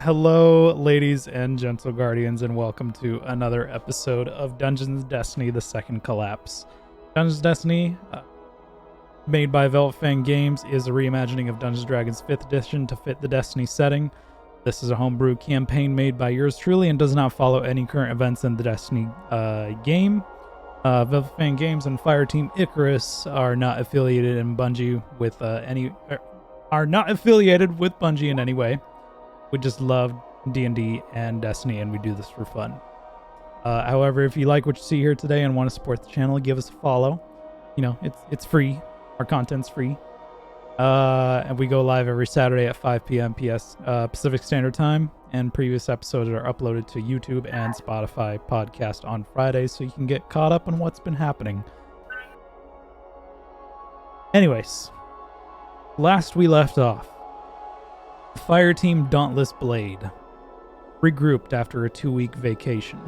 Hello, ladies and gentle guardians, and welcome to another episode of Dungeons & Destiny: The Second Collapse. Dungeons & Destiny, made by Ep.15 Games, is a reimagining of Dungeons & Dragons 5th edition to fit the Destiny setting. This is a homebrew campaign made by yours truly and does not follow any current events in the Destiny game. Ep.15 Games and Fireteam Icarus are not affiliated in Bungie with Bungie in any way. We just love D&D and Destiny, and we do this for fun. However, if you like what you see here today and want to support the channel, give us a follow. You know, it's free. Our content's free. And we go live every Saturday at 5 p.m. Pacific Standard Time, and previous episodes are uploaded to YouTube and Spotify podcast on Fridays, so you can get caught up on what's been happening. Anyways, last we left off, Fireteam Dauntless Blade regrouped after a 2-week vacation.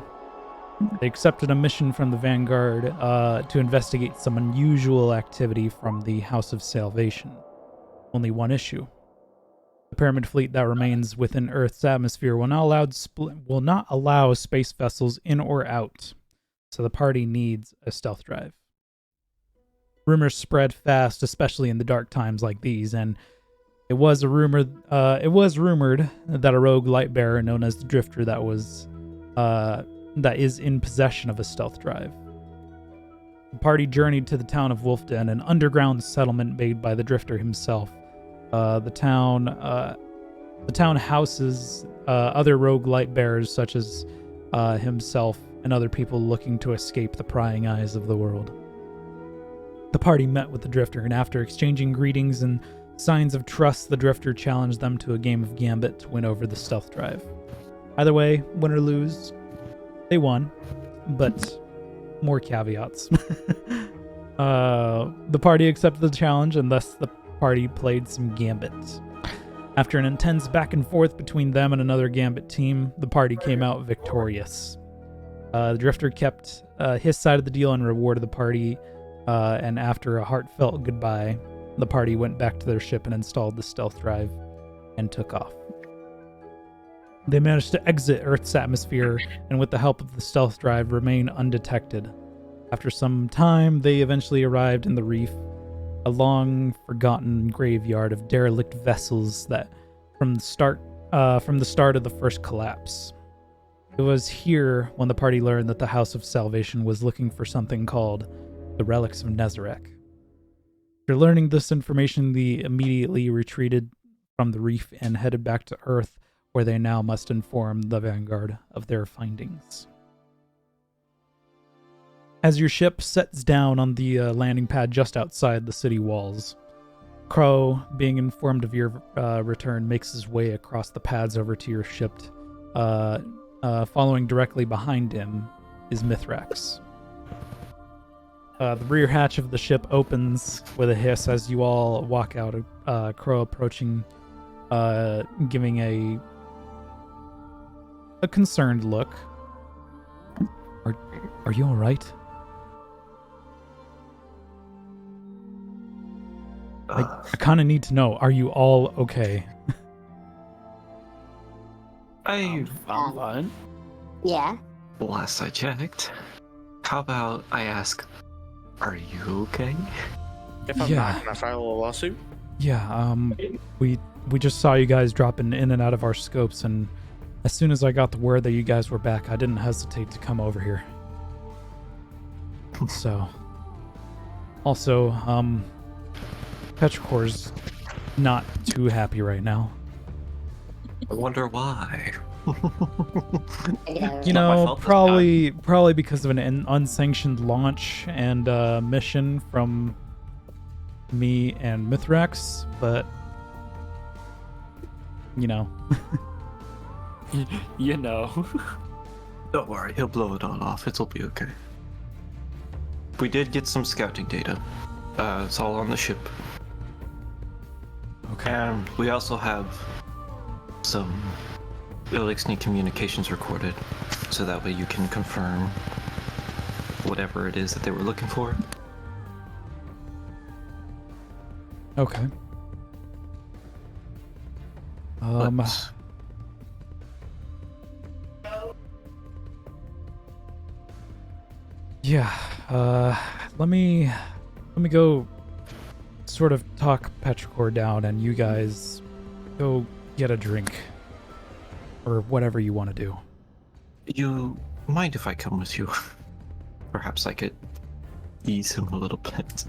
They accepted a mission from the Vanguard to investigate some unusual activity from the House of Salvation. Only one issue. The Pyramid Fleet that remains within Earth's atmosphere will not allow space vessels in or out, so the party needs a stealth drive. Rumors spread fast, especially in the dark times like these, and it was rumored that a rogue light bearer known as the Drifter that is in possession of a stealth drive. The party journeyed to the town of Wolfden, an underground settlement made by the Drifter himself. The town houses other rogue light bearers such as himself and other people looking to escape the prying eyes of the world. The party met with the Drifter, and after exchanging greetings and signs of trust, the Drifter challenged them to a game of Gambit to win over the stealth drive. Either way, win or lose, they won, but more caveats. The party accepted the challenge, and thus the party played some Gambit. After an intense back and forth between them and another Gambit team, the party came out victorious. The Drifter kept his side of the deal and rewarded the party, and after a heartfelt goodbye, the party went back to their ship and installed the stealth drive and took off. They managed to exit Earth's atmosphere and, with the help of the stealth drive, remain undetected. After some time, they eventually arrived in the reef, a long-forgotten graveyard of derelict vessels that from the start of the first collapse. It was here when the party learned that the House of Salvation was looking for something called the Relics of Nezarec. After learning this information, they immediately retreated from the reef and headed back to Earth, where they now must inform the Vanguard of their findings. As your ship sets down on the landing pad just outside the city walls, Crow, being informed of your return, makes his way across the pads over to your ship. Following directly behind him is Mithrax. The rear hatch of the ship opens with a hiss as you all walk out, Crow approaching, giving a concerned look. Are you alright? I kind of need to know, are you all okay? I'm fine. Yeah. Last I checked. How about I ask, are you okay? If I'm not, can I file a lawsuit? Yeah, we just saw you guys dropping in and out of our scopes, and as soon as I got the word that you guys were back, I didn't hesitate to come over here. So, also, Petrichor's not too happy right now. I wonder why. You know, probably because of an unsanctioned launch and mission from me and Mithrax, but you know. You know. Don't worry, he'll blow it all off. It'll be okay. We did get some scouting data. It's all on the ship. Okay. And we also have some Elixir communications recorded, so that way you can confirm whatever it is that they were looking for. Okay. But Yeah. Let me go sort of talk Petrichor down, and you guys go get a drink or whatever you want to do. You mind if I come with you? Perhaps I could ease him a little bit.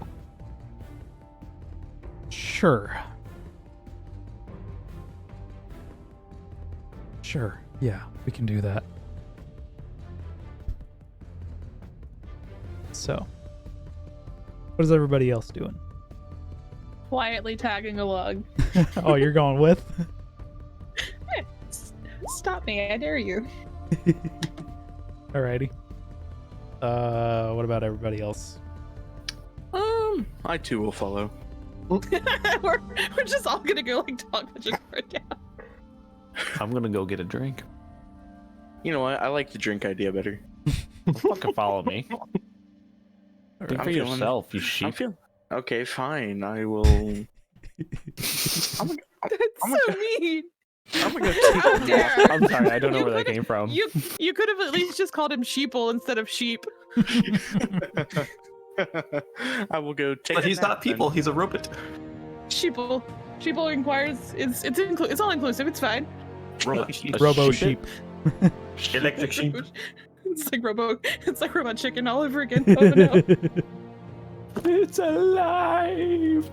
Sure. Sure. Yeah, we can do that. So, what is everybody else doing? Quietly tagging along. Oh, you're going with? Stop me, I dare you. Alrighty. What about everybody else? I too will follow. we're just all gonna go like talk Petrichor down. I'm gonna go get a drink. You know what? I like the drink idea better. Fucking follow me. Think I'm for feeling- yourself, you I'm sheep. feeling. Okay, fine. I will. That's so mean. I'm gonna How go. dare. I'm sorry, I don't know You where that could've- came from. You could have at least just called him Sheeple instead of Sheep. I will go take. But a he's nap not people, then. he's a robot. Sheeple. Sheeple inquires. It's all inclusive. It's fine. Robo sheep. Electric sheep. It's like Robot Chicken all over again. Oh no. It's alive.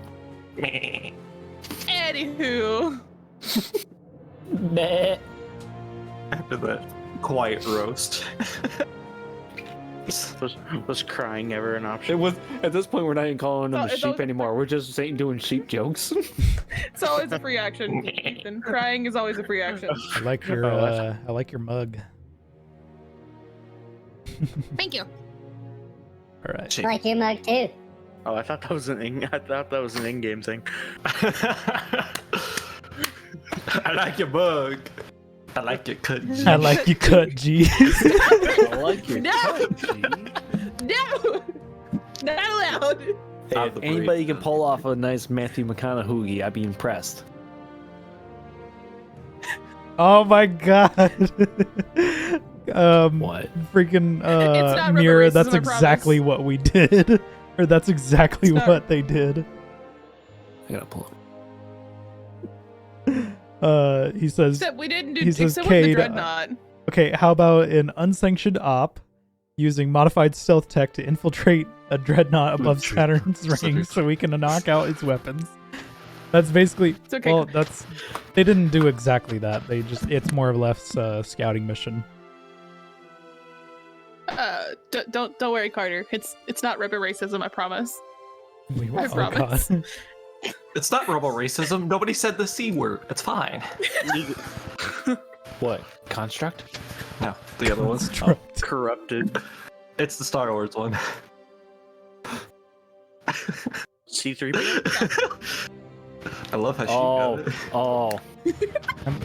Anywho. Meh. After that quiet roast. Was crying ever an option? It was at this point we're not even calling them No, a it's sheep always- anymore. We're just saying doing sheep jokes. It's always a free action, Ethan. Crying is always a free action. I like your I like your mug. Thank you. All right. Shake. I like your mug too. Oh, I thought that was an in-game thing. I like your mug. I like your cut. I like you cut, G. I like your No! touchy. No! Not allowed! Hey, Out if the anybody break. can pull off a nice Matthew McConaughey, I'd be impressed. Oh my god. What? Freaking It's not rubber Mira, racism, that's I promise. exactly what we did. Or that's exactly It's not- what they did. I gotta pull up. He says, Except we didn't do He says, except with the Cade, dreadnought. okay, how about an unsanctioned op using modified stealth tech to infiltrate a dreadnought above Saturn's ring so we can knock out its weapons? That's basically, It's okay. well, they didn't do exactly that. It's more or less a scouting mission. Don't worry, Carter. It's not rubber racism, I promise. I Oh, promise. God. It's not robo racism. Nobody said the C word. It's fine. What? Construct? No, the other one's. Construct. Corrupted. It's the Star Wars one. C3. I love how she Oh, got it. oh.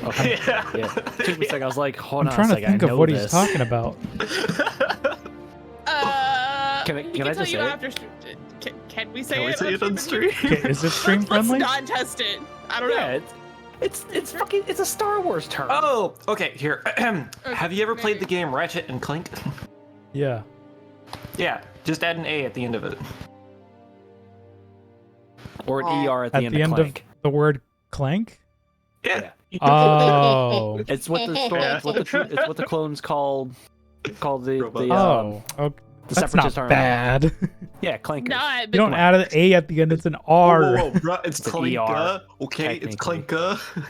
Okay. Yeah. Took me a second. I was like, hold I'm on trying a to second. think I of know what this. he's talking about. Can I tell just you say it? after. Can we say Can we it? say it on stream? Okay, is it stream Let's friendly? not test it. I don't Yeah, know. it's fucking it's a Star Wars term. Oh, okay. Here. Have you ever played the game Ratchet and Clank? Yeah. Yeah, just add an A at the end of it. Or an ER at At the end the of end Clank. of the word clank? Yeah. Oh. It's what the Yeah. it's what the clones called the Robots. Oh. Okay. the That's separatist not army. bad. Yeah, clankers. Nah, You don't add an A at the end, it's an R. Whoa, bro, it's It's an Clanka. ER, Okay, it's technically. Clanka.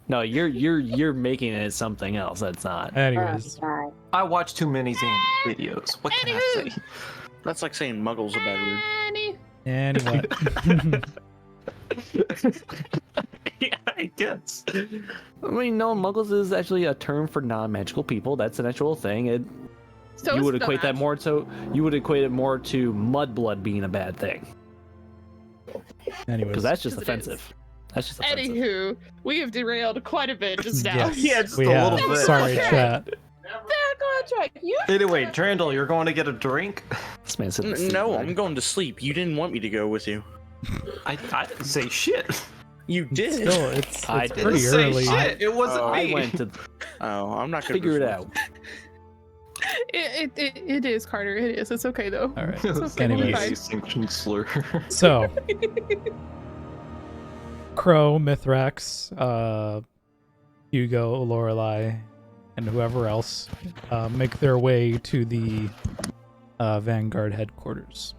No, you're making it something else. That's not. Anyways. God. I watch too many Zane videos. What can I Anywho. say? That's like saying muggle's a bad word. Annie. Anyway. Yeah, I guess. I mean, no, muggles is actually a term for non-magical people. That's an actual thing. So You is would equate that Smash. more to to mudblood being a bad thing Anyways. because that's just Because it is. offensive. That's just offensive. Anywho, we have derailed quite a bit just now. Yes, Yeah, just we a have. little bit. Sorry, Okay. chat. Back on track. You Anyway, Trandall, you're going to get a drink? This man said the C No, word. I'm going to sleep. You didn't want me to go with you. I didn't say shit. You did. Still, it's I pretty didn't say early. shit. It wasn't Oh, me. I went to Oh, I'm not gonna figure it be- out. It is, Carter. It is. It's okay though. All right. It's okay. We'll be Anyways. fine. Sanctioned slur. So, Crow, Mithrax, Hugo, Lorelei, and whoever else make their way to the Vanguard headquarters.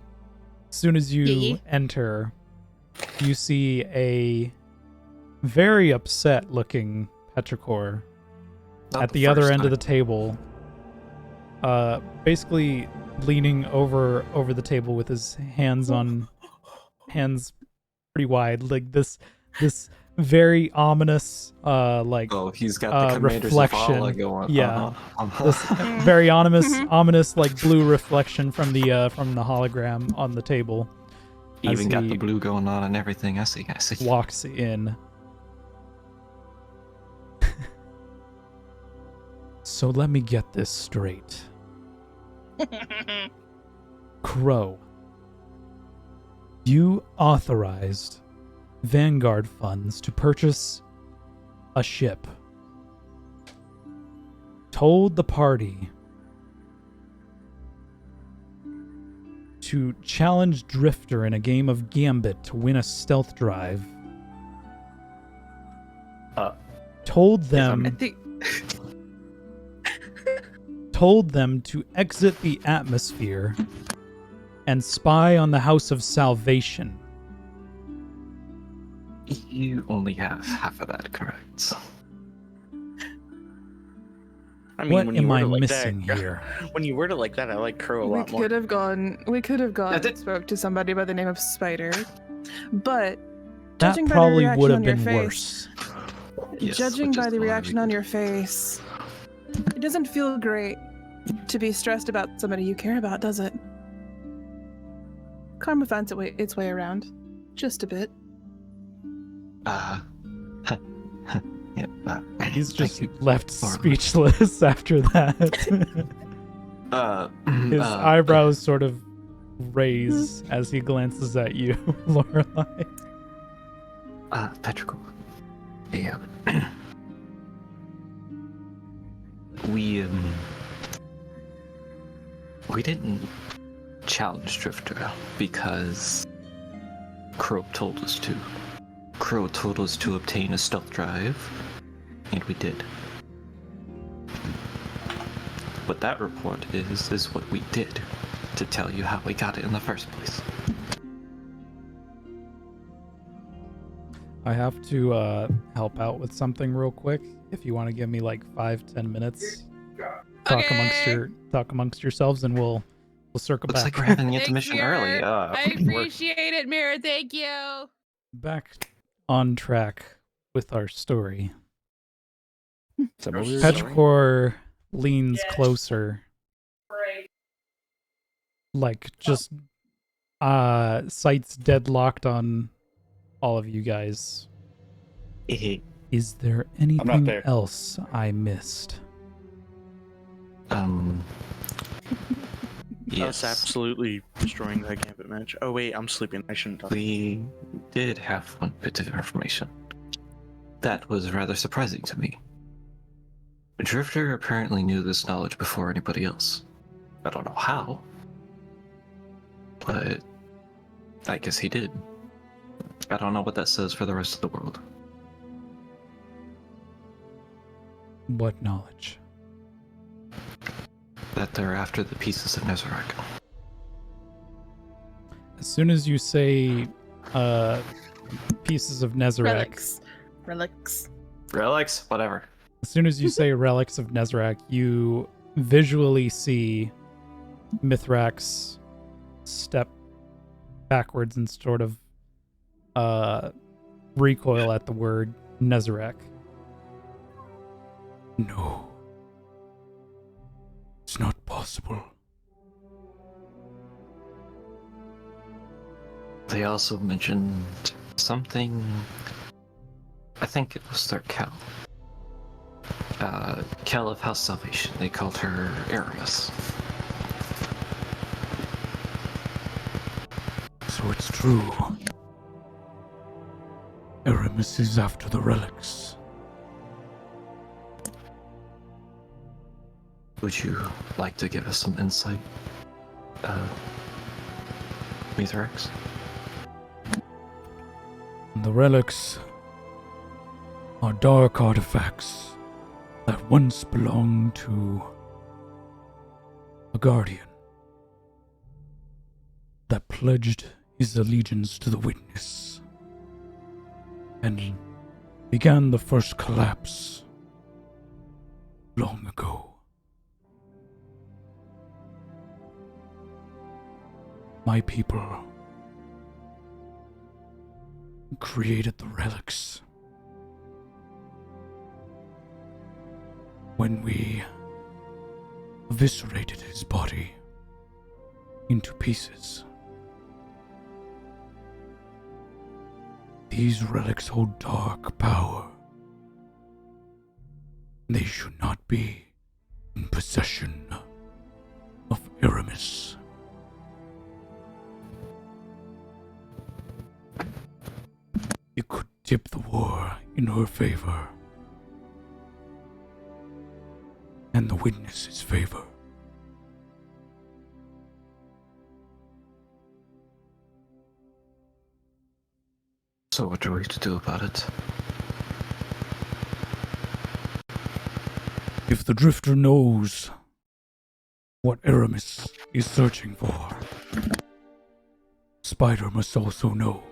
As soon as you enter, you see a very upset-looking Petrichor at the other end of the table, basically leaning over the table with his hands pretty wide, like this very ominous Oh, he's got the Commander's reflection. Zavala going. Yeah. Uh-huh. This very ominous like blue reflection from the hologram on the table. as Even got he the blue going on and everything. I see. walks in. So let me get this straight. Crow, you authorized Vanguard funds to purchase a ship. Told the party to challenge Drifter in a game of Gambit to win a stealth drive. Told them I think told them to exit the atmosphere and spy on the House of Salvation. You only have half of that correct. I mean, What when you am word I it like missing that, here? When you word it like that, I like Crow a we lot more. could have gone did- and spoke to somebody by the name of Spider, but That judging by the probably reaction would have on your been face, worse. Yes, judging which is by the why we reaction on did. your face, it doesn't feel great to be stressed about somebody you care about, does it? Karma finds its way around, just a bit. Yeah, He's thank just you. left Or- speechless after that. His eyebrows sort of raise as he glances at you, Lorelei. Petrichor. Yeah. We didn't challenge Drifter because Crow told us to. Crow told us to obtain a stealth drive, and we did. What that report is what we did to tell you how we got it in the first place. I have to help out with something real quick. If you want to give me like 5-10 minutes, talk amongst yourselves, and we'll circle Looks back. like we're having the Thanks, intermission early. Mirror. I We're- appreciate it, Mirror. Thank you. Back on track with our story. So what was your story? Petrichor leans closer, like just sights deadlocked on all of you guys. Is there anything there. else I missed? Us Yes. absolutely destroying that Gambit match. Oh wait, I'm sleeping. I shouldn't talk. We did have one bit of information. That was rather surprising to me. Drifter apparently knew this knowledge before anybody else. I don't know how, but I guess he did. I don't know what that says for the rest of the world. What knowledge? That they're after the pieces of Nezarek. As soon as you say pieces of Nezarek, Relics. Relics? Whatever. as soon as you say relics of Nezarek, you visually see Mithrax step backwards and sort of recoil at the word Nezarek. No. It's not possible. They also mentioned something. I think it was their Kel. Kel of House Salvation. They called her Aramis. So it's true. Aramis is after the relics. Would you like to give us some insight, Mithrax? The relics are dark artifacts that once belonged to a guardian that pledged his allegiance to the witness and began the first collapse long ago. My people created the relics when we eviscerated his body into pieces. These relics hold dark power. They should not be in possession of Aramis. It could tip the war in her favor, and the witness's favor. So what are we to do about it? If the Drifter knows what Aramis is searching for, Spider must also know.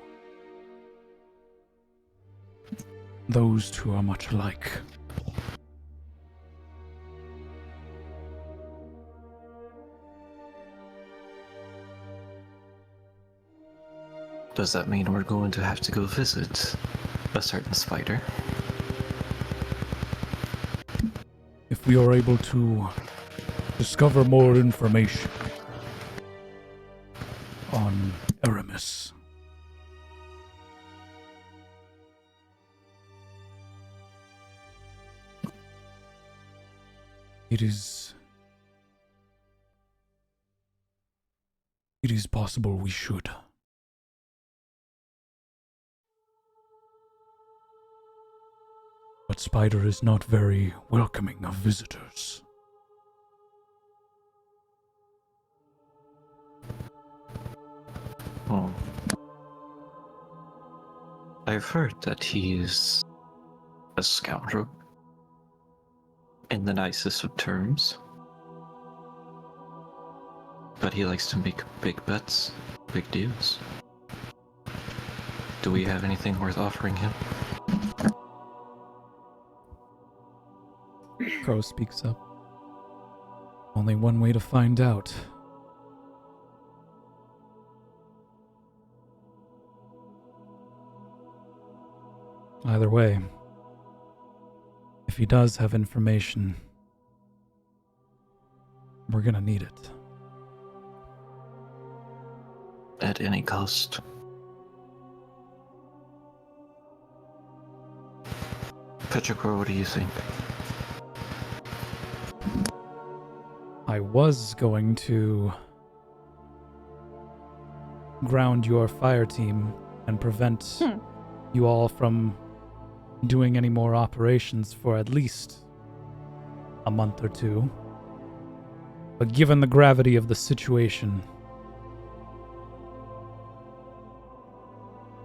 Those two are much alike. Does that mean we're going to have to go visit a certain spider? If we are able to discover more information on Aramis, it is possible we should. But Spider is not very welcoming of visitors. Oh. I've heard that he is a scoundrel. In the nicest of terms. But he likes to make big bets, big deals. Do we have anything worth offering him? Crow speaks up. Only one way to find out. Either way, if he does have information, we're gonna need it. At any cost. Petrichor, what do you think? I was going to ground your fire team and prevent you all from doing any more operations for at least a month or two. But given the gravity of the situation,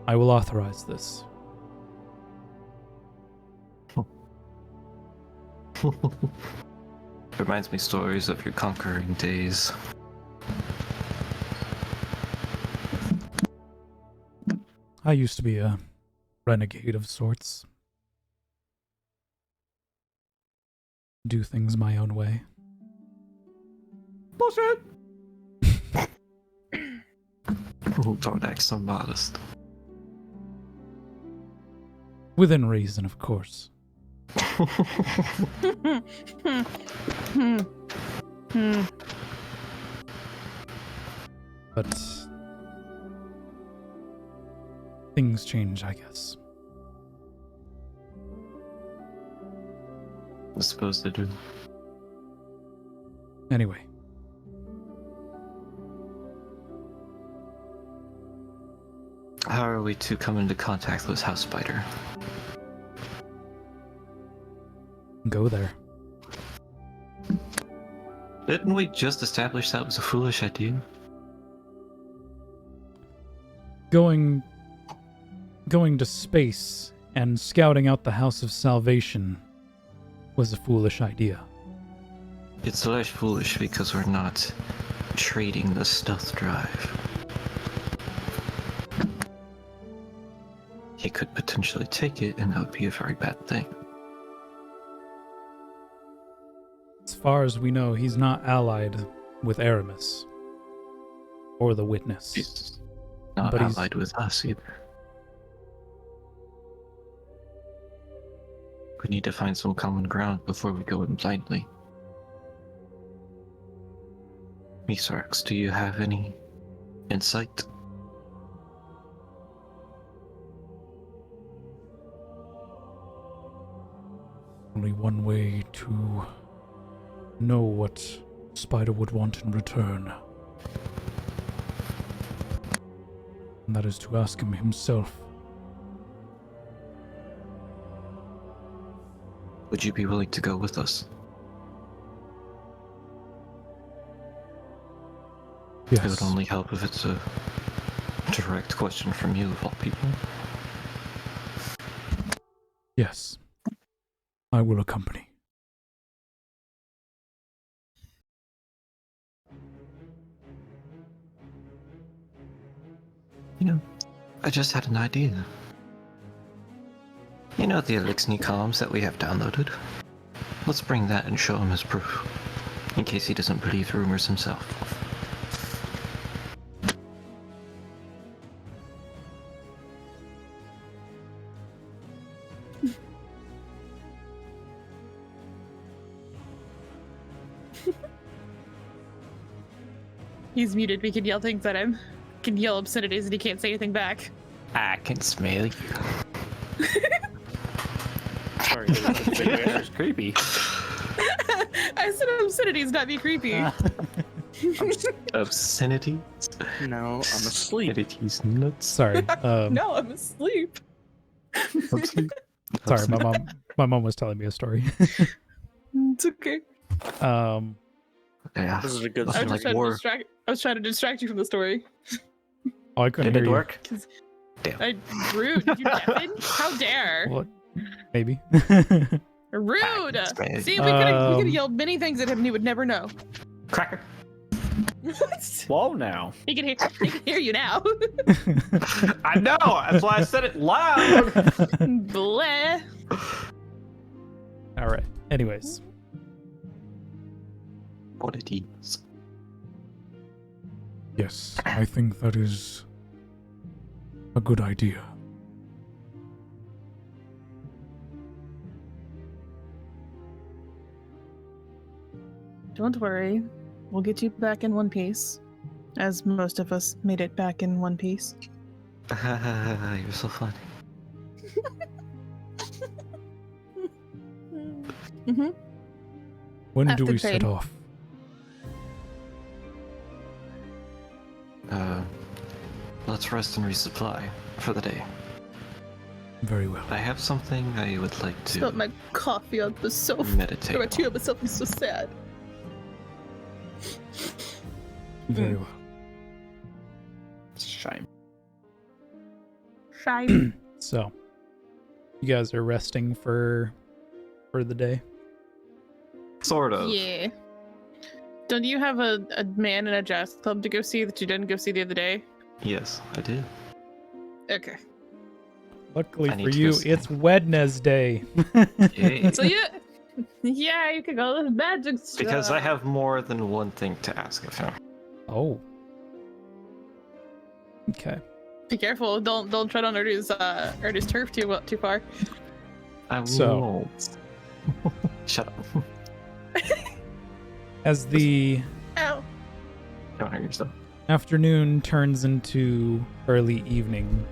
I will authorize this. Reminds me stories of your conquering days. I used to be a renegade of sorts. Do things my own way. Bullshit! Don't act so modest. Within reason, of course. But things change, I guess. I suppose they do. Anyway. How are we to come into contact with House Spider? Go there. Didn't we just establish that was a foolish idea? Going to space and scouting out the House of Salvation was a foolish idea. It's less foolish because we're not trading the stealth drive. He could potentially take it, and that would be a very bad thing. As far as we know, he's not allied with Aramis or the Witness. He's not But he's- allied with us either. We need to find some common ground before we go in blindly. Misarx, do you have any insight? Only one way to know what Spider would want in return. And that is to ask him himself. Would you be willing to go with us? It would Yes. only help if it's a direct question from you, of all people. Yes. I will accompany. You know, I just had an idea. You know the Elixir comms that we have downloaded? Let's bring that and show him as proof, in case he doesn't believe rumors himself. He's muted. We can yell things at him. Can yell obscenities and he can't say anything back. I can smell you. Sorry, It's creepy. I said obscenities, not be creepy. Obscenity? no, I'm asleep. Obscenity's nuts. Sorry. No, I'm asleep. Sorry, my mom was telling me a story. It's okay. Yeah. This is a good I was, Nothing story. just like trying to war. distract, I was trying to distract you from the story. Oh, I couldn't Did hear it work? Rude. Did you deafen? How dare? you. Well, maybe. Rude. I can smell See, you. we could have Um, yelled many things at him and he would never know. Cracker. Whoa, now. He can hear you now. I know. That's why I said it loud. Bleh. All right. Anyways, What it is. yes, I think that is a good idea. Don't worry. We'll get you back in one piece. As most of us made it back in one piece. You're so funny. Mm-hmm. When do After we trade. set off? Let's rest and resupply for the day. Very well. I have something I would like to Spilled my coffee on the sofa. meditate My tea on. on myself. I'm so sad. Very well. Shame. Shy. So, you guys are resting for the day. Sort of. Yeah. Don't you have a man in a jazz club to go see that you didn't go see the other day? Yes, I did. Okay. Luckily I need for to you, go see. it's Wednesday. Yay. So yeah, you could go to the magic store. Because I have more than one thing to ask of him. Oh. Okay. Be careful. Don't tread on Erdu's turf too far. I So- won't. Shut up. As the Ow. Don't hurt yourself. afternoon turns into early evening,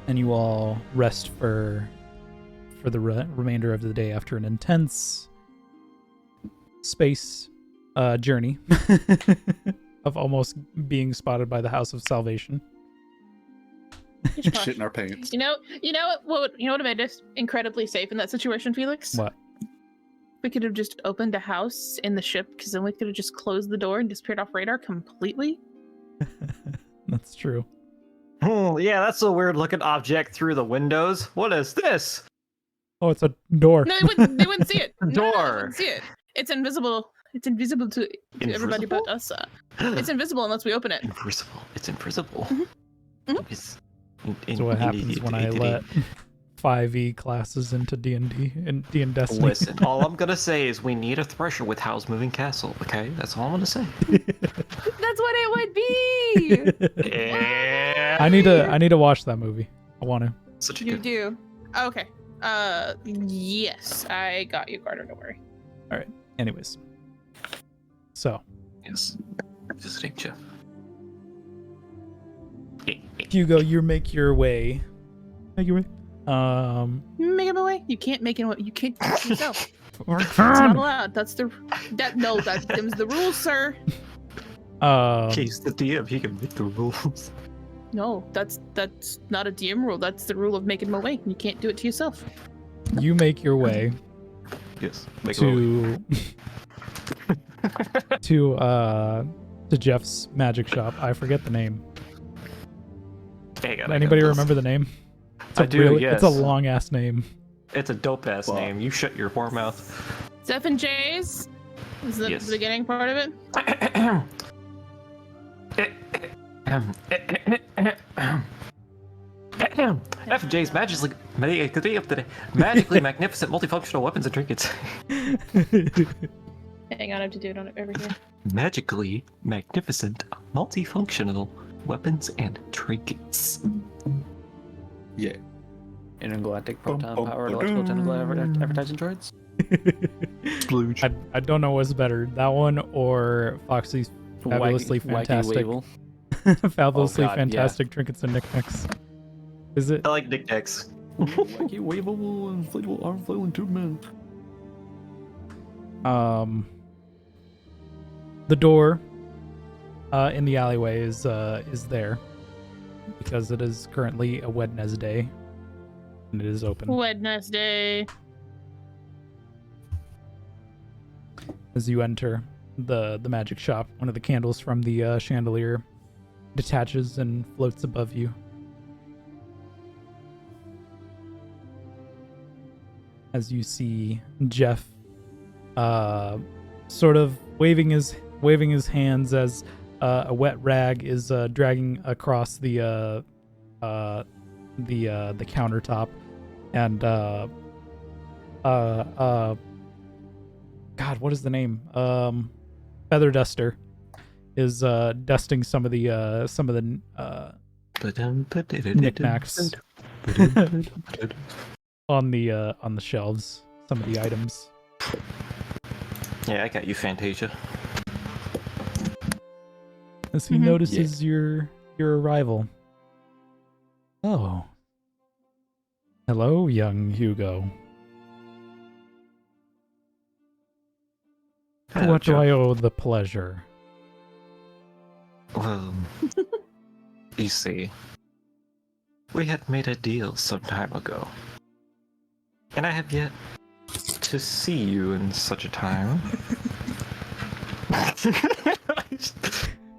and you all rest for the remainder of the day after an intense space journey of almost being spotted by the House of Salvation. Shit in our pants. You know what would have made us incredibly safe in that situation, Felix? What? We could have just opened a house in the ship, because then we could have just closed the door and disappeared off radar completely. That's true. Yeah, that's a weird looking object through the windows. What is this? Oh, it's a door. No, they wouldn't see it. No, they Door. wouldn't see it. It's invisible. It's invisible to everybody but us. It's invisible unless we open it. Invisible. It's invisible. Mhm. It's That's what happens when I let 5e classes into D&D and D and Destiny. Listen, all I'm gonna say is we need a thresher with Howl's Moving Castle. Okay, that's all I'm gonna say. That's what it would be. Yeah. I need to watch that movie. I want to. Such a You good. do. Okay. Yes, I got you, Carter. Don't worry. Anyways. So, Yes. Visiting Jeff. Hugo, you make your way. Make your way. Make him away. You can't make it. You can't do it yourself. It's not allowed. That's them's the rules, sir. He's the DM. He can make the rules. No, that's not a DM rule. That's the rule of making him away. You can't do it to yourself. You make your way Yes. Make it away. to Jeff's magic shop. I forget the name. Hang on, I got Anybody this. remember the name? It's I a do, It's a yes. long ass name. It's a dope ass Well. name. You shut your whore mouth. Zeph and J's. Is that Yes. the beginning part of it? FJ's magically magnificent multifunctional weapons and trinkets. Hang on, I have to do it on over here. Magically magnificent multifunctional weapons and trinkets. Yeah. Intergalactic proton powered electrical tentacle advertising droids. Splooge. I don't know what's better, that one or Foxy's Fabulously Fantastic. Fabulously Oh, God, Fantastic Trinkets and Knickknacks. Is it? I like knickknacks. Wacky, waveable, inflatable arm flailing tube man. The door in the alleyway is there because it is currently a Wednesday and it is open. Wednesday. As you enter the magic shop, one of the candles from the chandelier detaches and floats above you. As you see Jeff sort of waving his hands as a wet rag is dragging across the countertop, and God, what is the name? Feather Duster is dusting some of the knickknacks on the shelves. Some of the items. Yeah, I got you, Fantasia. As he Mhm. notices your arrival. Oh. Hello, young Hugo. Hello, What do Jeff. I owe the pleasure? Well, you see, we had made a deal some time ago, and I have yet to see you in such a time.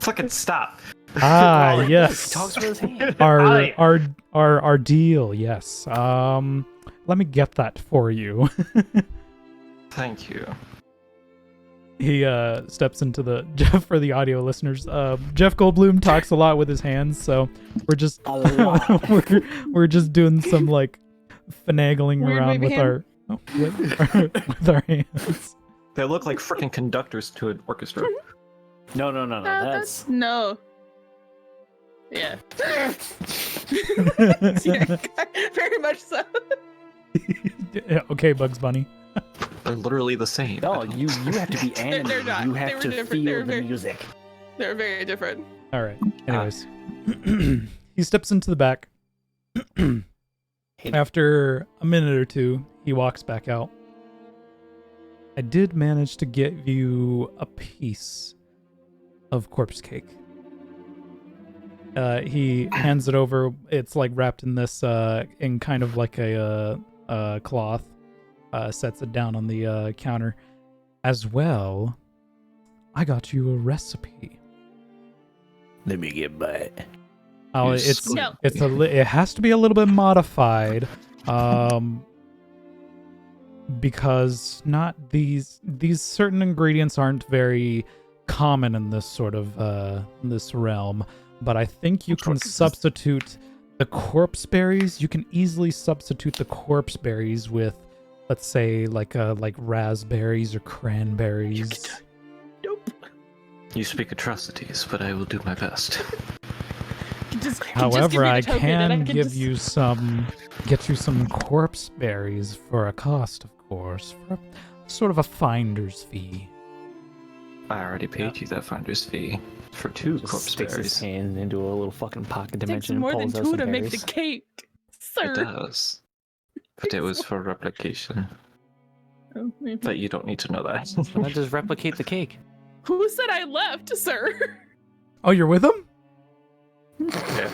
Fucking stop! Ah, He yes. talks with his hand. Our deal, yes. Let me get that for you. Thank you. He steps into the Jeff for the audio listeners. Jeff Goldblum talks a lot with his hands, so we're just A lot. we're just doing some like finagling Weird around baby with hand. with our hands. They look like freaking conductors to an orchestra. No, that's no. Yeah. Yeah, very much so. Yeah, okay, Bugs Bunny. They're literally the same. no. You have to be They're animated. not. You They have were to different. feel They were the very- music. They're very different. All right. Anyways, he steps into the back. After a minute or two, he walks back out. I did manage to get you a piece of corpse cake. He hands it over. It's like wrapped in this, in kind of like a cloth. sets it down on the counter. As well, I got you a recipe. Let me get back. Oh, You it's sweet. No. it has to be a little bit modified, because not these certain ingredients aren't very common in this sort of this realm. But I think you can substitute the corpse berries. You can easily substitute the corpse berries with, let's say, like raspberries or cranberries. Nope. You speak atrocities, but I will do my best. However, I token can and get you some corpse berries for a cost, of course, for sort of a finder's fee. I already paid you that finder's fee for 2 Just corpse sticks his berries. hand into a little fucking pocket It takes dimension and more than pulls out 2 some to make the berries. cake, It sir. does. But it was for replication. Oh, maybe. But you don't need to know that. Why not just replicate the cake? Who said I left, sir? Oh, you're with him? Yeah.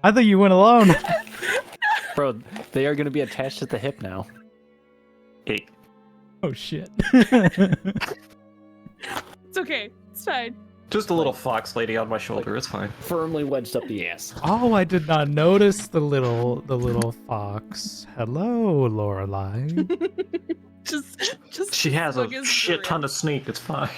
I thought you went alone. Bro, they are going to be attached at the hip now. Hey, Oh shit. It's okay. It's fine. just a little fox lady on my shoulder. It's fine. Firmly wedged up the ass. Oh, I did not notice the little fox. Hello, Lorelai. just. She has a slug his shit ton grip. of sneak. It's fine.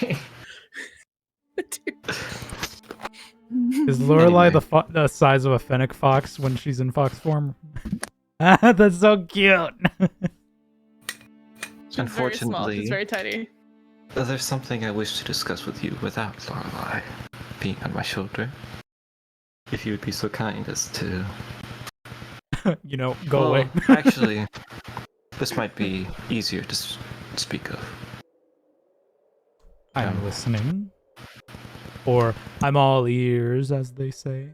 Is Lorelai Anyway. the size of a fennec fox when she's in fox form? Ah, that's so cute. She's very small. She's Unfortunately, very tiny. there's something I wish to discuss with you without Lorelai being on my shoulder. If you would be so kind as to... Go Well, away. Actually, this might be easier to speak of. I'm listening. Or I'm all ears, as they say.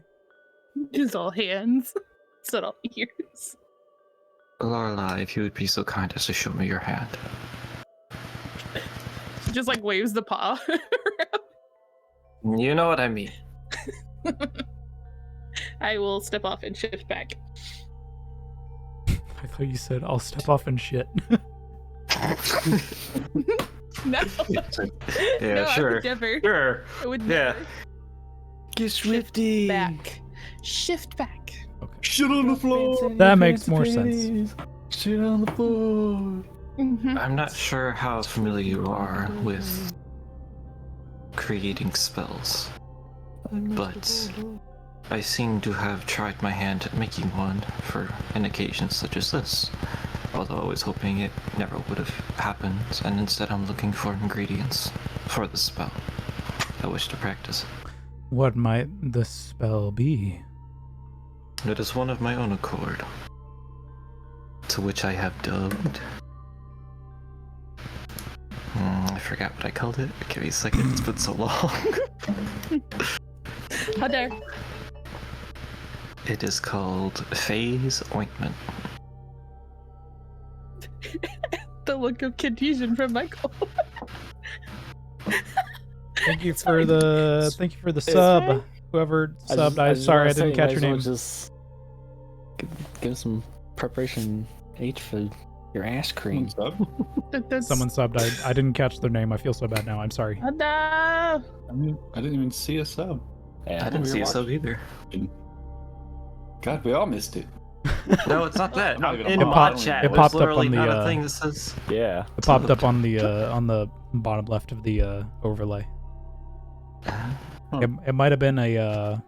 It's all hands. It's not all ears. Lorelai, if you would be so kind as to show me your hand. She just like waves the paw. You know what I mean. I will step off and shift back. I thought you said I'll step off and shit. No. Yeah, No, sure. I would never. Sure. I would Yeah. never. Get Shift back. Shift back. Shit on the floor. That makes more sense. Shit on the floor. Mm-hmm. I'm not sure how familiar you are with creating spells, but I seem to have tried my hand at making one for an occasion such as this. Although I was hoping it never would have happened, and instead I'm looking for ingredients for the spell. I wish to practice. What might the spell be? It is one of my own accord, to which I have dubbed... I forgot what I called it. Give me a second, it's been so long. How dare. It is called Phase Ointment. The look of confusion from Michael. Thank you for the sub. Whoever subbed, I'm sorry I didn't catch your name. Just give some preparation H for your ass cream. Someone subbed. I didn't catch their name. I feel so bad now. I'm sorry. Ada! I didn't even see a sub. Yeah, I didn't we see a were sub either. God, we all missed it. No, it's not that. Not I'm even in a mod bot. chat. It There's popped up literally on the, not a thing that says... yeah. It popped up on the bottom left of the overlay. It might have been a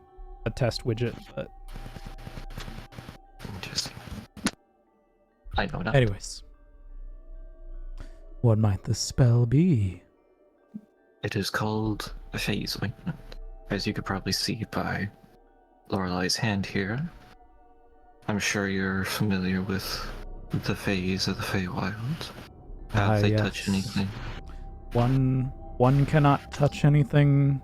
test widget, but Interesting. I know now. anyways. What might the spell be? It is called a Phase Ointment. As you could probably see by Lorelai's hand here. I'm sure you're familiar with the phase of the Feywild. Have they touched Yes. anything? One cannot touch anything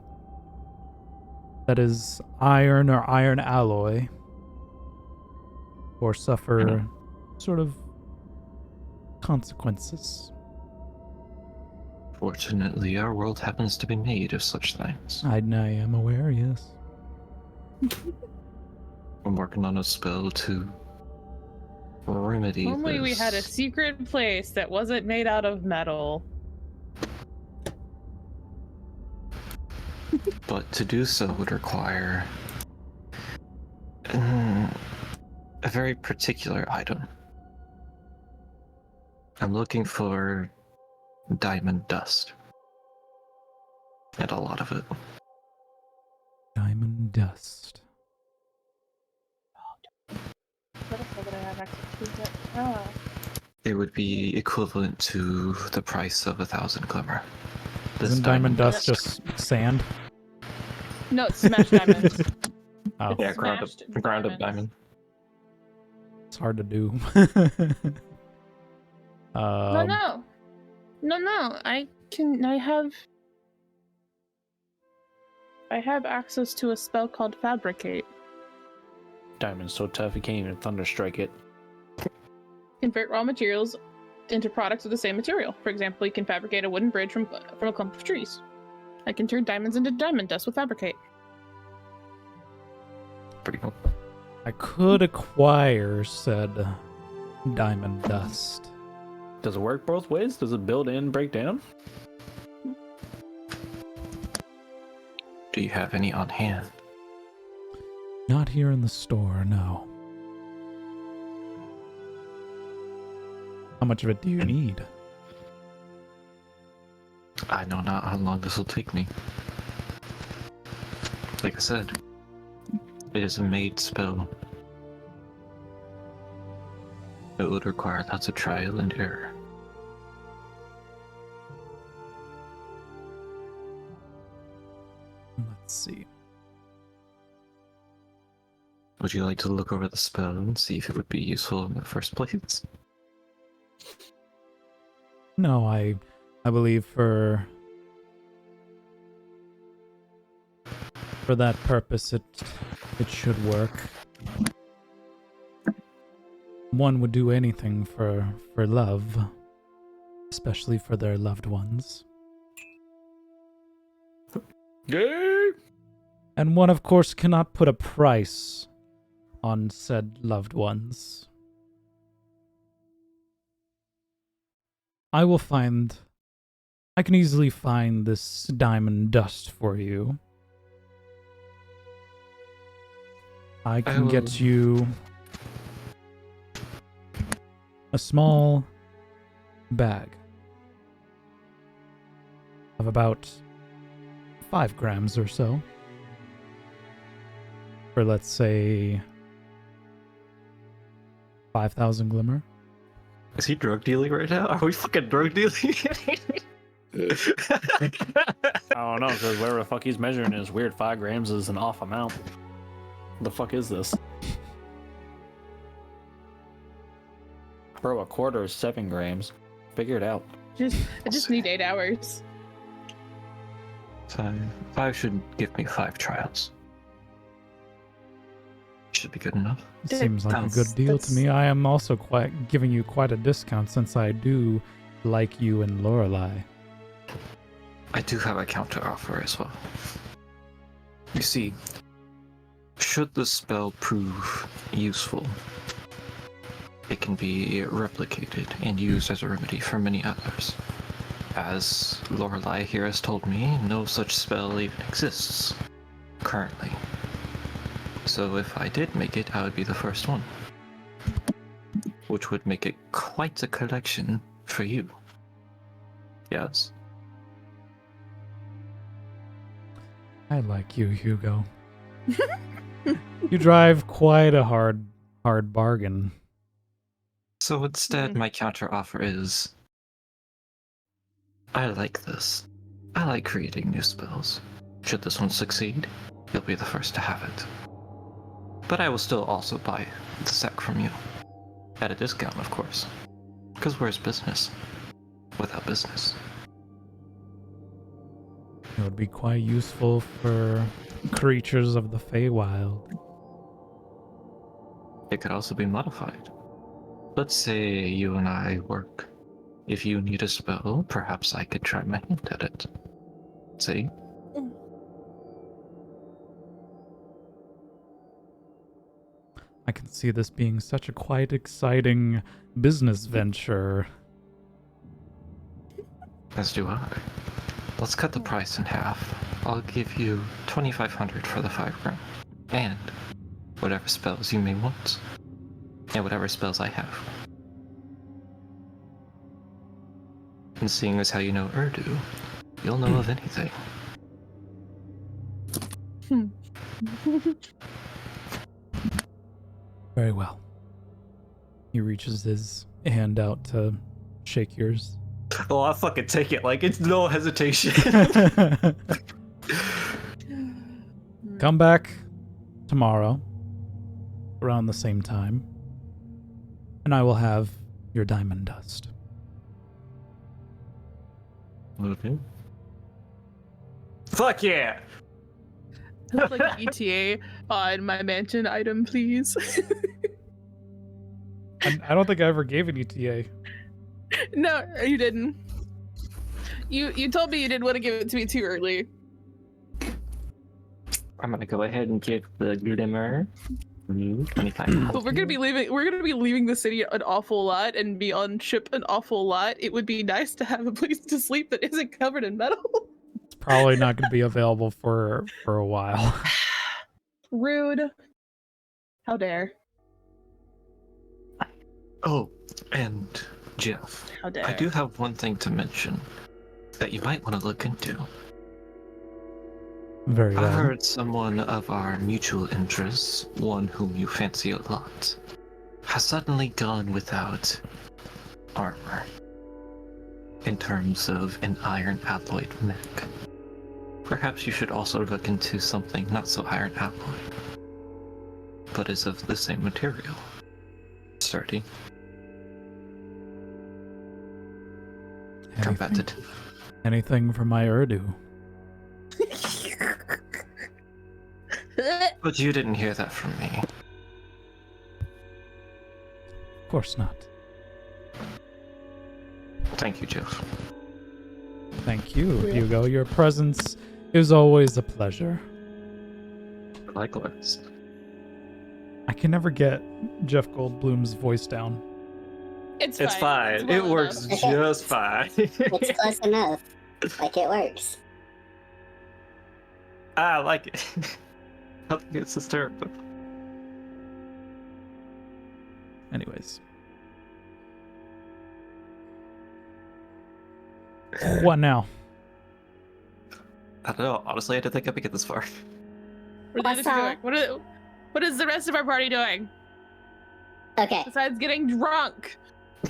that is iron or iron alloy, or suffer sort of consequences. Fortunately, our world happens to be made of such things. I am aware, yes. I'm working on a spell to remedy Only we had a this. secret place that wasn't made out of metal. But to do so would require a very particular item. I'm looking for diamond dust. And a lot of it. Diamond dust. What if I have access to that? Oh. It would be equivalent to the price of 1,000 glimmer. This Isn't diamond dust dust- just sand? No, it's smashed diamonds. Oh, Yeah, ground up Smashed diamond. diamonds. it's hard to do. No. I have access to a spell called Fabricate. Diamond's so tough you can't even thunderstrike it. Convert raw materials into products of the same material. For example, you can fabricate a wooden bridge from a clump of trees. I can turn diamonds into diamond dust with Fabricate. Pretty cool. I could acquire said diamond dust. Does it work both ways? Does it build and break down? Do you have any on hand? Not here in the store, no. How much of it do you need? I know not how long this will take me. Like I said, it is a made spell. It would require lots of trial and error. Let's see. Would you like to look over the spell and see if it would be useful in the first place? No, I believe for that purpose it should work. One would do anything for love, especially for their loved ones. Yeah. And one, of course, cannot put a price on said loved ones. I can easily find this diamond dust for you. I can get you a small bag of about 5 grams or so. For, let's say, 5,000 glimmer. Is he drug dealing right now? Are we fucking drug dealing? I don't know, because whatever the fuck he's measuring is weird. 5 grams is an off amount. What the fuck is this? Bro, a quarter is 7 grams. Figure it out. I just need 8 hours. 5 should give me 5 trials. Should be good enough. Seems like a good deal to me. I am also giving you quite a discount since I do like you and Lorelei. I do have a counter offer as well. You see, should the spell prove useful, it can be replicated and used as a remedy for many others. As Lorelei here has told me, no such spell even exists currently. So if I did make it, I would be the first one. Which would make it quite a collection for you. Yes? I like you, Hugo. You drive quite a hard bargain. So instead, my counter offer is... I like this. I like creating new spells. Should this one succeed, you'll be the first to have it. But I will still also buy the sack from you. At a discount, of course. Because where's business without business? It would be quite useful for creatures of the Feywild. It could also be modified. Let's say you and I work. If you need a spell, perhaps I could try my hand at it. See? I can see this being such a quite exciting business venture. As do I. Let's cut the price in half. I'll give you 2,500 for the 5 grand. And whatever spells you may want. And whatever spells I have. And seeing as how you know Urdu, you'll know of anything. Very well. He reaches his hand out to shake yours. Oh, I'll fucking take it. Like, it's no hesitation. Come back tomorrow around the same time, and I will have your diamond dust. Okay. Fuck yeah! I'd like an ETA on my mansion item, please. I don't think I ever gave an ETA. No, you didn't. You told me you didn't want to give it to me too early. I'm gonna go ahead and give the glimmer 25. But we're gonna be leaving the city an awful lot and be on ship an awful lot. It would be nice to have a place to sleep that isn't covered in metal. It's probably not going to be available for a while. Rude. How dare. Oh, and Jeff, How dare. I do have one thing to mention that you might want to look into. Very I well. heard someone of our mutual interests, one whom you fancy a lot, has suddenly gone without armor. In terms of an iron alloyed mech. Perhaps you should also look into something not so iron alloyed, but is of the same material. Sturdy. Combated. Anything for my Urdu. But you didn't hear that from me. Of course not. Thank you, Jeff. Thank you, Hugo. Your presence is always a pleasure. Likewise. I can never get Jeff Goldblum's voice down. It's It's fine. It's well It works enough. just fine. It's close enough. Like it works. I like it. I think it's hysterical. Anyways. What now? I don't know. Honestly, I didn't think I would get this far. What are the others doing? What is the rest of our party doing Okay, besides getting drunk?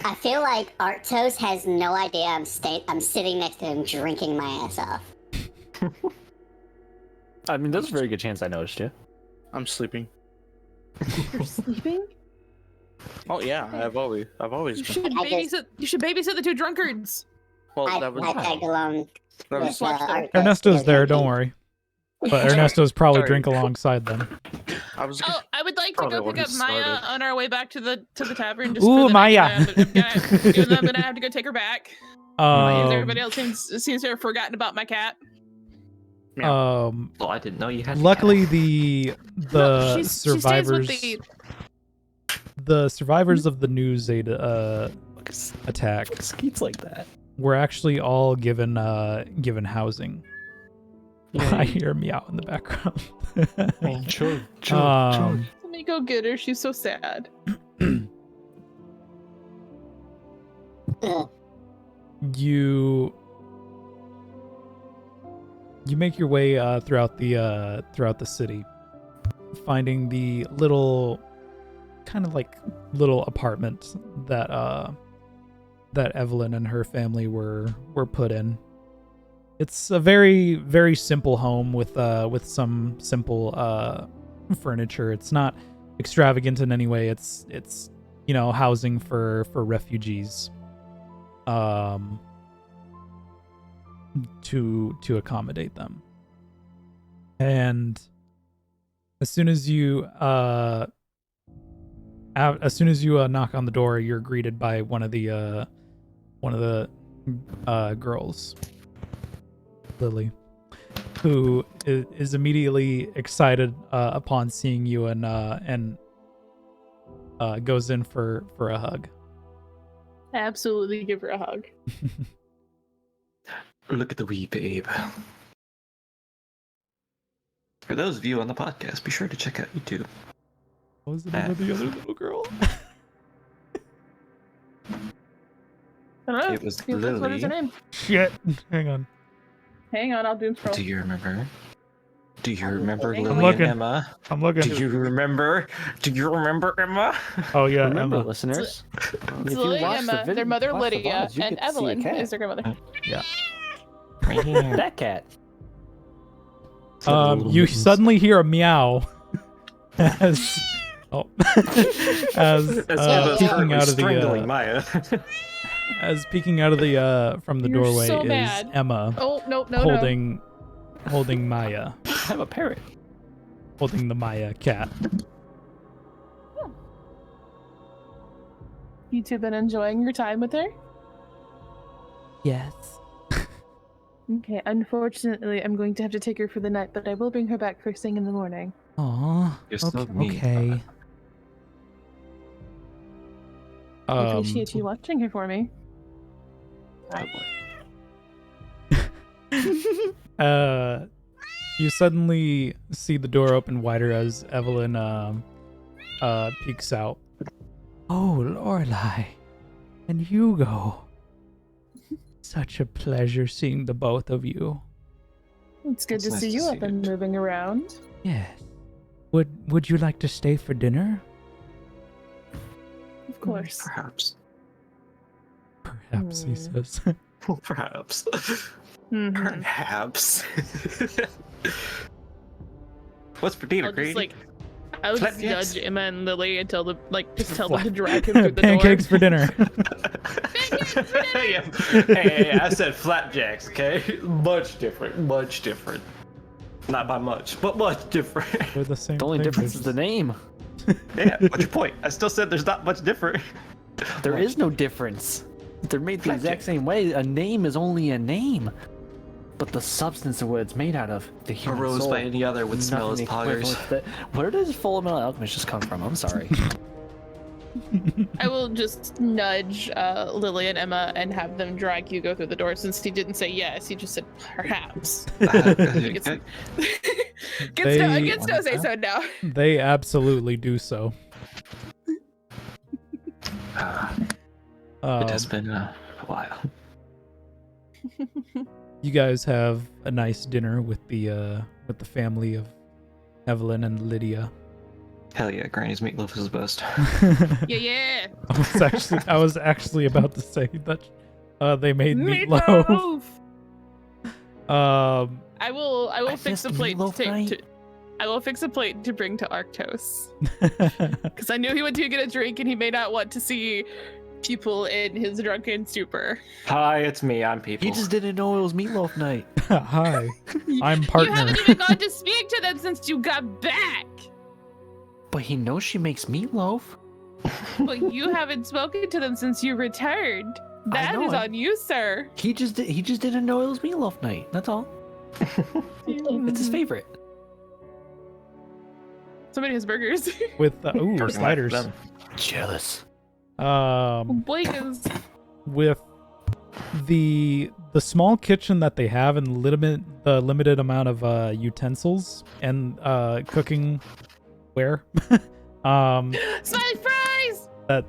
I feel like Arctos has no idea I'm sitting next to him drinking my ass off. I mean, there's a very good chance I noticed you. I'm sleeping. You're sleeping? Oh yeah, I've always You been. should I babysit. You should babysit the two drunkards. Well, I that was tag along that with was watch them. Arctos. Ernesto's there, don't worry. But Ernesto's probably Sorry. drink alongside them. I was. Oh, I would like to Probably go when pick he up Maya started. on our way back to the tavern. Just Ooh, for the Maya. night, but I'm gonna have to go take her back. Everybody Um, else seems to have forgotten about my cat. Well, I didn't know you had. luckily the No, she stays with survivors the- the survivors of the New Zeta attack Skeets like that. were actually all given housing. I hear meow in the background. Let me go get her. She's so sad. you make your way throughout the city, finding the little kind of like little apartment that Evelyn and her family were put in. It's a very, very simple home with some simple furniture. It's not extravagant in any way. It's housing for refugees to accommodate them. And as soon as you knock on the door, you're greeted by one of the girls, Lily, who is immediately excited upon seeing you and goes in for a hug. Absolutely give her a hug. Look at the wee babe. For those of you on the podcast, be sure to check out YouTube. What was the name of the other little girl? I don't know. It was What is her Lily. name? Shit. Hang on. Hang on, I'll doom scroll. Do you remember? Do you remember I'm Lily and looking. Emma? I'm looking. Do you remember? Do you remember Emma? Oh yeah, Remember, Emma. listeners, It's if you Lily watch and the Emma, vid- their mother watch the Lydia, VODs, you and get to see a Evelyn cat. is their grandmother. Right here. That cat. You suddenly hear a meow as As Emma's peeking currently out of strangling the Maya. as peeking out of the from the You're doorway so is mad. Emma Oh, no. holding Maya, I have a parrot. holding the Maya cat. You two been enjoying your time with her? Yes. Okay, unfortunately, I'm going to have to take her for the night, but I will bring her back first thing in the morning. Aw. You're so Okay. mean. Okay. I appreciate you watching her for me. You suddenly see the door open wider as Evelyn peeks out. Oh, Lorelai and Hugo. Such a pleasure seeing the both of you. It's good It's to nice see to you see up and you. moving around. Yes. Would you like to stay for dinner? Of course. Perhaps. Perhaps, he says. Perhaps. Mhm. Perhaps. What's for dinner, I'll just Grady? like, I'll just Flapjacks? nudge Emma and Lily until just tell them to drag him through the Pancakes for dinner. Yeah. Hey, I said flapjacks, okay? Much different. Much different. Not by much, but much different. They're the same The only thing, difference they're is the name. Yeah, what's your point? I still said there's not much different. There is no difference. They're made the exact same way. A name is only a name. But the substance of what it's made out of, the A human rose soul, by any other would smell as nothing poggers. equivalent to that. Where does Full Metal Alchemist just come from? I'm sorry. I will just nudge Lily and Emma and have them drag Hugo through the door since he didn't say yes. He just said perhaps. Gets no say so now. They absolutely do so. It has been a while. You guys have a nice dinner with the family of Evelyn and Lydia. Hell yeah, Granny's meatloaf is the best. Yeah. I was actually about to say that they made meatloaf. I will fix a plate to meatloaf take night? to. I will fix a plate to bring to Arctos because I knew he went to get a drink and he may not want to see people in his drunken stupor. Hi, it's me. I'm people. He just didn't know it was meatloaf night. Hi, I'm partner. You haven't even gone to speak to them since you got back. But he knows she makes meatloaf. But you haven't spoken to them since you returned. That know is it. on you, sir. He just didn't know it was meatloaf night. That's all. It's his favorite. Somebody has burgers. with sliders. Jealous. Boykins. With the small kitchen that they have and the limited amount of utensils and cooking ware Smiley fries. that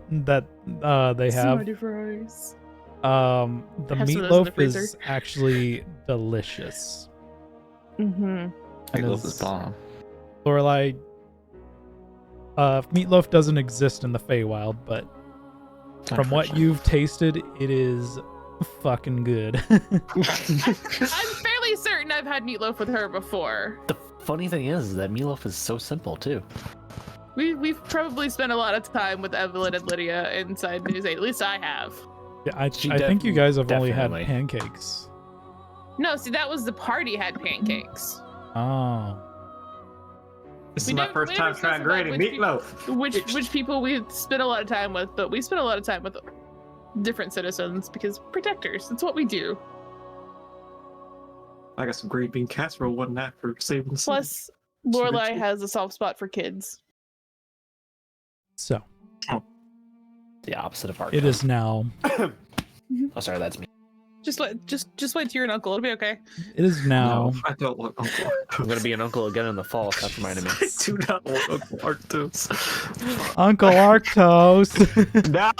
they have. Smiley fries. The Have some of those in the meatloaf freezer. is actually delicious. Mm-hmm. Meatloaf is bomb. Lorelai, meatloaf doesn't exist in the Feywild, but from what you've tasted, it is fucking good. I'm fairly certain I've had meatloaf with her before. The funny thing is that meatloaf is so simple too. We've probably spent a lot of time with Evelyn and Lydia inside News 8. At least I have. Yeah, I She think you guys have only had definitely. pancakes. No, see, that was the party had pancakes. Oh. This We is my never- first we time never trying specified Granny which meatloaf. Which people we spent a lot of time with, but we spent a lot of time with different citizens because protectors. It's what we do. I got some green bean casserole one night for saving Plus, Lorelai has a soft spot for kids. So, The opposite of Arctos. It is now. Oh, sorry, that's me. Just wait till you're an uncle. It'll be okay. It is now. No, I don't want Uncle I'm gonna be an uncle again in the fall. That's reminded me. I do not want Uncle Arctos. Uncle Arctos. No!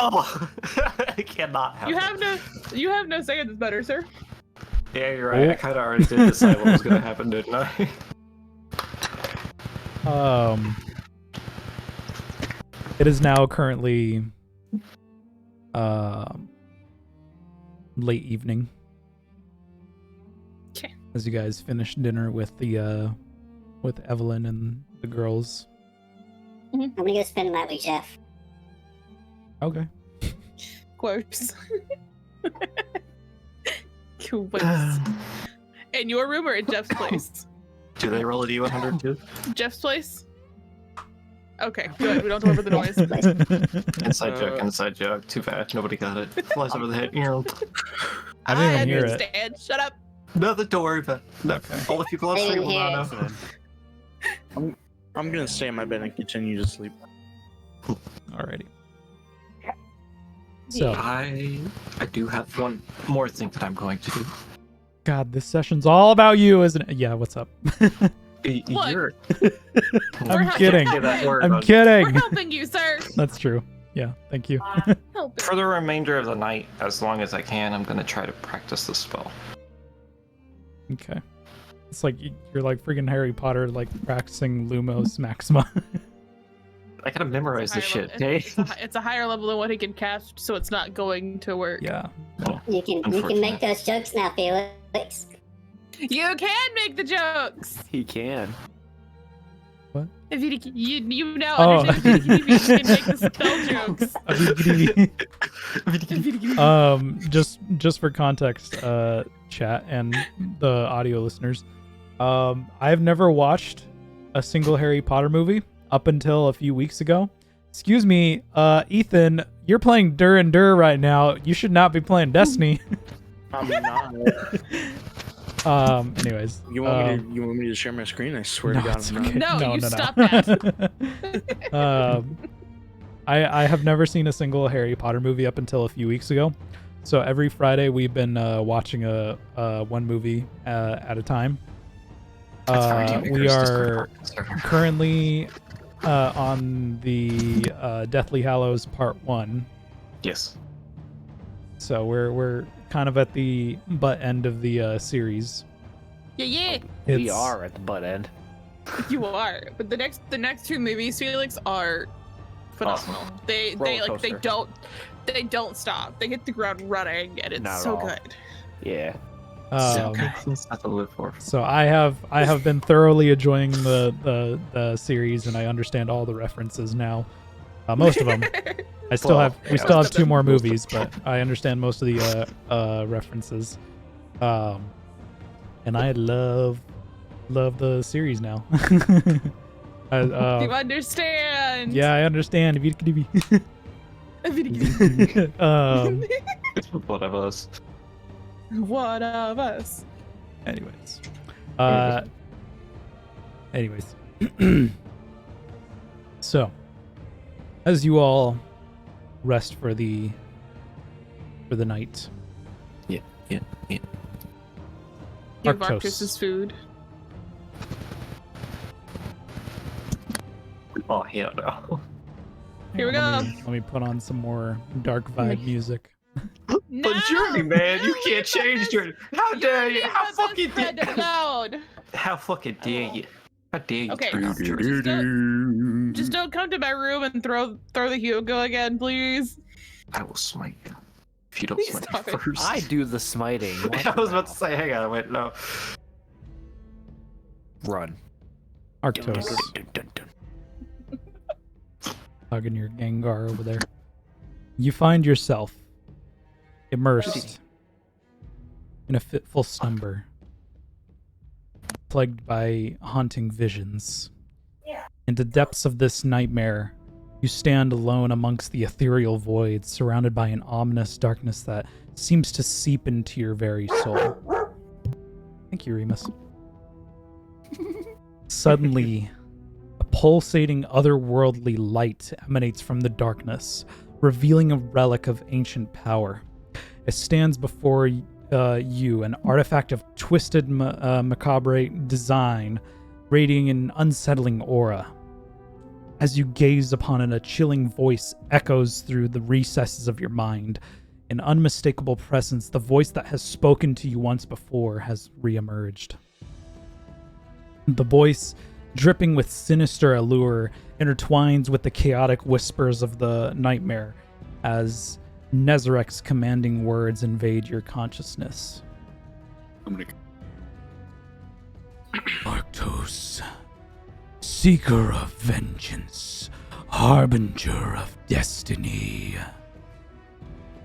I cannot have it. You have no say in this matter, sir. Yeah, you're right. I kind of already did decide what was going to happen, didn't I? It is now currently late evening. Okay. As you guys finish dinner with the with Evelyn and the girls. I'm gonna go spend the night with Jeff. Okay. Gross. Gross. In your room or in Jeff's place? Do they roll a D100 too? Jeff's place? Okay, good. We don't have to worry about the noise. Inside joke. Too bad. Nobody got it. Flies over the head. I didn't even hear it. understand. Shut up. Nothing to worry about. No, all the people on I stream didn't will hear not know. I'm gonna stay in my bed and continue to sleep. Alrighty. So, I do have one more thing that I'm going to do. God, this session's all about you, isn't it? Yeah, what's up? What? You're... I'm helping. kidding. Say that word, I'm bud. kidding. We're helping you, sir. That's true. Yeah, thank you. Help. For the remainder of the night, as long as I can, I'm going to try to practice the spell. Okay. It's like you're like freaking Harry Potter, like practicing Lumos Maxima. I gotta memorize this shit, Higher okay? level- It's a higher level than what he can cast, so it's not going to work. Yeah. You can make those jokes now, Felix. You can make the jokes. He can. If you now Oh. understand you can make the spell jokes. Just for context, chat and the audio listeners, I've never watched a single Harry Potter movie up until a few weeks ago. Excuse me, Ethan, you're playing Dur and Dur right now. You should not be playing Destiny. I'm not. Anyways. You want me to share my screen? I swear No, to God, it's I'm not. okay. No, you no. stop that. I have never seen a single Harry Potter movie up until a few weeks ago. So every Friday we've been watching a one movie at a time. We are currently on the Deathly Hallows Part 1. Yes. So we're kind of at the butt end of the series. Yeah, We are at the butt end. you are. But the next two movies, Felix, are phenomenal. Awesome. They Roller like they coaster. don't stop. They hit the ground running, and it's Not at so all. good. Yeah. That's not to live for. So I have been thoroughly enjoying the series, and I understand all the references now. Most of them. We still have two more movies, but I understand most of the references. And I love the series now. You understand? Yeah, I understand. One of us. One of us. Anyways. So, as you all rest for the night. Yeah. Give Arctos. Arctos his food. Oh, hell no. Here we Let me put on some more dark vibe music. No! But Journey, man, you can't change Journey. How dare you? How fucking dare alone. How fucking dare you? How dare you Okay, turn off Journey? just don't come to my room and throw the Hugo again, please. I will smite you. If you don't Please smite stop me it. first. I do the smiting. What I was about to the say, hang on, wait, no. hell? Run. Arctos, Dun, dun, dun. hugging your Gengar over there. You find yourself immersed in a fitful slumber, plagued by haunting visions. In the depths of this nightmare, you stand alone amongst the ethereal void, surrounded by an ominous darkness that seems to seep into your very soul. Thank you, Remus. Suddenly, a pulsating otherworldly light emanates from the darkness, revealing a relic of ancient power. It stands before you, an artifact of twisted, macabre design, radiating an unsettling aura. As you gaze upon it, a chilling voice echoes through the recesses of your mind. An unmistakable presence, the voice that has spoken to you once before, has reemerged. The voice, dripping with sinister allure, intertwines with the chaotic whispers of the nightmare as Nezarek's commanding words invade your consciousness. I'm gonna... Arctos, seeker of vengeance, harbinger of destiny.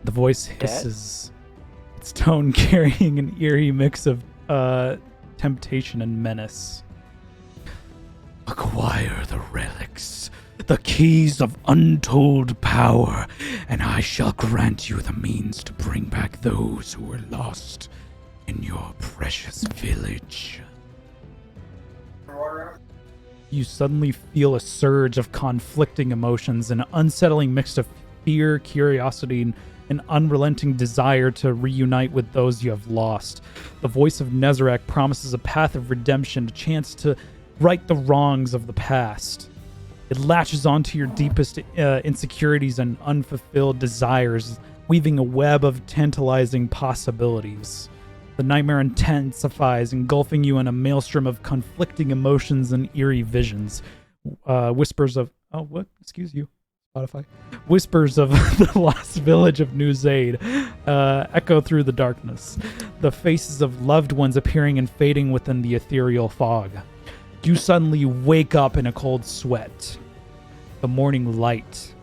The voice hisses, its tone carrying an eerie mix of temptation and menace. Acquire the relics, the keys of untold power, and I shall grant you the means to bring back those who were lost in your precious village. You suddenly feel a surge of conflicting emotions, an unsettling mix of fear, curiosity, and an unrelenting desire to reunite with those you have lost. The voice of Nezarek promises a path of redemption, a chance to right the wrongs of the past. It latches onto your deepest insecurities and unfulfilled desires, weaving a web of tantalizing possibilities. The nightmare intensifies, engulfing you in a maelstrom of conflicting emotions and eerie visions. Whispers of... Oh, what? Excuse you, Spotify. Whispers of the lost village of New Zaid echo through the darkness. The faces of loved ones appearing and fading within the ethereal fog. You suddenly wake up in a cold sweat. The morning light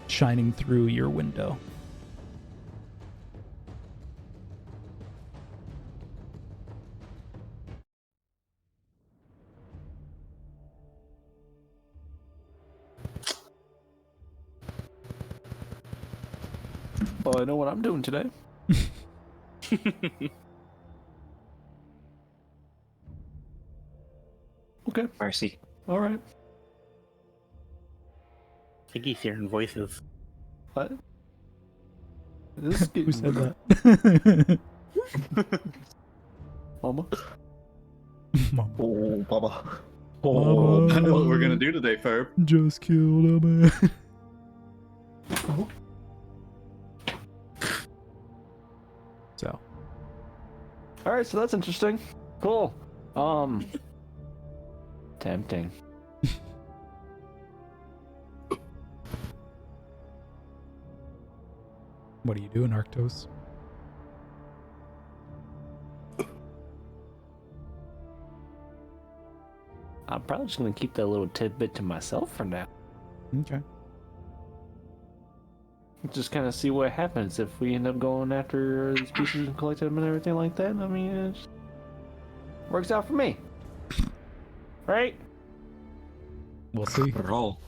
shining through your window. Well, I know what I'm doing today. Okay. Mercy. All right. I think he's hearing voices. What? This is Who said that? Mama? Mama. Oh, Baba. Oh, I know what we're gonna do today, Ferb. Just killed a man. So. All right, so that's interesting. Cool. Tempting. What are you doing, Arctos? I'm probably just gonna keep that little tidbit to myself for now. Okay. Just kind of see what happens if we end up going after these pieces and collect them and everything like that. I mean, it just works out for me, right? We'll see. Roll.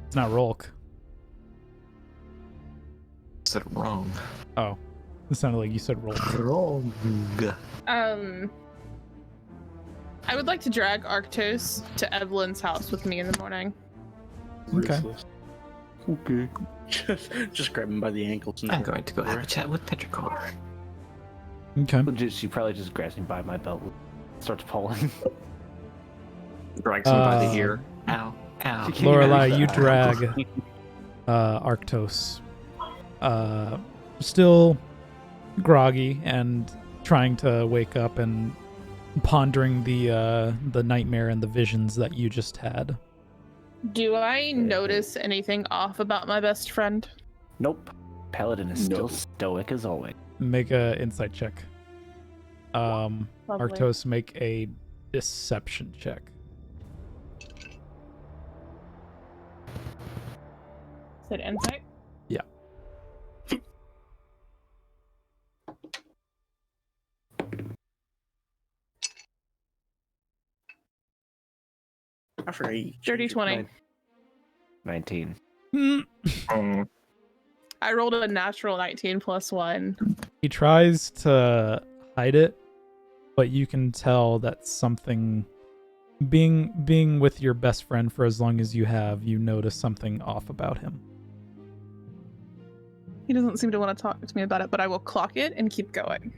It's not Rolk. Said it wrong. Oh. It sounded like you said Rolk. Wrong. I would like to drag Arctos to Evelyn's house with me in the morning. Okay. Okay. Just grab him by the ankles. And I'm going to go have a chat with Petrichor. Okay. She probably just grabs me by my belt, starts pulling. Drags him by the ear. Ow. Ow. She can't Lorelai, use you that. drag Arctos. Still groggy and trying to wake up and pondering the nightmare and the visions that you just had. Do I notice anything off about my best friend? Nope. Paladin is still No. stoic as always. Make a insight check. Lovely. Arctos, make a deception check. Said insight? Yeah. I forgot you Dirty changed 20. 19. I rolled a natural 19 plus 1. He tries to hide it, but you can tell that something being with your best friend for as long as you have, you notice something off about him. He doesn't seem to want to talk to me about it, but I will clock it and keep going.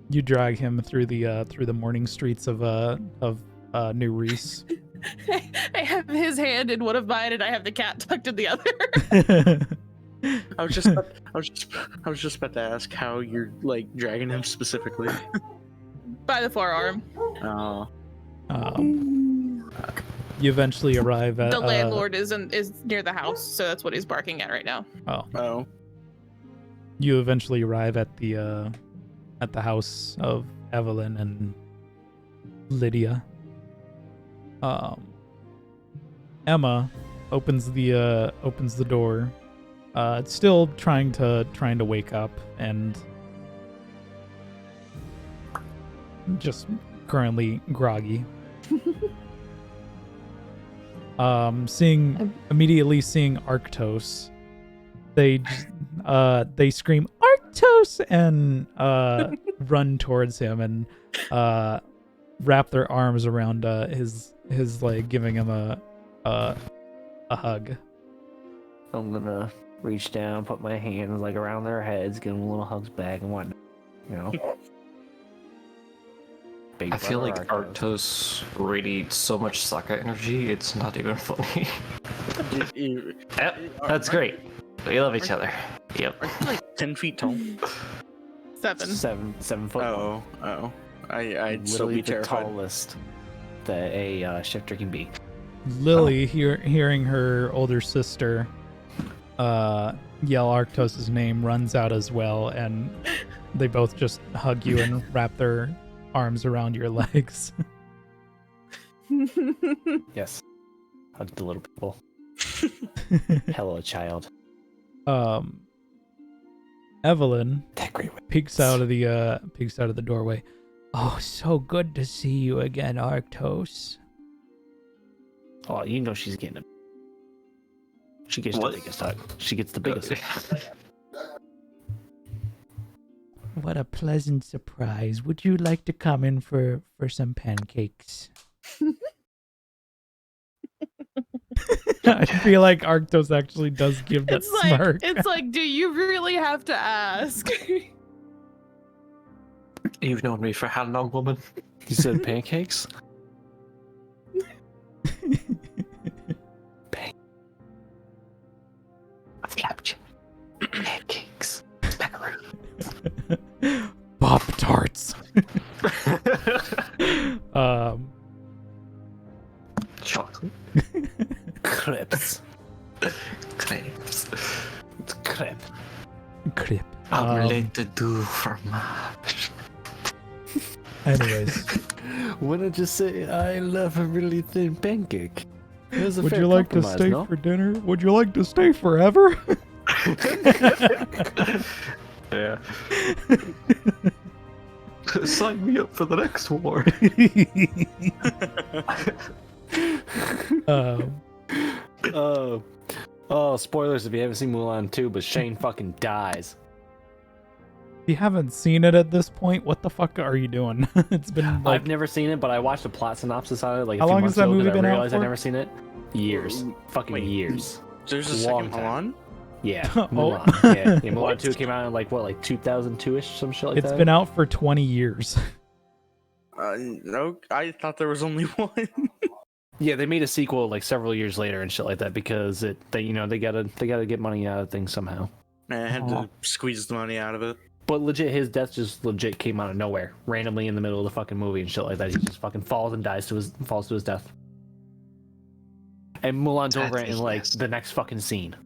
You drag him through the morning streets of New Reese. I have his hand in one of mine, and I have the cat tucked in the other. I was just about to ask how you're like dragging him specifically. By the forearm. Oh. You eventually arrive at The landlord is near the house, so that's what he's barking at right now. Oh. You eventually arrive at the house of Evelyn and Lydia. Emma opens the door. It's still trying to wake up and just currently groggy. Immediately seeing Arctos, they scream Arctos and run towards him and wrap their arms around his leg, giving him a hug. I'm gonna reach down, put my hands like around their heads, give them little hugs back and whatnot. You know. Big I feel like brother Arctos radiates so much Sokka energy, it's not even funny. Yep, that's great. We love each other. Yep. Are you like 10 feet tall? 7. 7 foot. Oh. I'd still Literally be the terrified. tallest that a shifter can be. Lily, hearing her older sister yell Arctos' name, runs out as well, and they both just hug you and wrap their arms around your legs. Yes. Hug the little people. Hello, child. Evelyn That great. peeks out of the doorway. Oh, so good to see you again, Arctos. Oh, you know she's getting it. She gets What? the biggest hug. She gets the biggest. What a pleasant surprise. Would you like to come in for some pancakes? I feel like Arctos actually does give that smirk. It's like, do you really have to ask? You've known me for how long, woman? You said pancakes? Flapjack. Pancakes. Macaroons. Pop tarts. Chocolate. Crepes. Crepes. It's crepe. Crip. Omelette du fromage. Anyways, Why don't you say I love a really thin pancake? It was a would fair you like to compromise, stay no? for dinner? Would you like to stay forever? Yeah. Sign me up for the next war. Oh, spoilers if you haven't seen Mulan 2, but Shane fucking dies. If you haven't seen it at this point, what the fuck are you doing? It's been like, I've never seen it, but I watched a plot synopsis on it like a How few long months has that ago movie because been I out realized for? I'd never seen it. Years. Fucking Wait. years. There's a Long second time. Mulan? Yeah, Oh. Mulan. Yeah, Mulan 2 came out in like 2002-ish, some shit like it's that. been out for 20 years. No, I thought there was only one. Yeah, they made a sequel like several years later and shit like that because they gotta get money out of things somehow. Man, I had to squeeze the money out of it. But legit, his death just legit came out of nowhere, randomly in the middle of the fucking movie and shit like that. He just fucking falls to his death. And Mulan's over it in like Yes. the next fucking scene.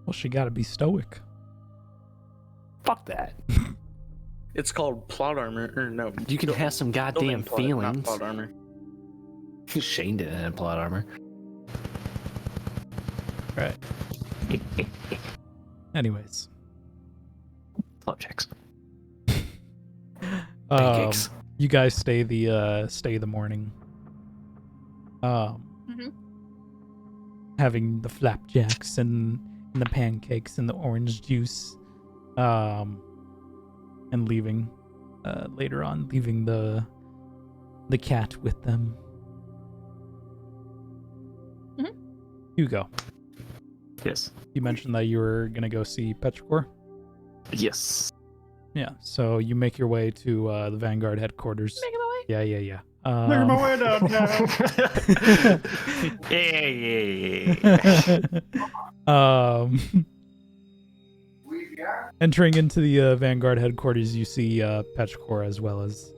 Well, she gotta be stoic. Fuck that. It's called plot armor, or no. You can have some goddamn building plot, feelings. Not plot armor. Shane didn't have plot armor. Right. Anyways. Flapjacks. Pancakes. You guys stay the morning. Having the flapjacks and the pancakes and the orange juice, and leaving. later on, leaving the cat with them. Mhm. Hugo, Yes. you mentioned that you were gonna go see Petrichor. Yes. Yeah, so you make your way to the Vanguard headquarters. Making my way. Yeah. Making my way downtown. Entering into the Vanguard headquarters, you see Petrichor as well as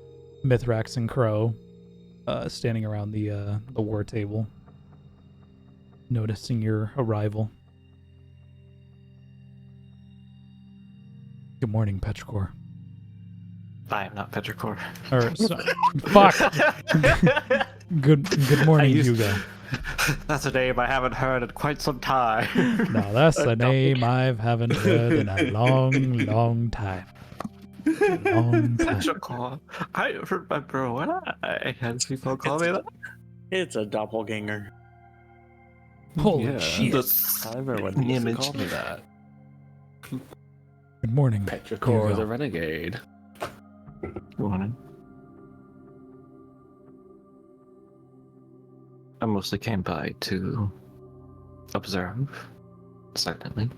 Mithrax and Crow standing around the war table, noticing your arrival. Good morning, Petrichor. I am not Petrichor. Or fuck. Good morning, Hugo. That's a name I haven't heard in quite some time. No, that's a name I haven't heard in a long time. Long time. Petrichor. I remember when I had people call me that. It's a doppelganger. Holy Yeah. shit. I remember when he used to Image. call me that. Good morning, Petrichor Hugo. the Renegade. Morning. I mostly came by to observe silently.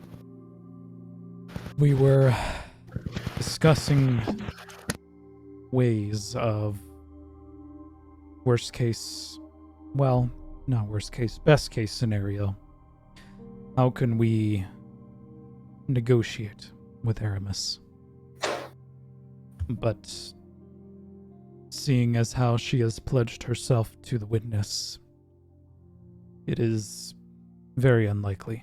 We were discussing ways of best case scenario. How can we negotiate with Aramis? But seeing as how she has pledged herself to the witness, it is very unlikely.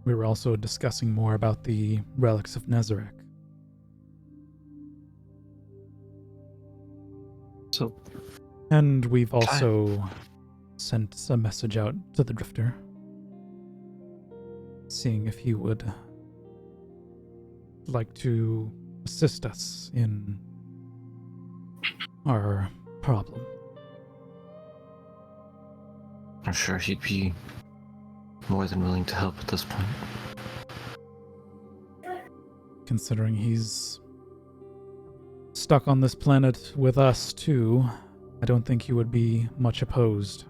We were also discussing more about the relics of Nezarec. So, And we've also sent a message out to the Drifter, seeing if he would like to assist us in our problem. I'm sure he'd be more than willing to help at this point. Considering he's stuck on this planet with us too, I don't think he would be much opposed.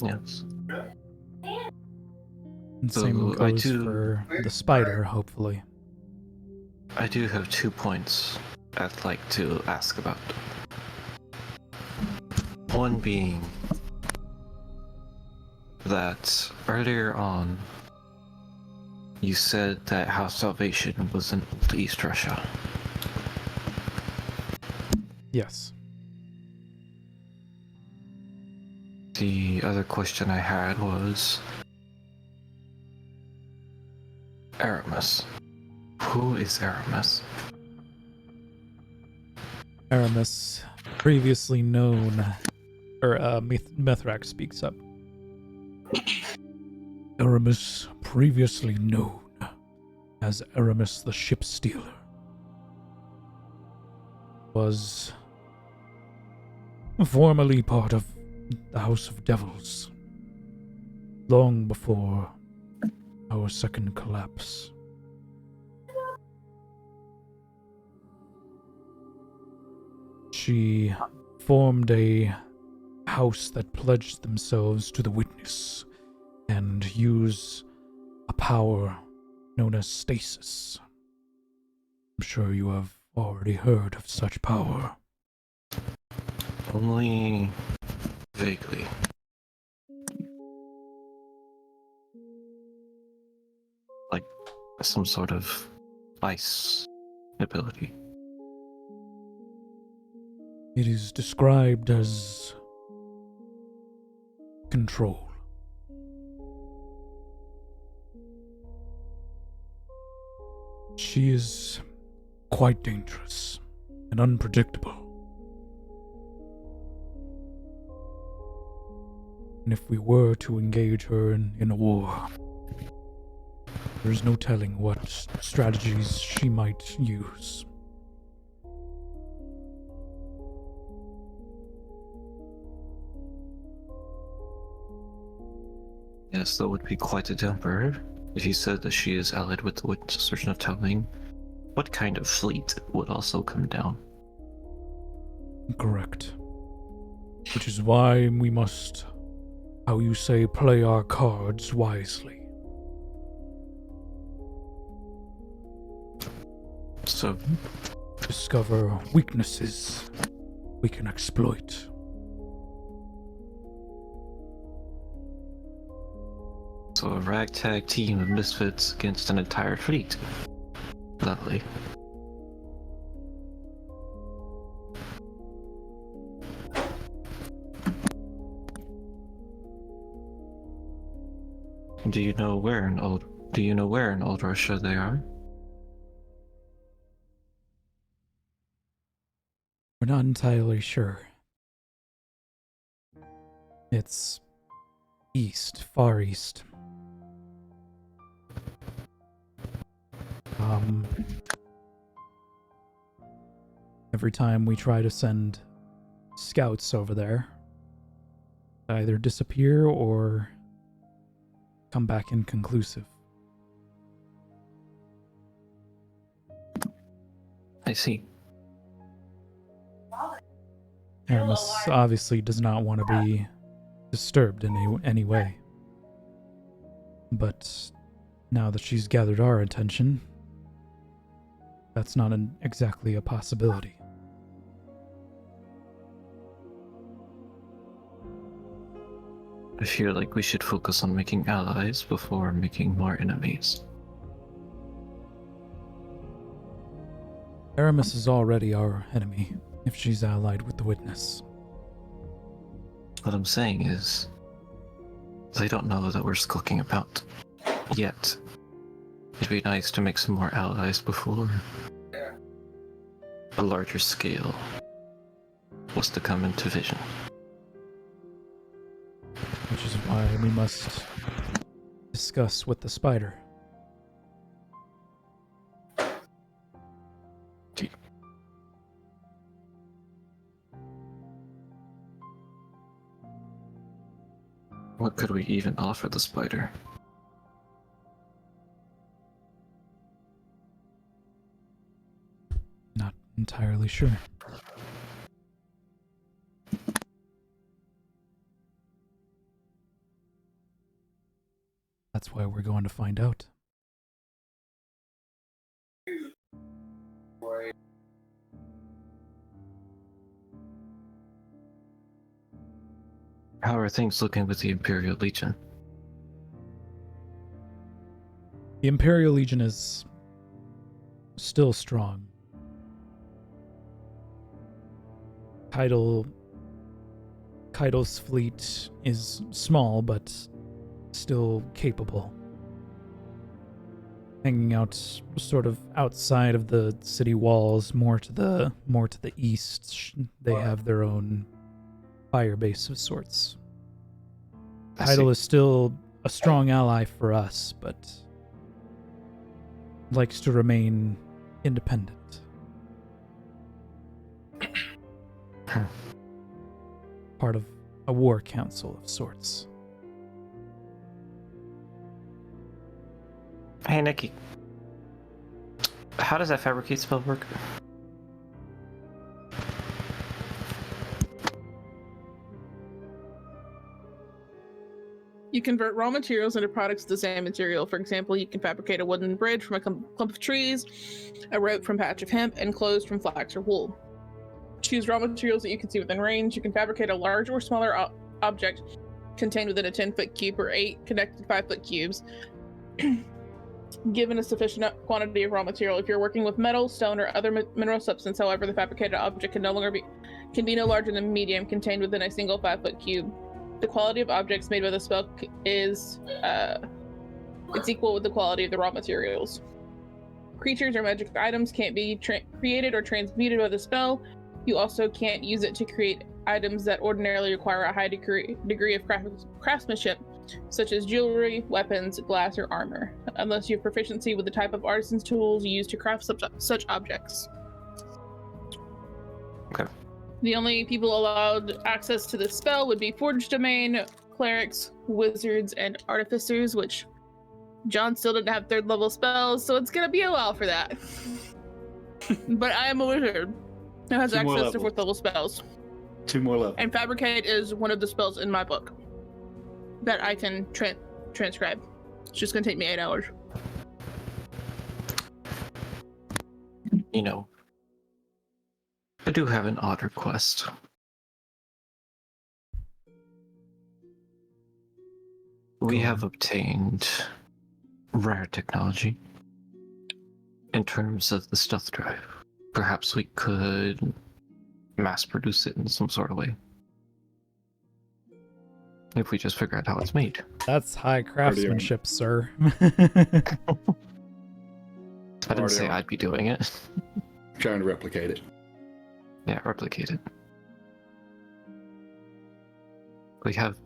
Yes. And same So, I goes do- for the spider, hopefully. I do have 2 points I'd like to ask about. One being that earlier on, you said that House Salvation was in East Russia. Yes. The other question I had was Aramis. Who is Aramis? Aramis, previously known, or Mithrax speaks up. Aramis, previously known as Aramis the Ship Stealer, was formerly part of the House of Devils, long before our second collapse. She formed a house that pledged themselves to the witness and use a power known as stasis. I'm sure you have already heard of such power. Only vaguely. Like some sort of ice ability. It is described as control. She is quite dangerous and unpredictable. And if we were to engage her in a war, there's no telling what strategies she might use. Yes, that would be quite a jumper. If you said that she is allied with the witness of certain of telling, what kind of fleet would also come down? Correct. Which is why we must, how you say, play our cards wisely. So, Discover weaknesses we can exploit. so a ragtag team of misfits against an entire fleet. Lovely. Do you know where in Old Russia they are? We're not entirely sure. It's east, far east. Every time we try to send scouts over there, they either disappear or come back inconclusive. I see. Aramis obviously does not want to be disturbed in any way. But now that she's gathered our attention, that's not exactly a possibility. I feel like we should focus on making allies before making more enemies. Aramis is already our enemy, if she's allied with the witness. What I'm saying is, they don't know that we're skulking about yet. It'd be nice to make some more allies before a larger scale was to come into vision. Which is why we must discuss with the spider. What could we even offer the spider? Not entirely sure. That's why we're going to find out. How are things looking with the Imperial Legion? The Imperial Legion is still strong. Keidel's fleet is small, but still capable. Hanging out sort of outside of the city walls, more to the east. They have their own fire base of sorts. Keidel is still a strong ally for us, but likes to remain independent. Part of a war council of sorts. Hey, Nikki. How does that fabricate spell work? You convert raw materials into products of the same material. For example, you can fabricate a wooden bridge from a clump of trees, a rope from a patch of hemp, and clothes from flax or wool. Choose raw materials that you can see within range. You can fabricate a large or smaller object contained within a 10-foot cube or 8 connected 5-foot cubes. Given a sufficient quantity of raw material, if you're working with metal, stone, or other mineral substance, however, the fabricated object can be no larger than medium, contained within a single 5-foot cube. The quality of objects made by the spell is it's equal with the quality of the raw materials. Creatures or magic items can't be created or transmuted by the spell. You also can't use it to create items that ordinarily require a high degree of craftsmanship, such as jewelry, weapons, glass, or armor, unless you have proficiency with the type of artisan's tools used to craft such objects. Okay. The only people allowed access to this spell would be Forged Domain, clerics, wizards, and artificers, which John still didn't have 3rd level spells, so it's gonna be a while for that. But I am a wizard who has 2 more access to levels. 4th level spells. 2 more levels. And Fabricate is one of the spells in my book that I can transcribe. It's just gonna take me 8 hours. You know, I do have an odd request. We have obtained rare technology in terms of the stealth drive. Perhaps we could mass produce it in some sort of way. If we just figure out how it's made. That's high craftsmanship, sir. I didn't say Already on. I'd be doing it. Trying to replicate it. Yeah, replicate it. We have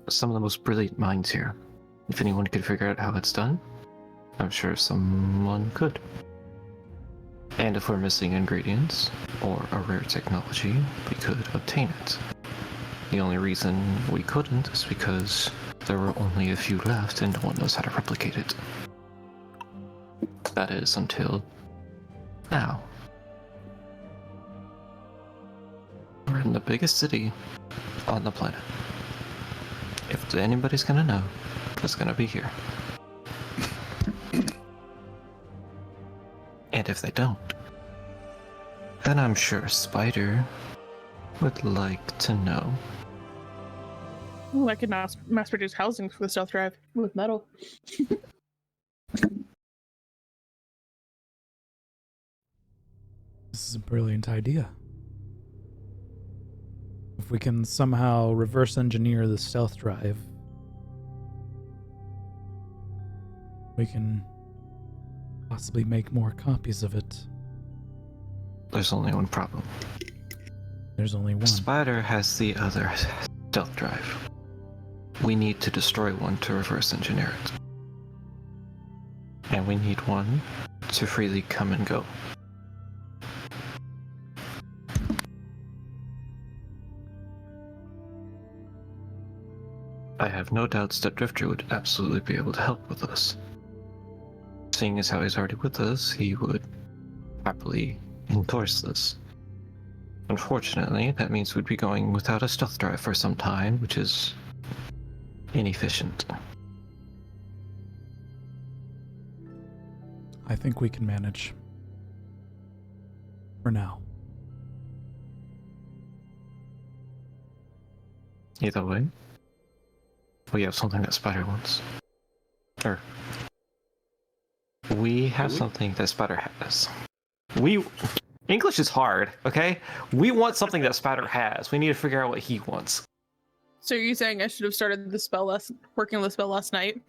some of the most brilliant minds here. If anyone could figure out how it's done, I'm sure someone could. And if we're missing ingredients or a rare technology, we could obtain it. The only reason we couldn't is because there were only a few left and no one knows how to replicate it. That is until now. We're in the biggest city on the planet. If anybody's gonna know, it's gonna be here. And if they don't, then I'm sure Spider would like to know. Ooh, I could mass produce housing for the stealth drive with metal. This is a brilliant idea. If we can somehow reverse engineer the stealth drive, we can possibly make more copies of it. There's only one problem. There's only one. Spider has the other stealth drive. We need to destroy one to reverse engineer it. And we need one to freely come and go. I have no doubts that Drifter would absolutely be able to help with us. Seeing as how he's already with us, he would happily endorse this. Unfortunately, that means we'd be going without a stealth drive for some time, which is inefficient. I think we can manage. For now. Either way, we have something that Spider wants. Or, we have something that Spider has. English is hard, okay? We want something that Spider has. We need to figure out what he wants. So are you saying I should have started working on the spell last night?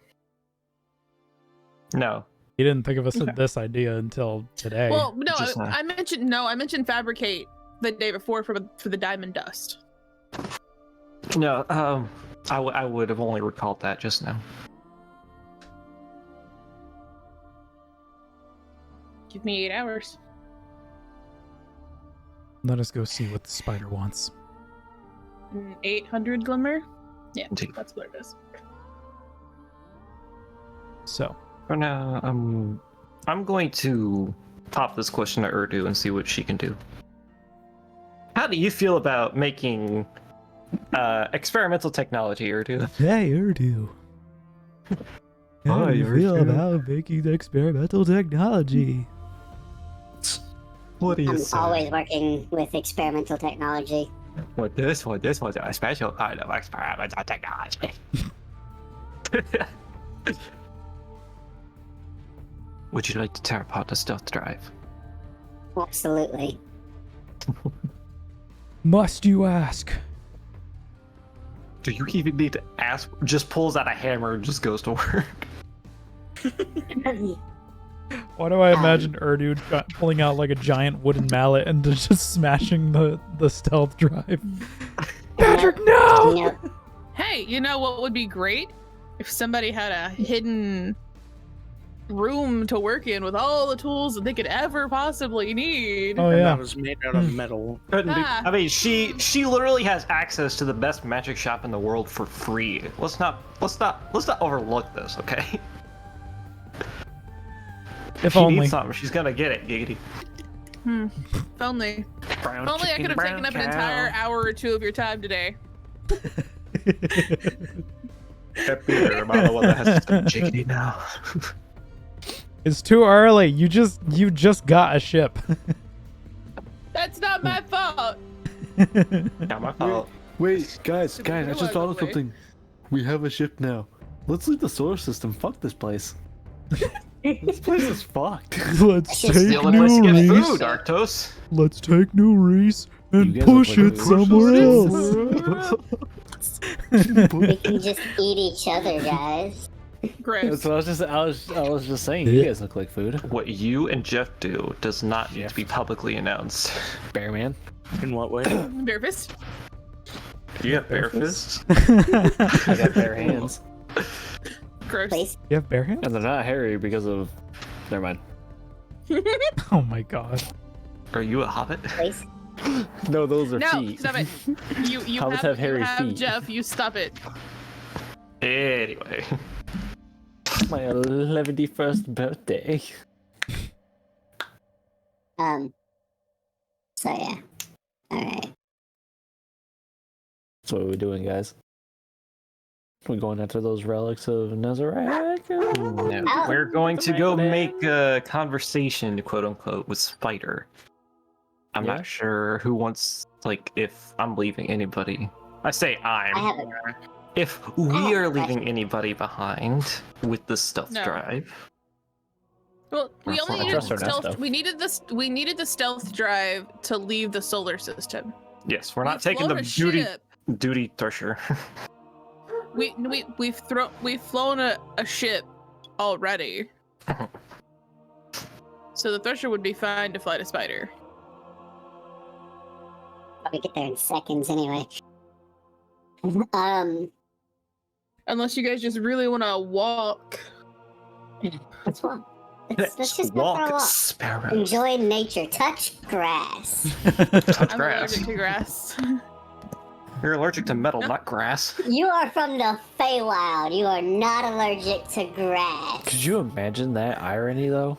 No. You didn't think of us Okay. this idea until today. Well, no, Just, I mentioned fabricate the day before for the diamond dust. No, I would have only recalled that just now. Give me 8 hours. Let us go see what the spider wants. 800 glimmer? Yeah, Indeed. that's what it is. So, For now, I'm going to pop this question to Urdu and see what she can do. How do you feel about making experimental technology, Urdu? hey, Urdu. How Hi, do you feel Urdu. about making experimental technology? What do I'm always working with experimental technology. This was a special kind of experimental technology. Would you like to tear apart the stealth drive? Absolutely. Must you ask? Do you even need to ask? Just pulls out a hammer and just goes to work. Why do I imagine Urdu pulling out like a giant wooden mallet and just smashing the stealth drive? Patrick, no! You know, Hey, you know what would be great? If somebody had a hidden room to work in with all the tools that they could ever possibly need. Oh And yeah. that was made out of metal. Couldn't be. Ah. I mean, she literally has access to the best magic shop in the world for free. Let's not overlook this, okay? If she only. needs something, she's gonna get it, giggity. If only. Brown If only I chicken, could have taken brown up an cow. entire hour or two of your time today. Happy I'm the one that has to jiggity now. It's too early. You just got a ship. That's not my fault. Not my fault. Wait, guys, I realize just thought of that way. something. We have a ship now. Let's leave the solar system. Fuck this place. This place is fucked. Let's It's take just The only place to new get Reese. food, Arctos. Let's take new Reese and You guys look push like it food. somewhere else. We can just eat each other, guys. Gross. That's what I was just saying. You guys look like food. What you and Jeff do does not need to be publicly announced. Bear man. In what way? Bear fist. You have bare fists? I got bare hands. Gross. Please. You have bare hands? And they're not hairy because of. Never mind. Oh my god. Are you a hobbit? Please. No, those are No, feet. stop it. You Hobbits have hairy you have feet. Jeff, you stop it. Anyway. My 11st birthday. So yeah. Alright. So what are we doing, guys? We're going after those relics of Nazareth. No, Oh. we're going to go make a conversation, quote unquote, with Spider. I'm Yeah. not sure who wants, like, if I'm leaving anybody. I say I I'm. have a If I we have are a leaving anybody behind with the stealth No. drive, Well, we Or only for needed Trust her stealth. stuff. We needed the stealth drive to leave the solar system. yes, we're not We've taking flown the a ship. duty thresher. We've flown a ship already. So the Thresher would be fine to fly to Spider. probably get there in seconds anyway. Unless you guys just really want to walk. Let's walk. Let's just go for a Walk, walk. sparrows. Enjoy nature. Touch grass. Touch I'm grass. allergic to grass. You're allergic to metal, not grass. You are from the Feywild. You are not allergic to grass. Could you imagine that irony, though?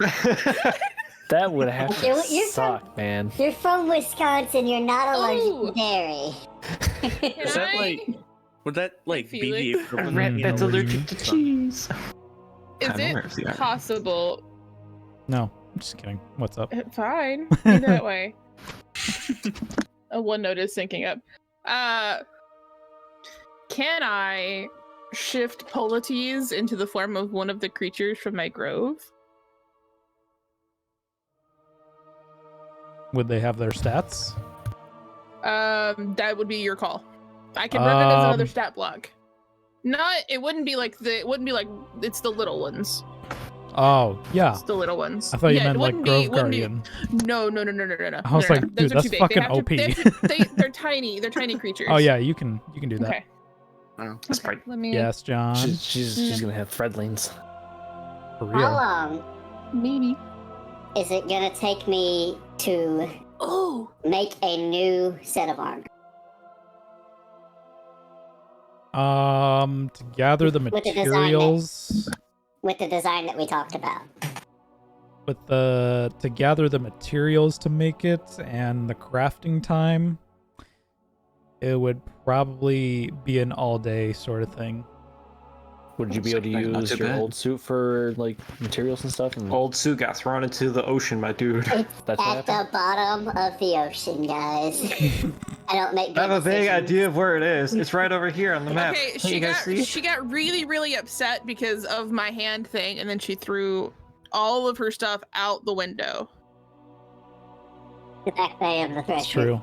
That would have to You're suck, man. You're from Wisconsin. You're not allergic Ooh. to dairy. Is that like? Would that like be the Felix? equivalent? rat of, that's allergic to cheese. Is I'm aware it of the irony. possible? No, I'm just kidding. What's up? Fine. Be that way. A OneNote is syncing up. Can I shift Polites into the form of one of the creatures from my grove? Would they have their stats? That would be your call. I can run it as another Um, stat block. It wouldn't be like it's the little ones. Oh, yeah. It's the little ones. I thought you Yeah, meant it like wouldn't Grove be- wouldn't be- Guardian. No. I was like, dude, Those are that's too big. fucking They have to- OP. they're tiny. They're tiny creatures. Oh yeah, you can do that. Okay. That's Okay, right. let me. Yes, John. She's gonna have Fredlings. For How real. long Maybe. is it gonna take me to Oh. make a new set of armor? To gather the With the design that- materials With the design that we talked about. to gather the materials to make it and the crafting time, it would probably be an all day sort of thing. Would you be able to Not use too your bad. old suit for like materials and stuff? And Old Sue got thrown into the ocean, my dude. It's That's what at the happened? bottom of the ocean, guys. I don't make I have a good vague decisions. idea of where it is. It's right over here on the map. Okay, Can you guys see? she got really, really upset because of my hand thing, and then she threw all of her stuff out the window. The back bay of the It's threshold. true.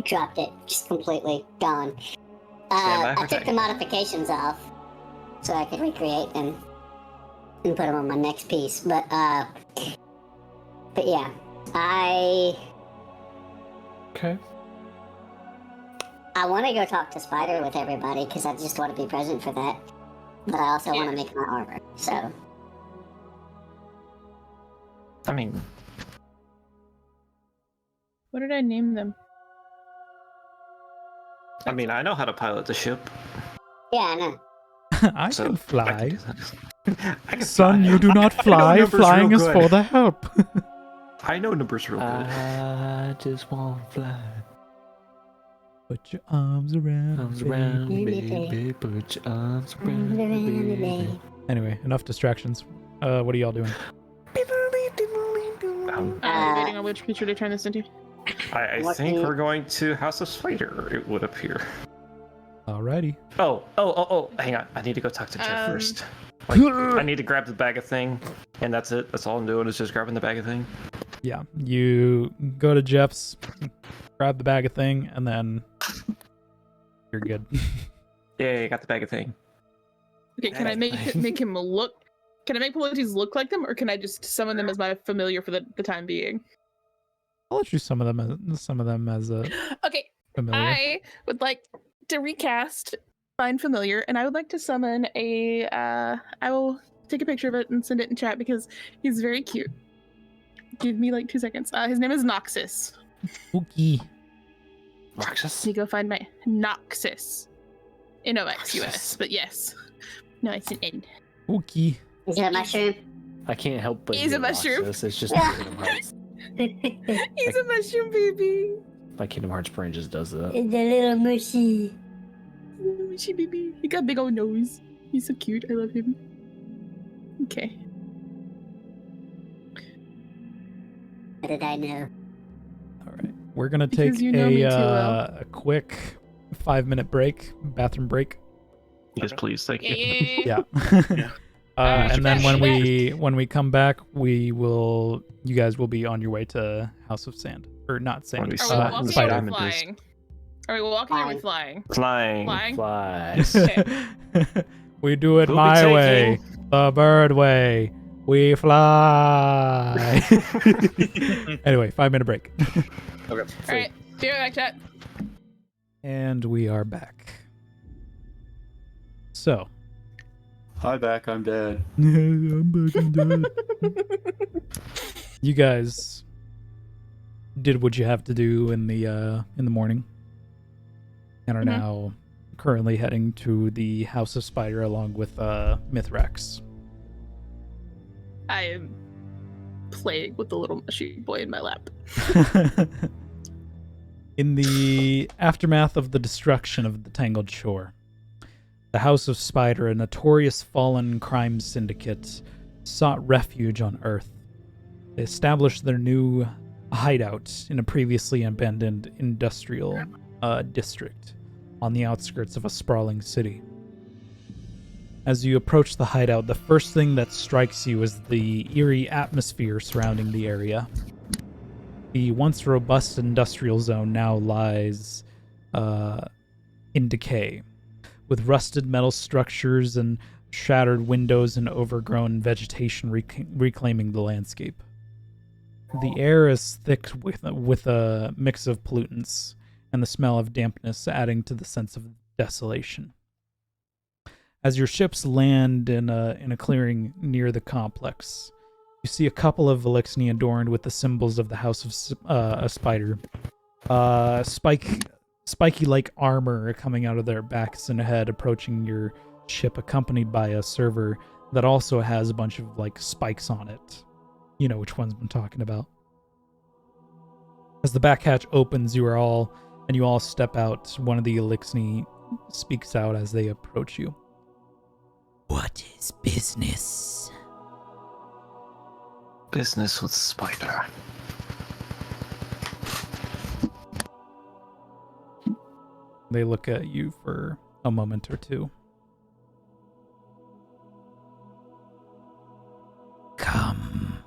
Dropped it. Just completely gone. Stand by I for took the taking. modifications off so I could recreate and put them on my next piece. But yeah, Okay. I want to go talk to Spider with everybody because I just want to be present for that. But I also want to make my armor. So I mean, What did I name them? I know how to pilot the ship. Yeah, I know. I So can I fly. can do that. I can Son, fly. you do not I know fly. numbers Flying real is good. for the help. I know numbers real good. I just want to fly. Put your arms around Arms me, around me, baby. baby. Put your arms around me, baby. Anyway, enough distractions. What are y'all doing? I'm debating on which creature to turn this into. I What think can- we're going to House of Spider, it would appear. Alrighty. Oh, hang on. I need to go talk to Jeff Um, first. Like, I need to grab the bag of thing, and that's it. That's all I'm doing is just grabbing the bag of thing. Yeah, you go to Jeff's, grab the bag of thing, and then you're good. Yeah, I got the bag of thing. Okay, can I make him look? Can I make Polites look like them, or can I just summon them as my familiar for the time being? I'll let you some of them as a Okay, familiar. I would like to recast Find Familiar, and I would like to summon a. I will take a picture of it and send it in chat because he's very cute. Give me like 2 seconds. His name is Noxus. Spooky. Roxas? Let me go find my Noxus. Noxus, but yes. No, it's an N. Spooky. Is it a mushroom? I can't help but He's a hear mushroom. Roxas. It's just Yeah. my Kingdom Hearts. He's a mushroom baby. My Kingdom Hearts brain just does that. It's a little mushy. Mushy baby. He got a big old nose. He's so cute. I love him. Okay. How did I know? All right, we're gonna Because take you know me too well. a quick 5-minute break, bathroom break. Yes, please. Thank you. Yeah. Yeah. And then when Smash. we come back, you guys will be on your way to House of Sand, or not Sand, Are we Are we walking or Spider. are we flying? Are we walking or are we flying? Flying. Flying? Fly. Okay. We do it We'll be my taking- way, the bird way. We fly. Anyway, 5-minute break. Okay. Alright, be right back, chat. And we are back. So. Hi, back. I'm dead. I'm back and dead. You guys did what you have to do in the morning, and are Mhm. now currently heading to the House of Spider along with Mithrax. I am playing with the little mushy boy in my lap. In the aftermath of the destruction of the Tangled Shore, the House of Spider, a notorious fallen crime syndicate, sought refuge on Earth. They established their new hideout in a previously abandoned industrial district on the outskirts of a sprawling city. As you approach the hideout, the first thing that strikes you is the eerie atmosphere surrounding the area. The once robust industrial zone now lies in decay, with rusted metal structures and shattered windows and overgrown vegetation reclaiming the landscape. The air is thick with a mix of pollutants, and the smell of dampness adding to the sense of desolation. As your ships land in a clearing near the complex, you see a couple of Elixni adorned with the symbols of the House of Spider. Spiky-like armor coming out of their backs and head, approaching your ship, accompanied by a server that also has a bunch of like spikes on it. You know which ones I'm talking about. As the back hatch opens, you all step out. One of the Elixni speaks out as they approach you. What is business? Business with Spider. They look at you for a moment or two. Come.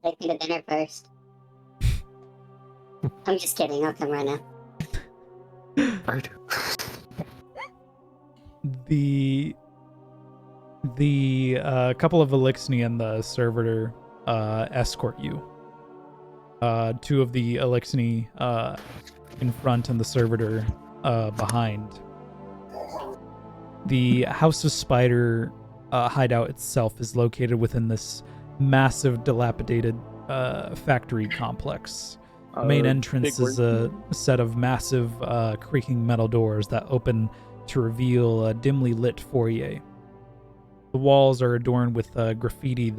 Take me to dinner first. I'm just kidding. I'll come right now. Right. The couple of Elixni and the servitor escort you. Two of the Elixni in front and the servitor behind. The House of Spider hideout itself is located within this massive, dilapidated factory complex. The main entrance big is a set of massive, creaking metal doors that open to reveal a dimly lit foyer. The walls are adorned with graffiti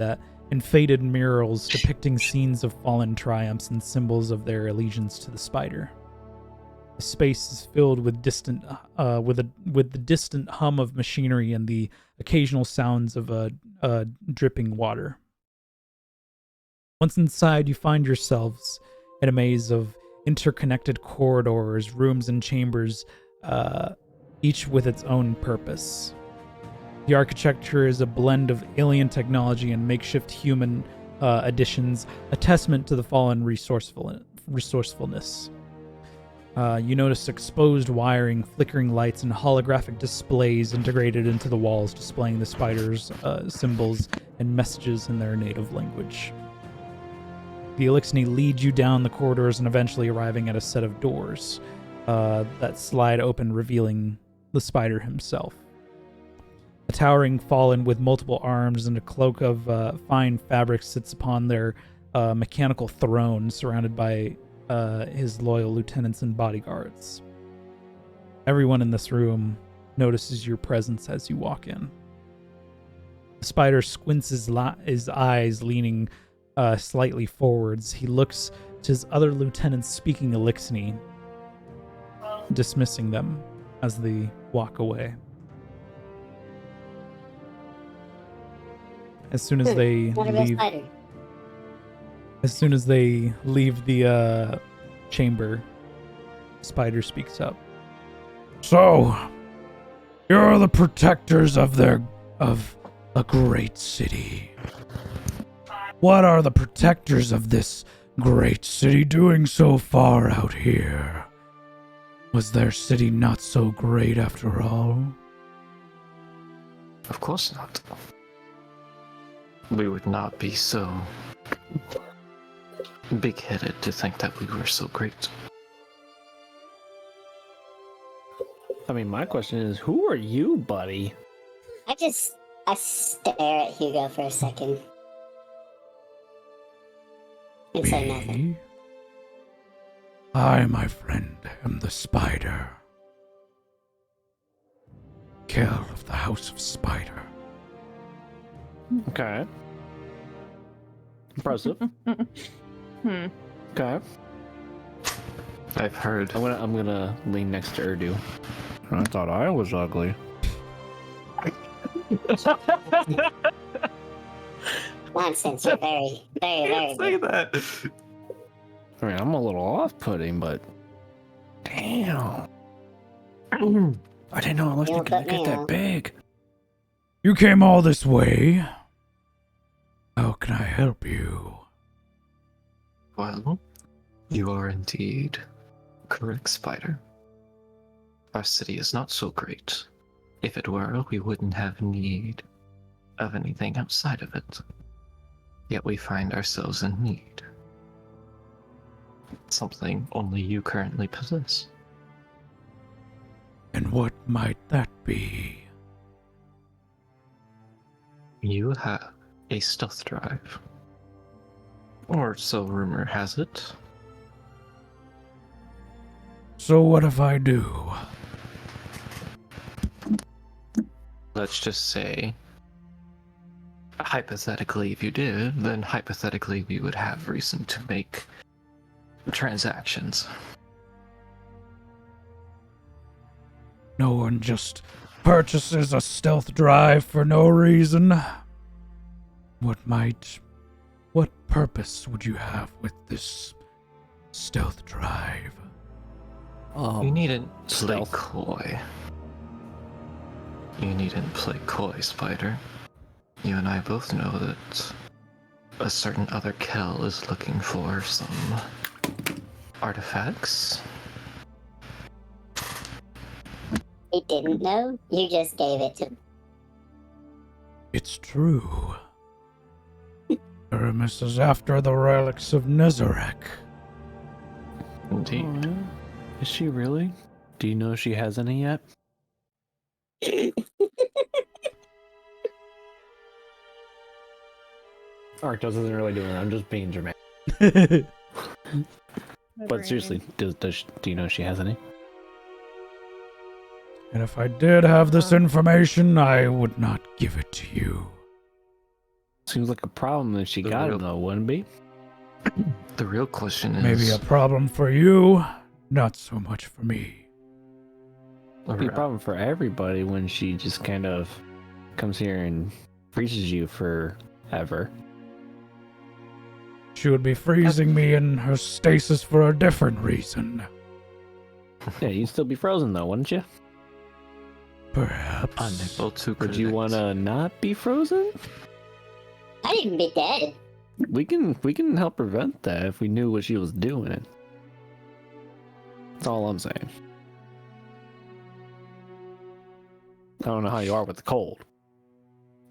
and faded murals depicting scenes of fallen triumphs and symbols of their allegiance to the spider. The space is filled with the distant hum of machinery and the occasional sounds of dripping water. Once inside, you find yourselves in a maze of interconnected corridors, rooms, and chambers, each with its own purpose. The architecture is a blend of alien technology and makeshift human additions, a testament to the fallen resourcefulness. You notice exposed wiring, flickering lights, and holographic displays integrated into the walls, displaying the spiders' symbols and messages in their native language. The Elixni leads you down the corridors and eventually arriving at a set of doors that slide open, revealing the spider himself. A towering fallen with multiple arms and a cloak of fine fabric sits upon their mechanical throne, surrounded by his loyal lieutenants and bodyguards. Everyone in this room notices your presence as you walk in. The spider squints his eyes, leaning slightly forwards. He looks to his other lieutenants speaking Elixni, dismissing them as they walk away. As soon as they leave, the chamber, Spider speaks up. So, you're the protectors of a great city. What are the protectors of this great city doing so far out here? Was their city not so great after all? Of course not. We would not be so big-headed to think that we were so great. I mean, my question is, who are you, buddy? I stare at Hugo for a second. And say nothing. Me? I, my friend, am the Spider. Kill of the House of Spider. Okay. Impressive. Okay. I've heard. I'm gonna lean next to Urdu. I thought I was ugly. Nonsense, you're very, very, very Say good. that. I mean, I'm a little off-putting, but damn. I didn't know Elixni Don't could put get me that out. big. You came all this way. How can I help you? Well, you are indeed correct, Spider. Our city is not so great. If it were, we wouldn't have need of anything outside of it. Yet we find ourselves in need. Something only you currently possess. And what might that be? You have a stealth drive. Or so rumor has it. So what if I do? Let's just say, hypothetically, if you did, then hypothetically we would have reason to make transactions. No one just purchases a stealth drive for no reason. What purpose would you have with this stealth drive? You needn't play stealth. coy. You needn't play coy, Spider. You and I both know that a certain other Kel is looking for some artifacts. He didn't know? You just gave it to him. It's true. Aramis is after the relics of Nezarek. Indeed. Oh, yeah? Is she really? Do you know if she has any yet? Arctos isn't really doing it. I'm just being dramatic. But seriously, do you know if she has any? And if I did have this information, I would not give it to you. Seems like a problem if she got it, though, wouldn't it be? The real question is Maybe a problem for you, not so much for me. It'd be a problem for everybody when she just kind of comes here and freezes you forever. She would be freezing me in her stasis for a different reason. Yeah, you'd still be frozen though, wouldn't you? Perhaps. unable to Would you connect. want to not be frozen? I'd even be dead. We can help prevent that if we knew what she was doing. That's all I'm saying. I don't know how you are with the cold.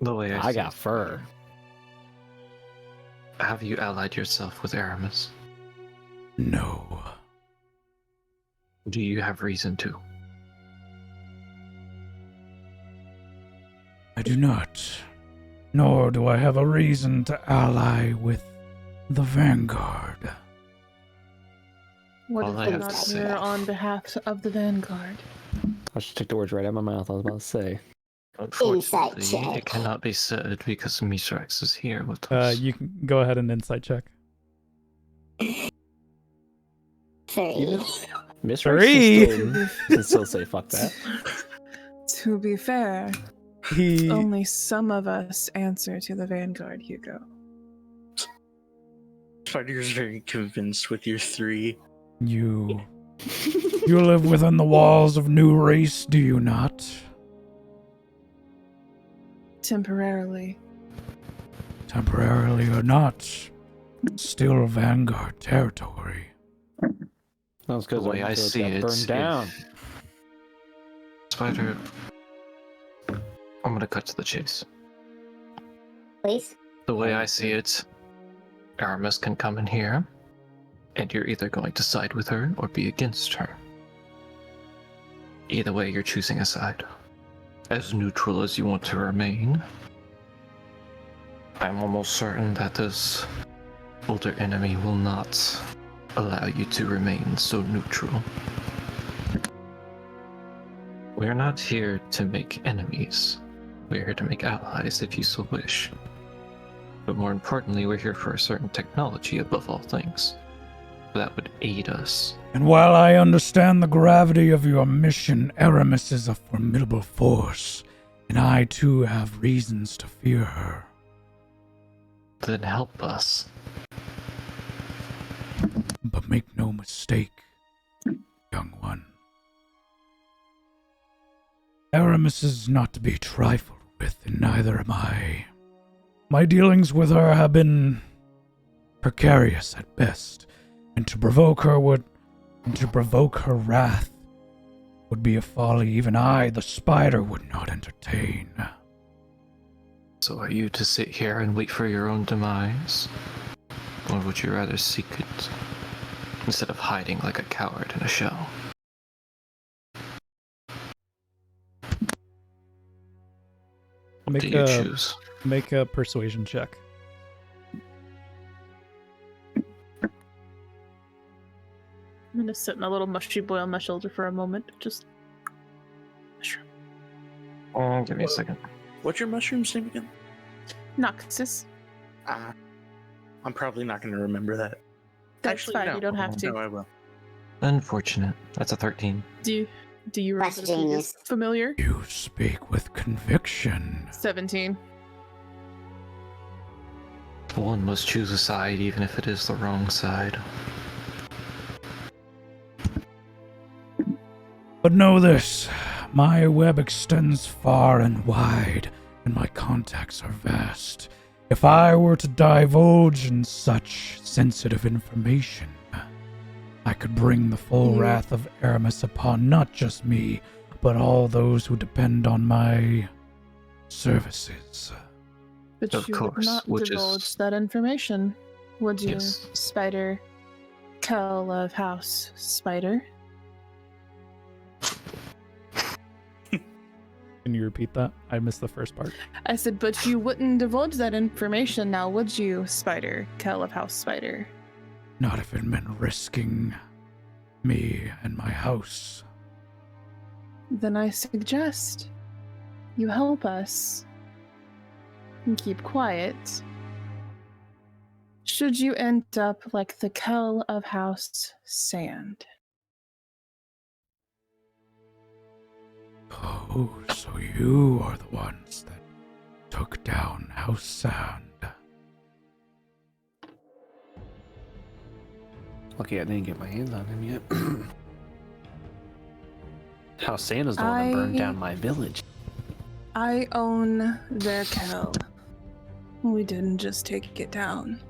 The way I see got it, fur. Have you allied yourself with Aramis? No. Do you have reason to? I do not. Nor do I have a reason to ally with the Vanguard. What All if I we're have not to say- here on behalf of the Vanguard? I should take the words right out of my mouth. I was about to say. Unfortunately, check. it cannot be said because Mithrax is here with us. You can go ahead and insight check. 3. Miss Three. Rex can still say fuck that. To be fair, He only some of us answer to the Vanguard, Hugo. Spider's very convinced with your 3. you live within the walls of New Race, do you not? Temporarily. Temporarily or not, still Vanguard territory. That's because The way I see it, burned down. Spider, I'm gonna cut to the chase. Please? The way I see it, Aramis can come in here, and you're either going to side with her or be against her. Either way, you're choosing a side. As neutral as you want to remain, I'm almost certain that this older enemy will not allow you to remain so neutral. We're not here to make enemies. We're here to make allies if you so wish. But more importantly, we're here for a certain technology above all things. That would aid us. And while I understand the gravity of your mission, Aramis is a formidable force, and I too have reasons to fear her. Then help us. But make no mistake, young one. Aramis is not to be trifled with, and neither am I. My dealings with her have been precarious at best, and to provoke her wrath would be a folly even I, the spider, would not entertain. So are you to sit here and wait for your own demise? Or would you rather seek it instead of hiding like a coward in a shell? What do you choose? Make a persuasion check. I'm gonna sit in a little mushy boy on my shoulder for a moment. Just mushroom. Give me a second. What's your mushroom's name again? Noxus. I'm probably not going to remember that. That's Actually, fine. no. You don't have to. No, I will. Unfortunate. That's a 13. Do you remember That's the previous genius. familiar? You speak with conviction. 17. One must choose a side even if it is the wrong side. But know this, my web extends far and wide, and my contacts are vast. If I were to divulge in such sensitive information, I could bring the full wrath of Aramis upon not just me, but all those who depend on my services. But Of you course, would not which divulge is- that information, would you, Yes. Spider Kell of House Spider? Can you repeat that? I missed the first part. I said, but you wouldn't divulge that information now, would you, Spider? Kel of House Spider. Not if it meant risking me and my house. Then I suggest you help us and keep quiet. Should you end up like the Kel of House Sand. Oh, so you are the ones that took down House Sand. Lucky I didn't get my hands on him yet. House Santa's the one that burned down my village. I own their Kel. We didn't just take it down.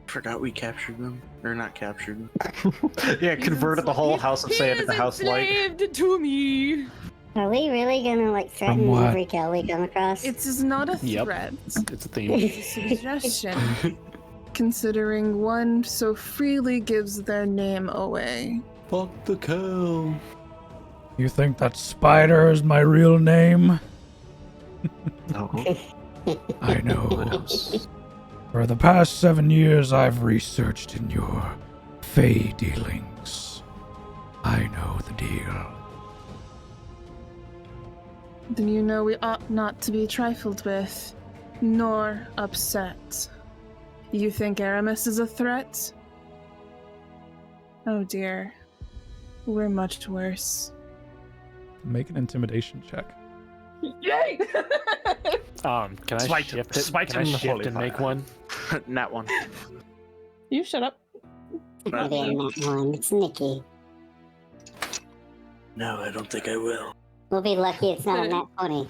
Forgot we captured them. Or not captured them. Yeah, converted the whole House of Sand into House Light. enslaved to me. Are we really gonna like threaten what? every Kel we come across? It is not a Yep. threat. It's a theme. It's a suggestion. Considering one so freely gives their name away. Fuck the cow. You think that Spider is my real name? No. I Who know. knows? For the past 7 years, I've researched in your Fey dealings. I know the deal. Then you know we ought not to be trifled with, nor upset. You think Aramis is a threat? Oh dear. We're much worse. Make an intimidation check. Yay! Can I Smite- shift it? smite Can I him in the shift holy and make fire. one? Not one. You shut up. Maybe I'm not one. It's Nikki. No, I don't think I will. We'll be lucky it's not a nat 20.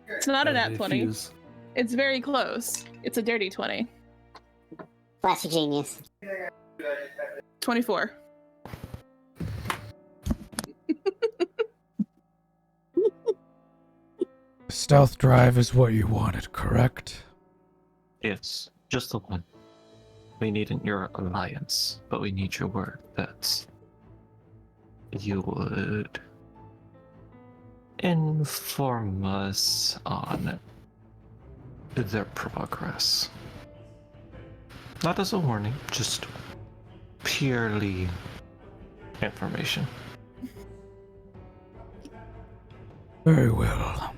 It's not a nat 20. refuse. It's very close. It's a dirty 20. Flash of genius. 24. Stealth drive is what you wanted, correct? Yes, just the one. We needn't your alliance, but we need your word that you would inform us on their progress. Not as a warning, just purely information. Very well.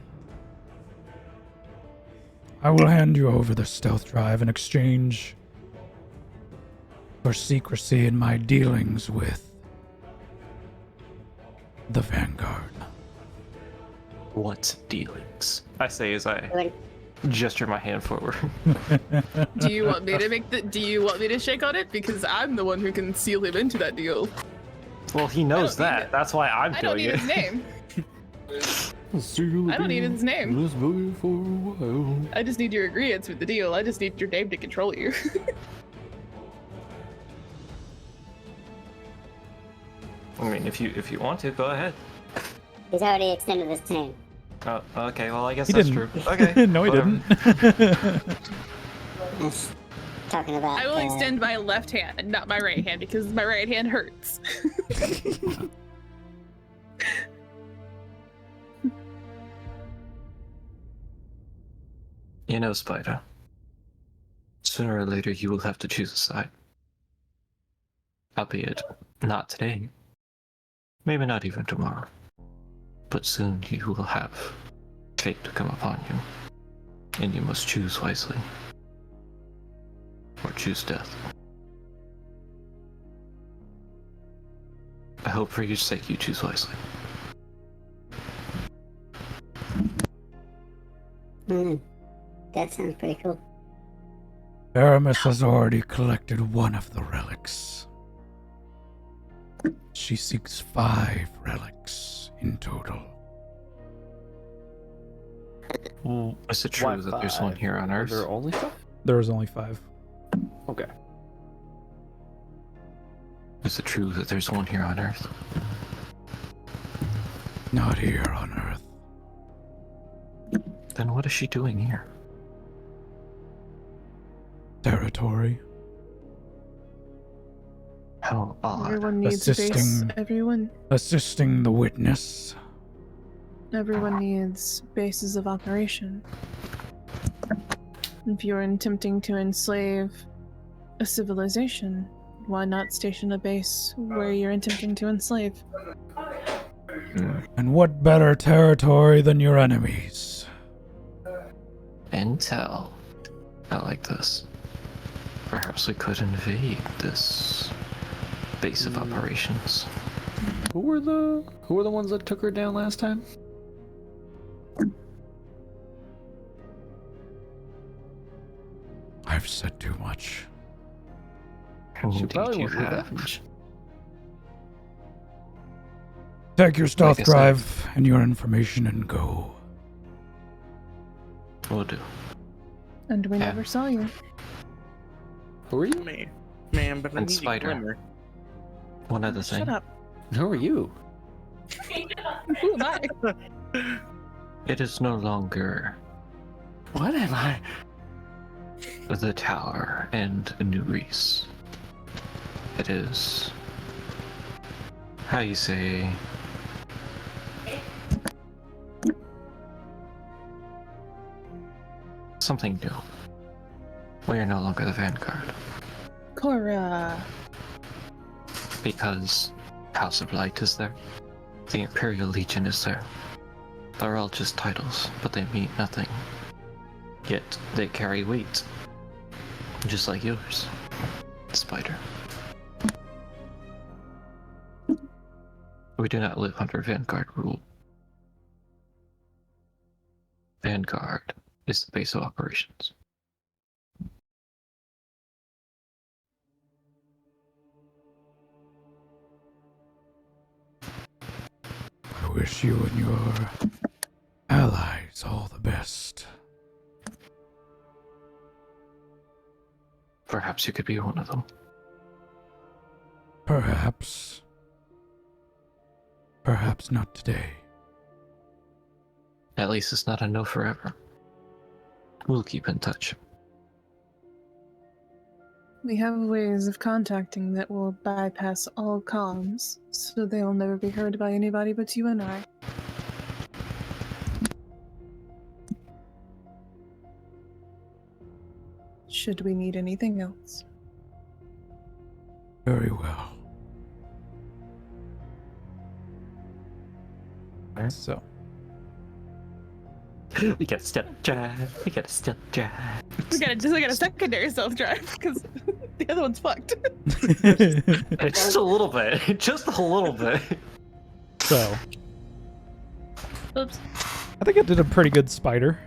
I will hand you over the stealth drive in exchange for secrecy in my dealings with the Vanguard. What dealings? I say as I Wait, gesture my hand forward. Do you want me to do you want me to shake on it? Because I'm the one who can seal him into that deal. Well, he knows don't need that. it. That's why I'm I don't doing need it. his name. I don't need his name. Let's be for a while. I just need your agreement with the deal. I just need your name to control you. I mean, if you want to, go ahead. he's already extended his name. Oh, okay. Well, I guess He that's didn't. true. Okay. No, he whatever. didn't. Talking about. I will extend my left hand, not my right hand, because my right hand hurts. You know, Spider. Sooner or later, you will have to choose a side. Albeit, not today. Maybe not even tomorrow. But soon you will have fate to come upon you. And you must choose wisely. Or choose death. I hope for your sake you choose wisely. That sounds pretty cool. Aramis has already collected one of the relics. She seeks 5 relics in total. Is it true that there's one here on Earth? Are there only 5? There was only 5. Okay. Is it true that there's one here on Earth? Not here on Earth. Then what is she doing here? Territory. How odd. Everyone needs a base. Assisting- Everyone. Assisting the witness Everyone needs bases of operation. If you're attempting to enslave a civilization, why not station a base where you're attempting to enslave? And what better territory than your enemies? Intel. I like this. Perhaps we could invade this base of operations. Who were the ones that took her down last time? I've said too much. She Indeed probably you wants have. revenge. Take your stealth Like I said. drive and your information and go. Will do. And we Yeah. never saw you. Who are you? Man, but I And need Spider. a glimmer. One other thing. Shut up. Who are you? Who am I? It is no longer What am I? the tower and New Reese. It is, how you say, something new. We are no longer the Vanguard Cora. because House of Light is there. The Imperial Legion is there. They're all just titles, but they mean nothing. Yet they carry weight. Just like yours, Spider. We do not live under Vanguard rule. Vanguard is the base of operations. I wish you and your allies all the best. Perhaps you could be one of them. Perhaps. Perhaps not today. At least it's not a no forever. We'll keep in touch. We have ways of contacting that will bypass all comms, so they'll never be heard by anybody but you and I. Should we need anything else? Very well. So, We got a stealth drive. We got a stealth drive. We got a secondary self drive because the other one's fucked. Just a little bit. Just a little bit. so Oops. I think I did a pretty good spider.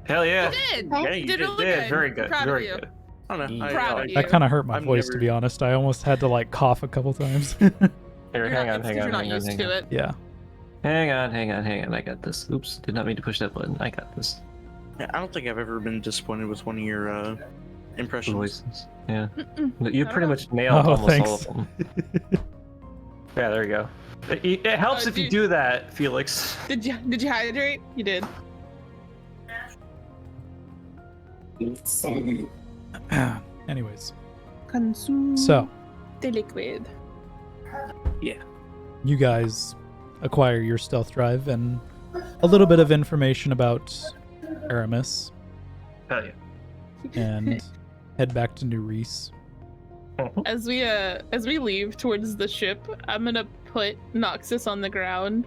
Hell yeah. Did. Yeah, you did did. really Yeah, good. very good. Proud Very of you. good. I don't know. Proud of you. That kind of hurt my I've voice, to never- be honest. I almost had to like cough a couple times. Here, You're hang not, on, it's hang 'cause on, you're not hang on, used hang to on. it. Yeah. Hang on, hang on, hang on. I got this. Oops, did not mean to push that button. I got this. Yeah, I don't think I've ever been disappointed with one of your impressions. Voices. Yeah. Mm-mm. You I pretty don't much nailed Oh, almost all thanks. of them. Yeah, there you go. It helps if you dude. do that, Felix. Did you hydrate? You did. Anyways, Consume so The liquid. you guys acquire your stealth drive and a little bit of information about Aramis Hell yeah. and head back to New Reese. As we leave towards the ship, I'm gonna put Noxus on the ground,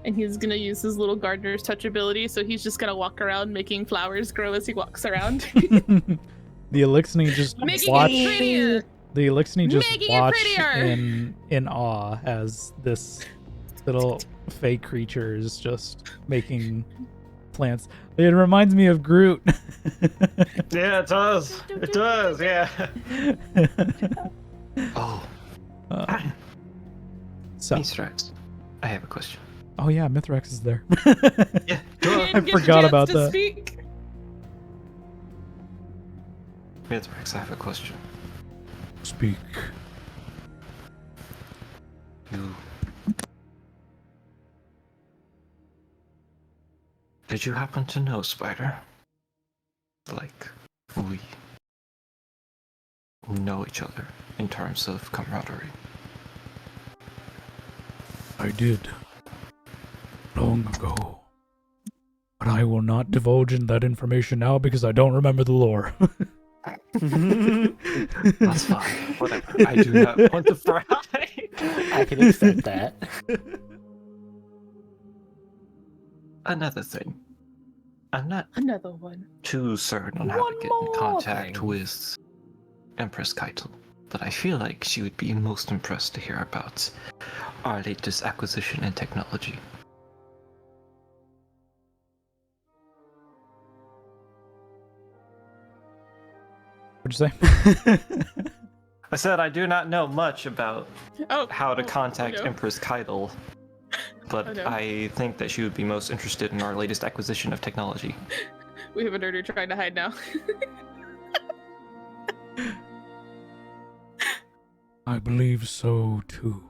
and he's gonna use his little gardener's touch ability. So he's just gonna walk around making flowers grow as he walks around. The Elixni just Making watch. it prettier. The Elixni just Making it watch prettier. in awe as this little fey creature is just making plants. It reminds me of Groot. Yeah, it does. It does, yeah. Oh, So, Mithrax, I have a question. oh yeah, Mithrax is there. Yeah, He duh. didn't I get a forgot chance about to that. Speak. Mithrax, I have a question. Speak. You... Did you happen to know, Spider? Like, we know each other in terms of camaraderie. I did. long ago. But I will not divulge in that information now because I don't remember the lore. That's fine. Whatever. I do not want to fry. I can accept that. Another thing. I'm not Another one. too certain on how One to get in more contact thing. with Empress Keitel, but I feel like she would be most impressed to hear about our latest acquisition in technology. What'd you say? I said I do not know much about Oh, how to oh, contact oh no. Empress Keitel, but Oh no. I think that she would be most interested in our latest acquisition of technology. We have a nerder trying to hide now. I believe so too.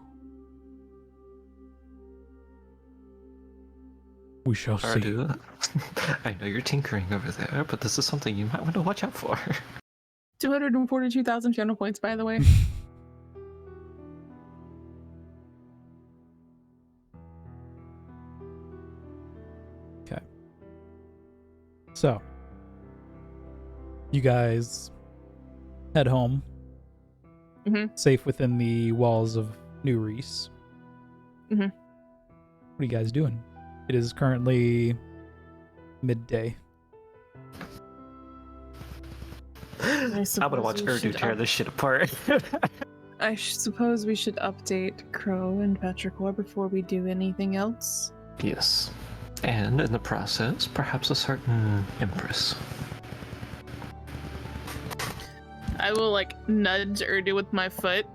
We shall see. Ardu, I know you're tinkering over there, but this is something you might want to watch out for. 242,000 channel points, by the way. Okay. So, you guys head home, safe within the walls of New Reese. Mhm. What are you guys doing? It is currently midday. I'm gonna watch Urdu tear this shit apart. I suppose we should update Crow and Petrichor before we do anything else. Yes. And in the process, perhaps a certain Empress. I will like nudge Urdu with my foot.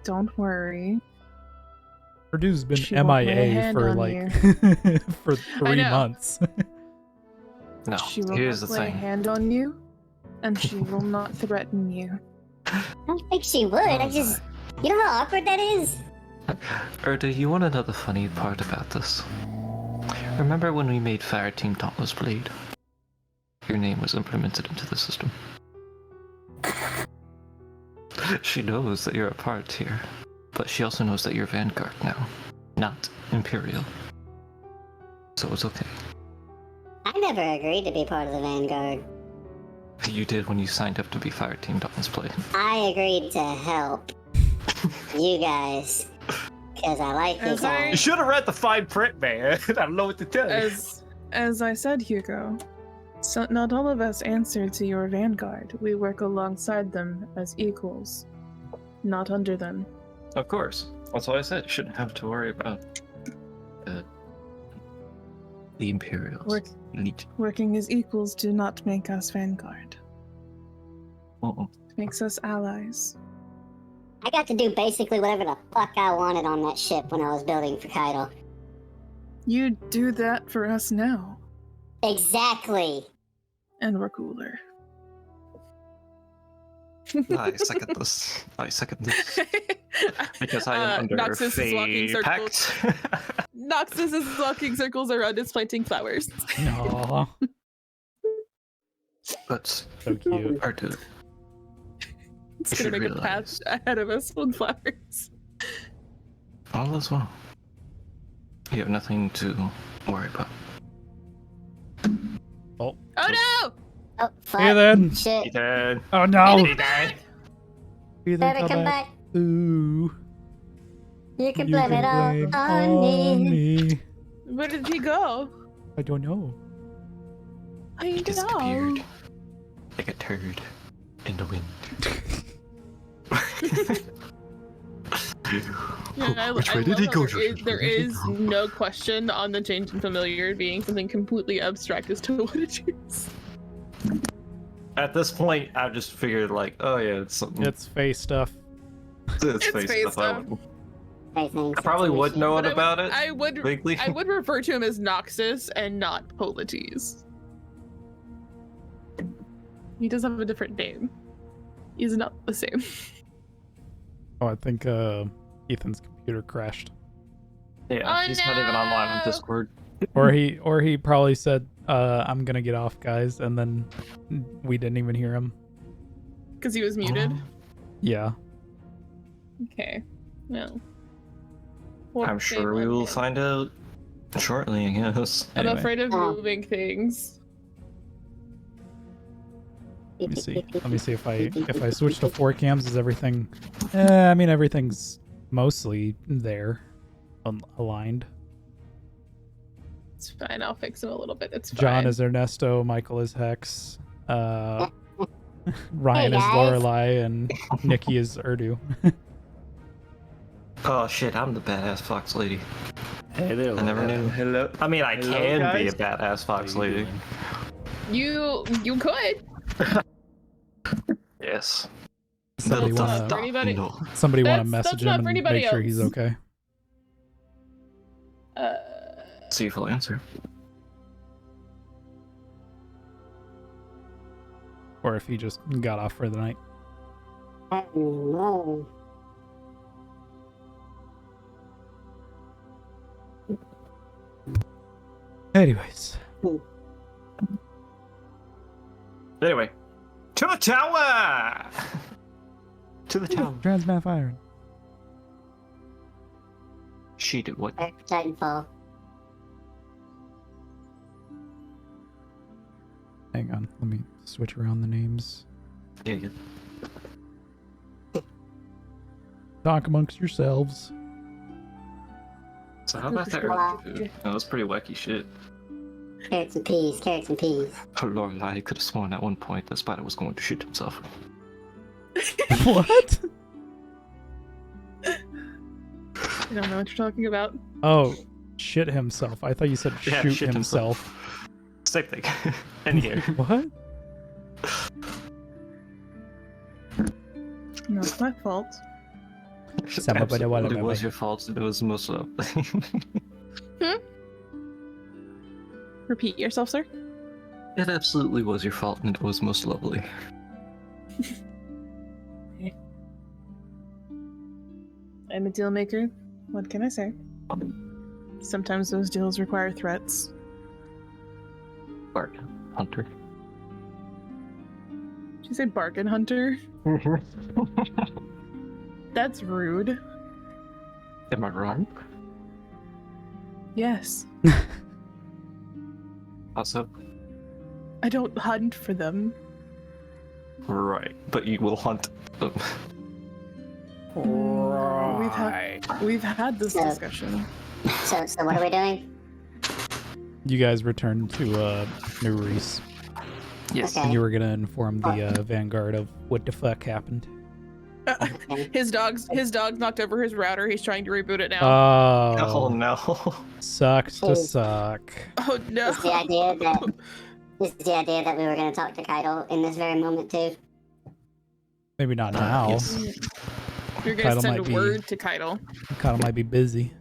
Don't worry. Urdu's been She won't lay a MIA hand for on like for I 3 know. months. No, She will here's not the lay a thing. hand on you, and she will not threaten you. I don't think she would. I just. You know how awkward that is? Urdu, you want to know the funny part about this? Remember when we made Fire Team Dauntless Blade? Your name was implemented into the system. She knows that you're a part here, but she also knows that you're Vanguard now, not Imperial. So it's okay. I never agreed to be part of the Vanguard. You did when you signed up to be Fire Team Dauntless Blade. I agreed to help you guys. Because I like you As I- guys. should have read the fine print, man. I don't know what to tell As I said, Hugo, so not all of us answer to your Vanguard. We work alongside them as equals, not under them. Of course. That's why I said you shouldn't have to worry about the Imperials. Elite. Working as equals do not make us Vanguard. Uh-uh. It makes us allies. I got to do basically whatever the fuck I wanted on that ship when I was building for Keitel. You do that for us now, Exactly. and we're cooler. I second this. I second this. Because I am under Noxus is walking Fey circles. pact. Noxus is walking circles around us planting flowers. Aww, But so cute. Ardu, It's You gonna should make a path realize. ahead of us with flowers. all is well. You have nothing to worry about. Oh no! Oh, fuck. Ethan! Shit. Ethan! Oh no! Ethan! Ethan, Better come back. Ooh. You can You blame can it all blame on me. Where did he go? I don't know. I He know. disappeared like a turd in the wind. Yeah, Which way I did love he how go? There is no question on the change in familiar being something completely abstract as to what it is. At this point, I just figured like, oh yeah, it's something. It's face stuff. It's it's face face stuff. stuff. I probably would know But about it. I would Vaguely. I would refer to him as Noxus and not Polites. He does have a different name. He's not the same. Oh, I think Ethan's computer crashed. Yeah, Oh, he's not even online on no. Discord. Or he probably said, I'm gonna get off, guys, and then we didn't even hear him. Because he was muted. Yeah. Okay. Well. What I'm sure we shame on will him. find out shortly, I guess. I'm Anyway. afraid of Oh. moving things. Let me see. Let me see if I switch to 4 cams, is everything... I mean, everything's mostly there, aligned. It's fine. I'll fix him a little bit. It's fine. John is Ernesto, Michael is Hex, Ryan Hey, is guys. Lorelei, and Nikki is Urdu. Oh shit, I'm the badass fox lady. Hey there. I never knew. Hello. I mean, I Hello, can be a guys. badass fox How you lady. doing? You could. Yes. Somebody That's wanna not for anybody- no. somebody wanna That's message not him for and anybody make sure he's else. okay. See if he'll answer. Or if he just got off for the night. Oh, no. Anyways. Anyway, to the tower! To the tower. Transmat firing. She did what? Titanfall. Hang on, let me switch around the names. Yeah, yeah. Talk amongst yourselves. So how about that? Wow. Dude? That was pretty wacky shit. Carrots and peas, carrots and peas. Oh lord, I could have sworn at one point that Spider was going to shoot himself. What? I don't know what you're talking about. Oh, shit himself. I thought you said Yeah, shoot shit himself. Same thing. And here. What? No, it's my fault. Absolutely was your fault. It was most of Repeat yourself, sir. It absolutely was your fault, and it was most lovely. I'm a deal maker. What can I say? Sometimes those deals require threats. Bart, Hunter. Did you say bargain hunter? That's rude. Am I wrong? Yes. Also, I don't hunt for them. right, but you will hunt them. We've had this Yeah. discussion. So what are we doing? You guys returned to New Reese, Yes. Okay. and you were gonna inform the Vanguard of what the fuck happened. Okay. His dog's knocked over his router. He's trying to reboot it now. Oh Oh, no. sucks to suck. Oh no! Is the idea that we were going to talk to Kaido in this very moment too? Maybe not now. Yes. You're gonna Kaido send a might be- word to Kaido. Kyle might be busy.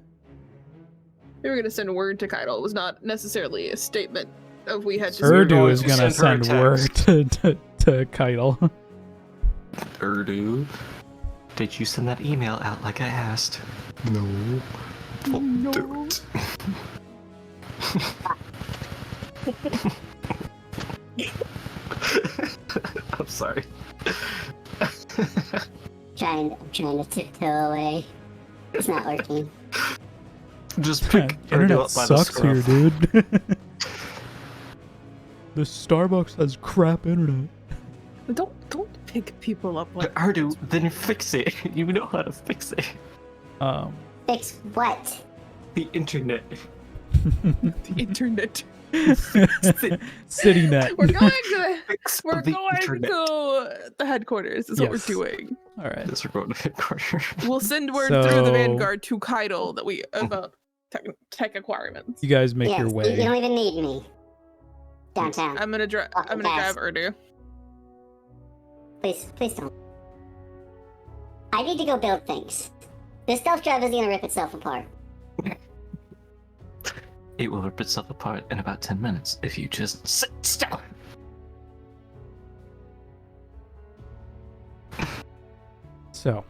We were gonna send a word to Kaido. It was not necessarily a statement of we had to. We're Urdu going is to gonna send send her a word to Kyle. Urdu, did you send that email out like I asked? No. Well, do it. I'm sorry. I'm trying to tiptoe away. It's not working. Just pick Urdu Internet up by the sucks here, scruff. dude. The Starbucks has crap internet. Don't pick people up like Urdu, then fix it. You know how to fix it. Fix what? The internet. the internet. CityNet. We're going to Fix we're the going internet. to the headquarters. Is what Yes. we're doing. All right. Yes, we're going to headquarters. We'll send word through the So- Vanguard to Kaido that we about tech requirements. You guys make Yes, your you way. don't even need me. Downtown. I'm gonna drive Urdu. Please don't. I need to go build things. This stealth drive is gonna rip itself apart. It will rip itself apart in about 10 minutes if you just sit still. So,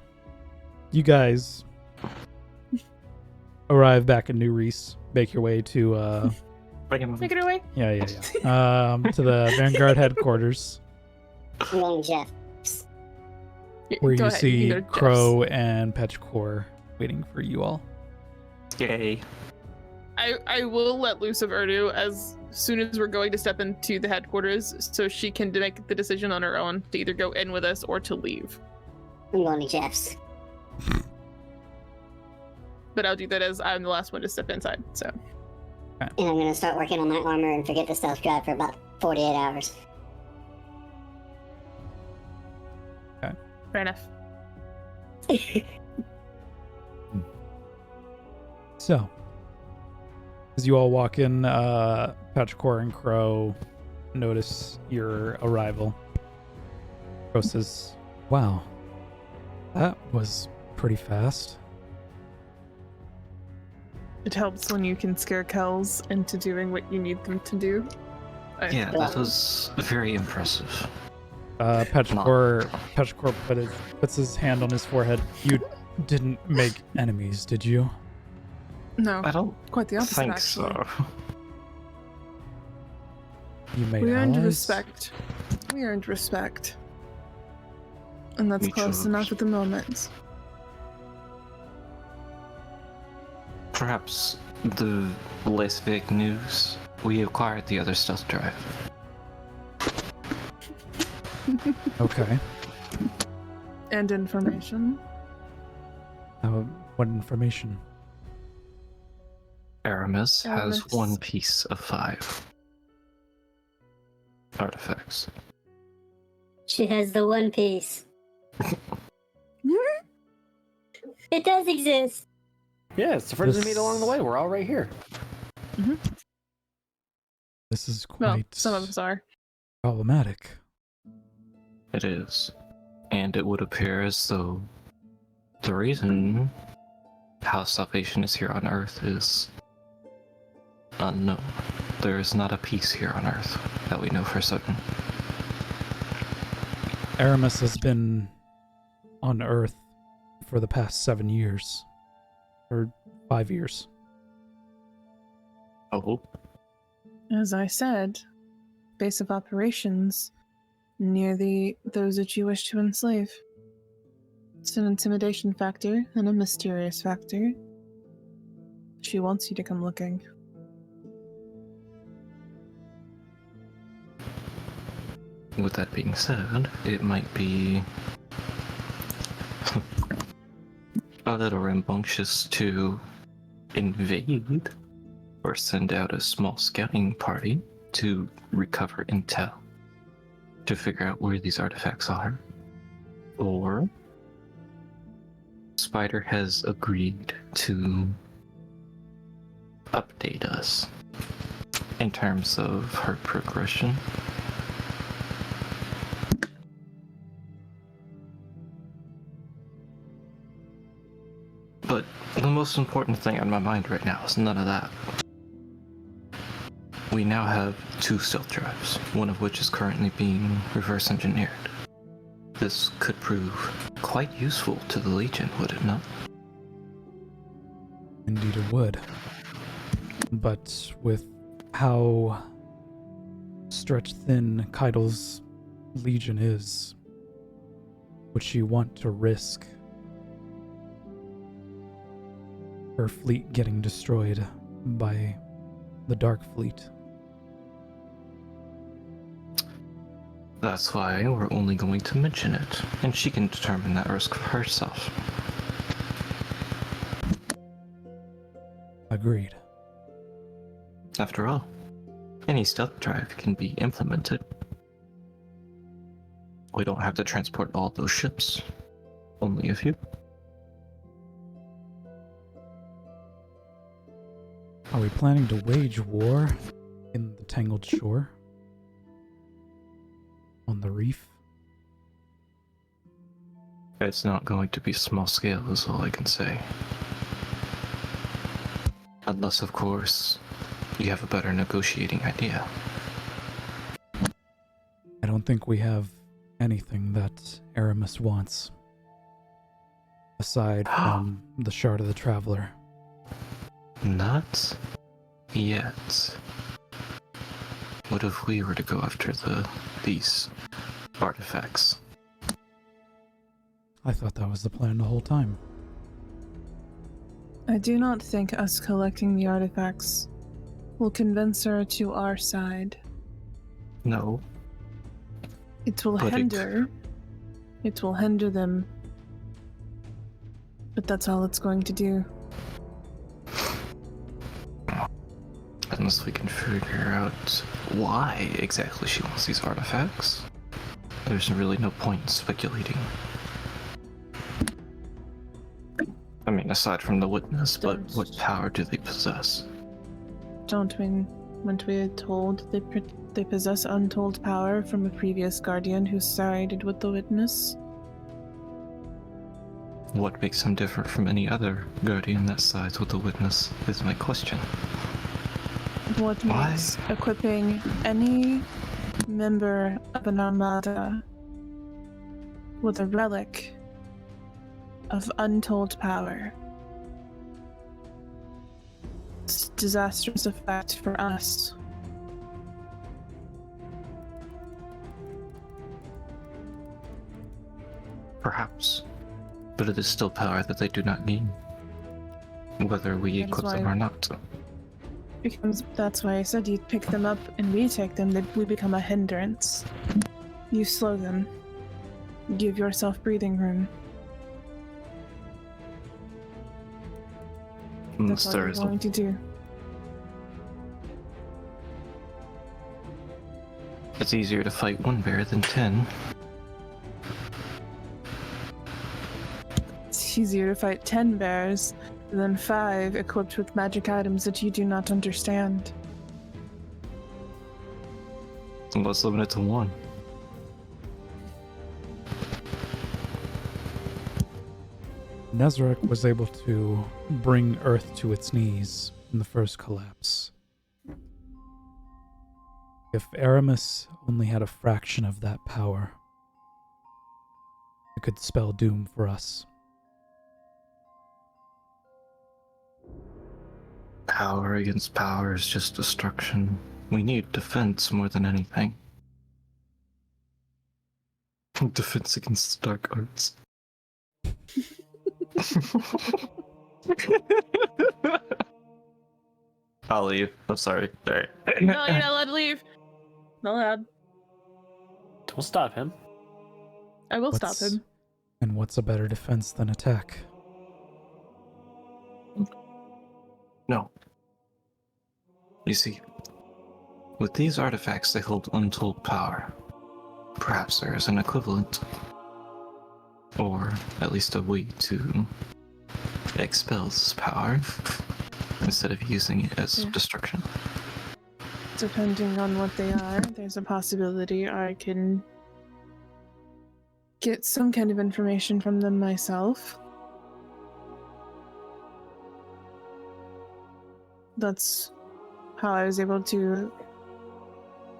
you guys arrive back in New Reese. Make your way to Take it away. yeah. To the Vanguard headquarters, I'm going to Jeff. where Go you ahead, see can go to Jeff's. Crow and Petrichor waiting for you all. Yay. I will let loose of Urdu as soon as we're going to step into the headquarters, so she can make the decision on her own to either go in with us or to leave. I'm going to Jeff's. But I'll do that as I'm the last one to step inside. So And I'm going to start working on my armor and forget the stealth drive for about 48 hours. fair enough. So, as you all walk in, Patchcore and Crow notice your arrival. Crow says, "Wow, that was pretty fast." It helps when you can scare Kells into doing what you need them to do. Yeah, that was very impressive. Patchcore puts his hand on his forehead. "You didn't make enemies, did you?" No, I don't quite the opposite, think actually. so. You made We earned allies? respect. We earned respect. And that's Mutual close enough at the moment. Perhaps the less vague news. We acquired the other stealth drive. Okay. And information. What information? Aramis has Aramis. 1 piece of 5 artifacts. She has the one piece. It does exist. Yeah, it's the friends we This- meet along the way. We're all right here. This is Well, quite some of us are. problematic. It is. And it would appear as though the reason how salvation is here on Earth is unknown. There is not a peace here on Earth that we know for certain. Aramis has been on Earth for the past 7 years. Or 5 years. Oh, As I said, base of operations near those that you wish to enslave. It's an intimidation factor and a mysterious factor. She wants you to come looking. with that being said, it might be a little rambunctious to invade or send out a small scouting party to recover intel to figure out where these artifacts are. Or Spider has agreed to update us in terms of her progression. But the most important thing on my mind right now is none of that. We now have 2 stealth drives, one of which is currently being reverse engineered. This could prove quite useful to the Legion, would it not? Indeed it would. But with how stretched thin Keidel's Legion is, would she want to risk her fleet getting destroyed by the Dark Fleet? That's why we're only going to mention it, and she can determine that risk for herself. Agreed. After all, any stealth drive can be implemented. We don't have to transport all those ships, only a few. Are we planning to wage war in the Tangled Shore? On the reef? It's not going to be small scale, is all I can say. Unless, of course, you have a better negotiating idea. I don't think we have anything that Aramis wants. Aside from the Shard of the Traveler. Not yet. What if we were to go after these artifacts? I thought that was the plan the whole time. I do not think us collecting the artifacts will convince her to our side. No. It will But hinder. It will hinder them. But that's all it's going to do. Unless we can figure out why exactly she wants these artifacts, there's really no point in speculating. I mean, aside from the witness, but what power do they possess? Weren't we told they possess untold power from a previous guardian who sided with the witness? What makes him different from any other guardian that sides with the witness is my question. What Why? makes equipping any member of an armada with a relic of untold power disastrous effect for us? Perhaps. But it is still power that they do not gain, whether we That is equip them why- or not. That's why I said you pick them up and we take them, we become a hindrance. You slow them. Give yourself breathing room. That's all There you're is going to do. It's easier to fight one bear than 10. It's easier to fight 10 bears than 5 equipped with magic items that you do not understand. Let's limit it to 1. Nezarek was able to bring Earth to its knees in the first collapse. If Aramis only had a fraction of that power, it could spell doom for us. Power against power is just destruction. We need defense more than anything. Defense against the dark arts. I'll leave. I'm sorry. Alright. No, you're not allowed to leave. Not allowed. Don't stop him. I will stop him. And what's a better defense than attack? No. You see, with these artifacts they hold untold power. Perhaps there is an equivalent. Or at least a way to expel this power instead of using it as destruction. Depending on what they are, there's a possibility I can get some kind of information from them myself. That's how I was able to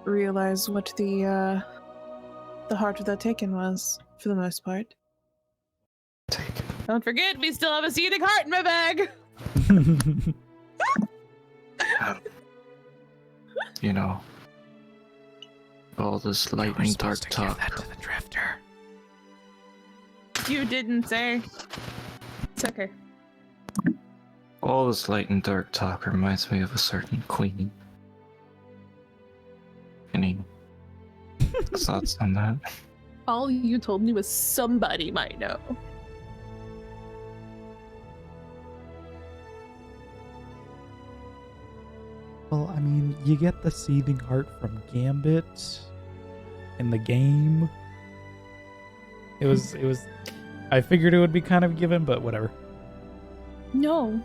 realize what the heart of that taken was, for the most part. Don't forget, we still have a seething heart in my bag. You know, all this light and dark talk. to the Drifter. You didn't say. It's okay. All this light and dark talk reminds me of a certain queen. Any thoughts on that? All you told me was somebody might know. Well, I mean, you get the seething heart from Gambit in the game. It was I figured it would be kind of given, but whatever. No.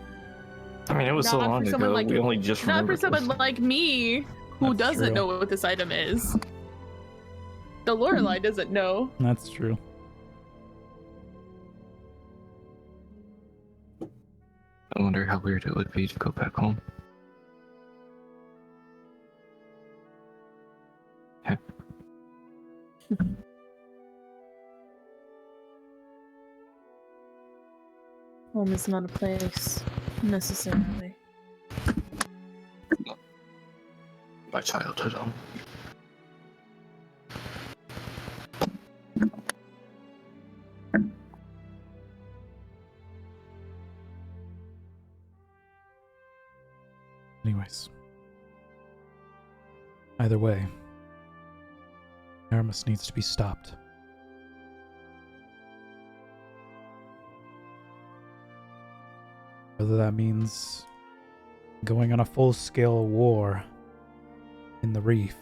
I mean, it was so Not for long someone ago. like- We only just Not for remembered. someone like me who That's doesn't true. know what this item is. The Lorelei doesn't know. That's true. I wonder how weird it would be to go back home. Home is not a place, necessarily. My childhood home. nice. Either way, Aramis needs to be stopped. Whether that means going on a full-scale war in the Reef,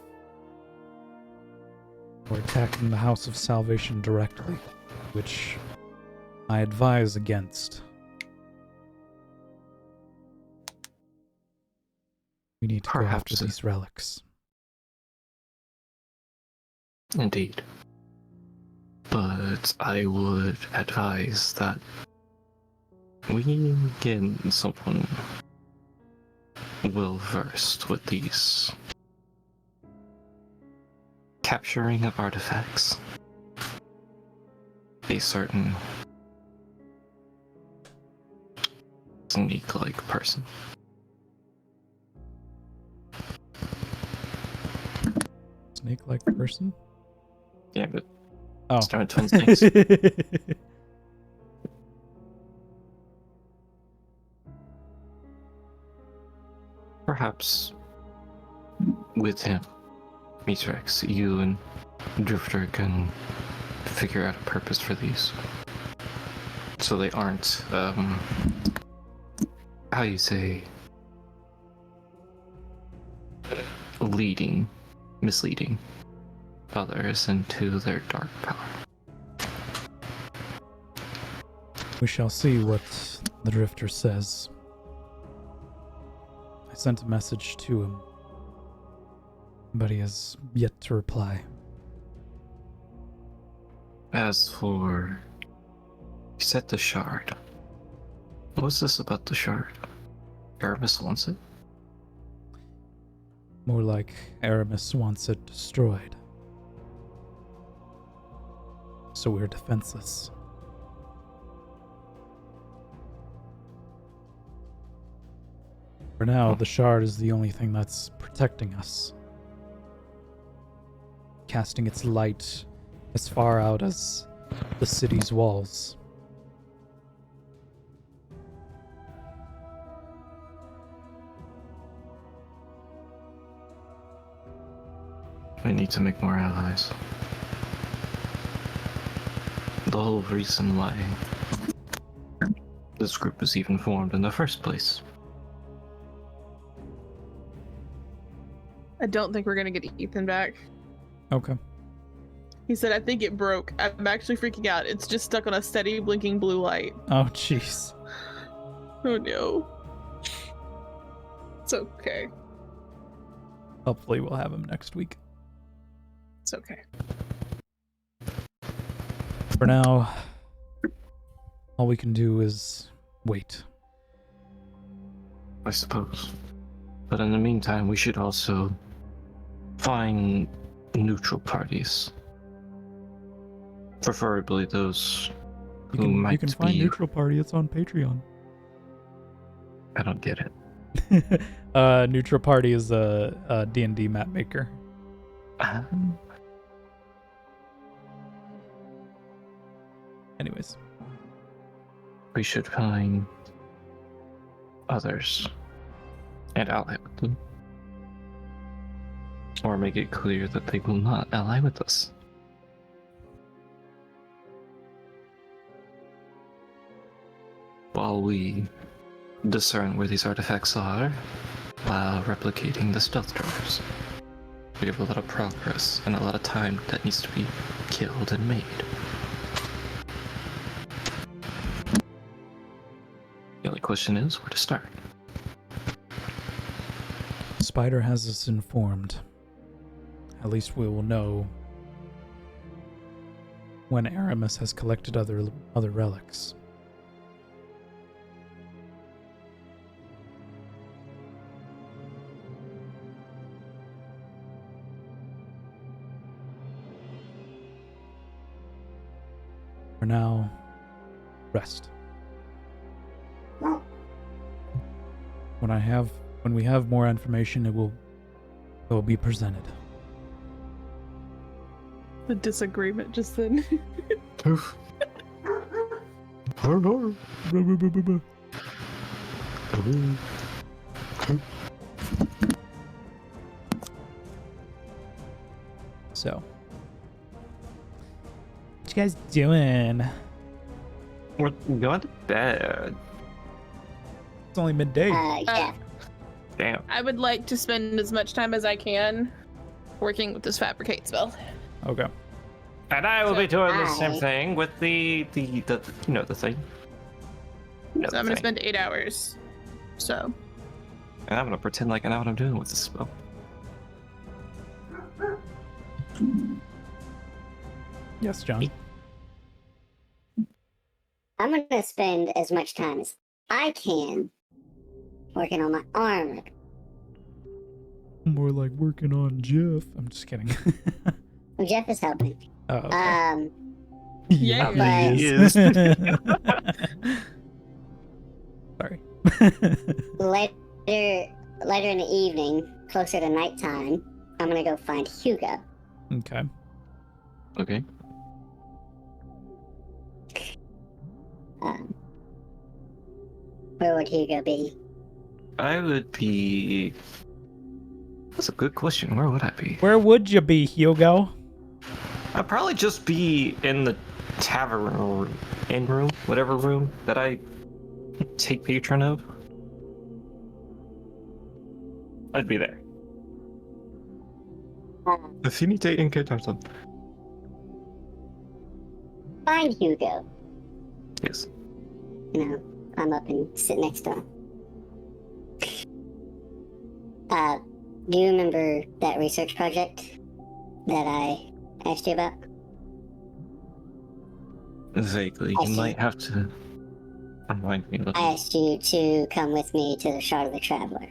or attacking the House of Salvation directly, which I advise against. We need to go after Perhaps. these relics. Indeed. But I would advise that we get someone well-versed with these capturing of artifacts. A certain sneak-like person. Snake-like person? Yeah, but Oh. start with twin snakes. Perhaps with him, Mitrex, you and Drifter can figure out a purpose for these. So they aren't, how you say, misleading others into their dark power. We shall see what the Drifter says. I sent a message to him, but he has yet to reply. As for... You said the shard. What's this about the shard? Aramis wants it? More like Aramis wants it destroyed. So we're defenseless. For now, the shard is the only thing that's protecting us. Casting its light as far out as the city's walls. We need to make more allies. The whole reason why this group was even formed in the first place. I don't think we're gonna get Ethan back. Okay. He said, I think it broke. I'm actually freaking out. It's just stuck on a steady blinking blue light. Oh, jeez. Oh no. It's okay. Hopefully we'll have him next week. It's okay. For now, all we can do is wait. I suppose. But in the meantime, we should also find neutral parties. Preferably those You who can, might you can find be... Neutral Party, it's on Patreon. I don't get it. Neutral Party is a D&D map maker. Anyways. We should find others and ally with them. Or make it clear that they will not ally with us. While we discern where these artifacts are, while replicating the stealth drones. We have a lot of progress and a lot of time that needs to be killed and made. The only question is where to start. Spider has us informed. At least we will know when Aramis has collected other relics. For now, rest. When we have more information, it will be presented. The disagreement just then. Poof. So, what you guys doing? We're going to bed. It's only midday. Yeah. Damn. I would like to spend as much time as I can working with this fabricate spell. Okay. And I will be doing the same Hi. thing with the you know the thing. You know So I'm the gonna thing. spend 8 hours. So And I'm gonna pretend like I know what I'm doing with this spell. Yes, John. I'm gonna spend as much time as I can working on my armor. More like working on Jeff. I'm just kidding. Jeff is helping. Oh, okay. Yeah, but- he He is. is. Sorry. Later in the evening, closer to nighttime, I'm gonna go find Hugo. Okay. Okay. Where would Hugo be? I would be. That's a good question. Where would I be? Where would you be, Hugo? I'd probably just be in the tavern or inn room, whatever room that I take patron of. I'd be there. Affinity in Caterton. Find Hugo. Yes. You know, I'm up and sit next to him. Do you remember that research project that I asked you about? Vaguely. I You see. might have to remind me a I little. asked you to come with me to the Shard of the Traveler.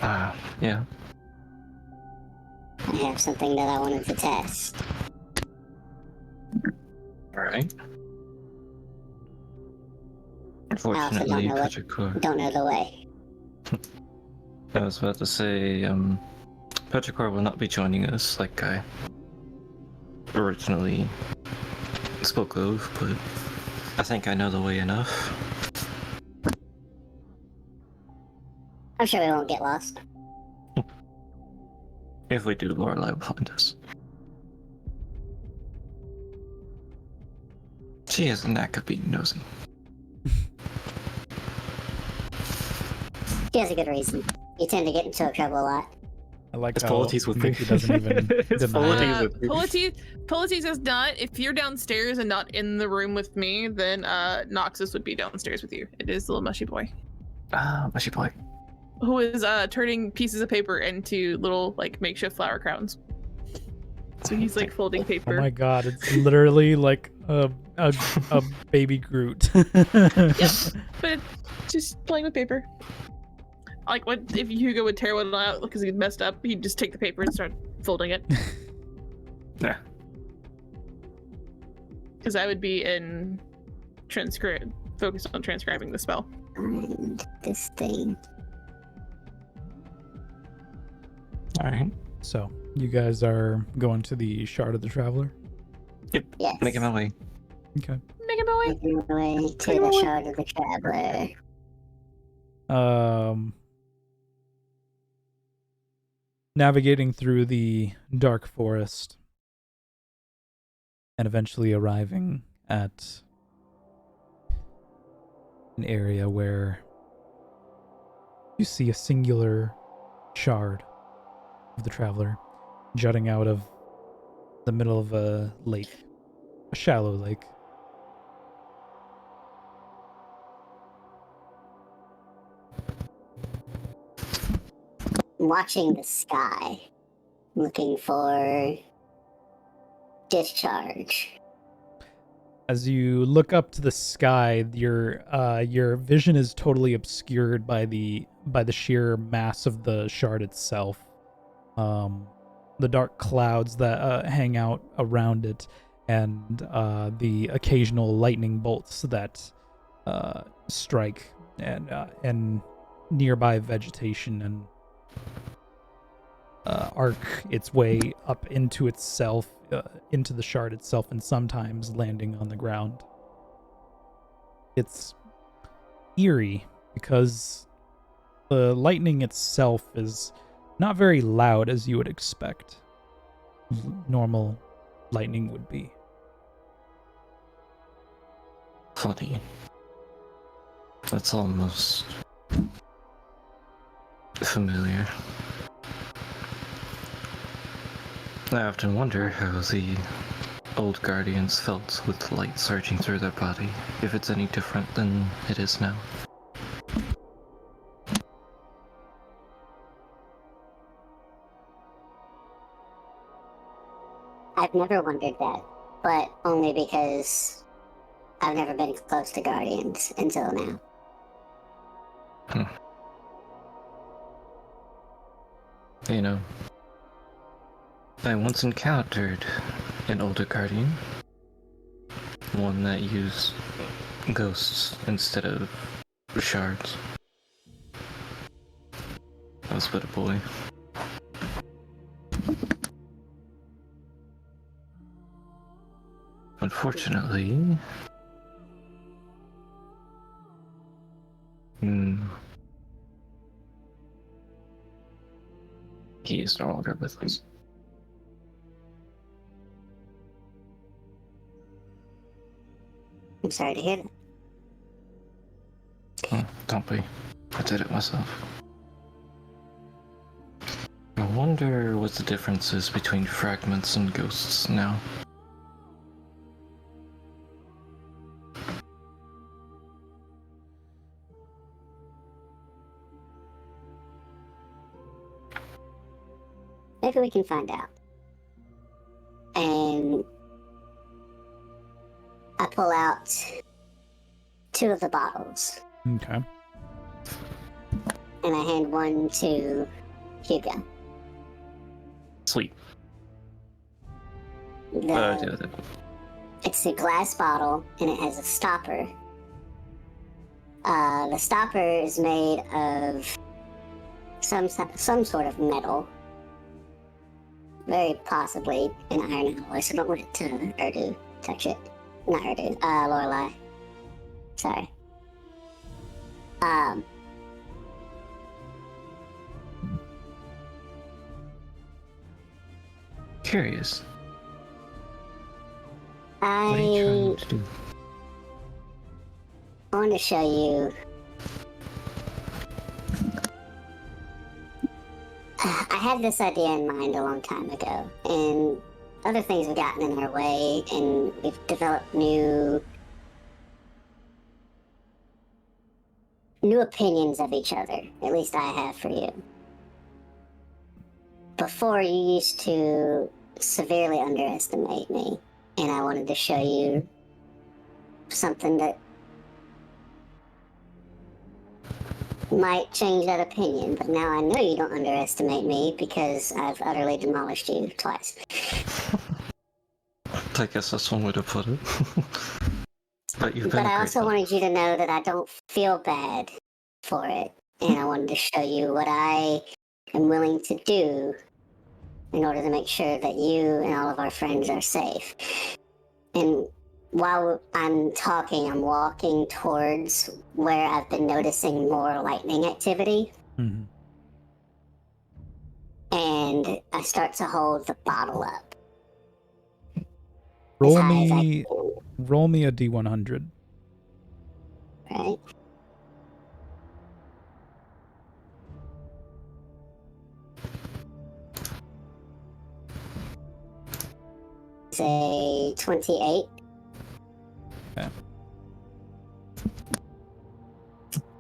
Yeah. I have something that I wanted to test. Alright. I also Unfortunately, don't know what- Petrichor. Don't know the way. I was about to say, Petrichor will not be joining us like I originally spoke of, but I think I know the way enough. I'm sure we won't get lost. If we do, Lorelai will find us. She has a knack of being nosy. She has a good reason. You tend to get into trouble a lot. I like It's how Polites with me. Mickey doesn't even It's deny Polites it. with me. Polites is not. If you're downstairs and not in the room with me, then Noxus would be downstairs with you. It is the little mushy boy Mushy boy. who is turning pieces of paper into little like makeshift flower crowns. So he's like folding Oh paper. my god, it's literally like a baby Groot. But just playing with paper. Like what if Hugo would tear one out because he messed up, he'd just take the paper and start folding it. Yeah. Because I would be in focused on transcribing the spell. Find this thing. Alright. So, you guys are going to the Shard of the Traveler? Yep. Yes. Making my way. Okay. Make a boy. Making my way to Make my the way. Shard of the Traveler. Navigating through the dark forest and eventually arriving at an area where you see a singular shard of the Traveler jutting out of the middle of a lake, a shallow lake. Watching the sky. Looking for discharge. As you look up to the sky, your vision is totally obscured by the sheer mass of the shard itself. The dark clouds that hang out around it, and the occasional lightning bolts that strike and nearby vegetation and arc its way up into itself, into the shard itself, and sometimes landing on the ground. It's eerie because the lightning itself is not very loud as you would expect. normal lightning would be. Funny. That's almost familiar. I often wonder how the old guardians felt with the light surging through their body, if it's any different than it is now. I've never wondered that, but only because I've never been close to guardians until now. You know, I once encountered an older guardian. One that used ghosts instead of shards. I was but a boy. Unfortunately, he is no longer with us. I'm sorry to hear that. Oh, don't be. I did it myself. I wonder what the difference is between fragments and ghosts now. Maybe we can find out. And I pull out 2 of the bottles. Okay. And I hand one to Hugo. Sweet. The, it's a glass bottle and it has a stopper. The stopper is made of some sort of metal. Very possibly an iron alloy, so don't let Urdu touch it. Not Urdu, Lorelei. Sorry. Curious. I What are you trying to do? want to show you. I had this idea in mind a long time ago, and other things have gotten in our way, and we've developed new opinions of each other. At least I have for you. Before, you used to severely underestimate me, and I wanted to show you something that might change that opinion, but now I know you don't underestimate me because I've utterly demolished you twice. I guess that's one way to put it. But you've been But a I great also help. wanted you to know that I don't feel bad for it, and I wanted to show you what I am willing to do in order to make sure that you and all of our friends are safe. And while I'm talking, I'm walking towards where I've been noticing more lightning activity. Mhm. And I start to hold the bottle up. Roll as high as I me, can, roll me a D100. right? Say 28.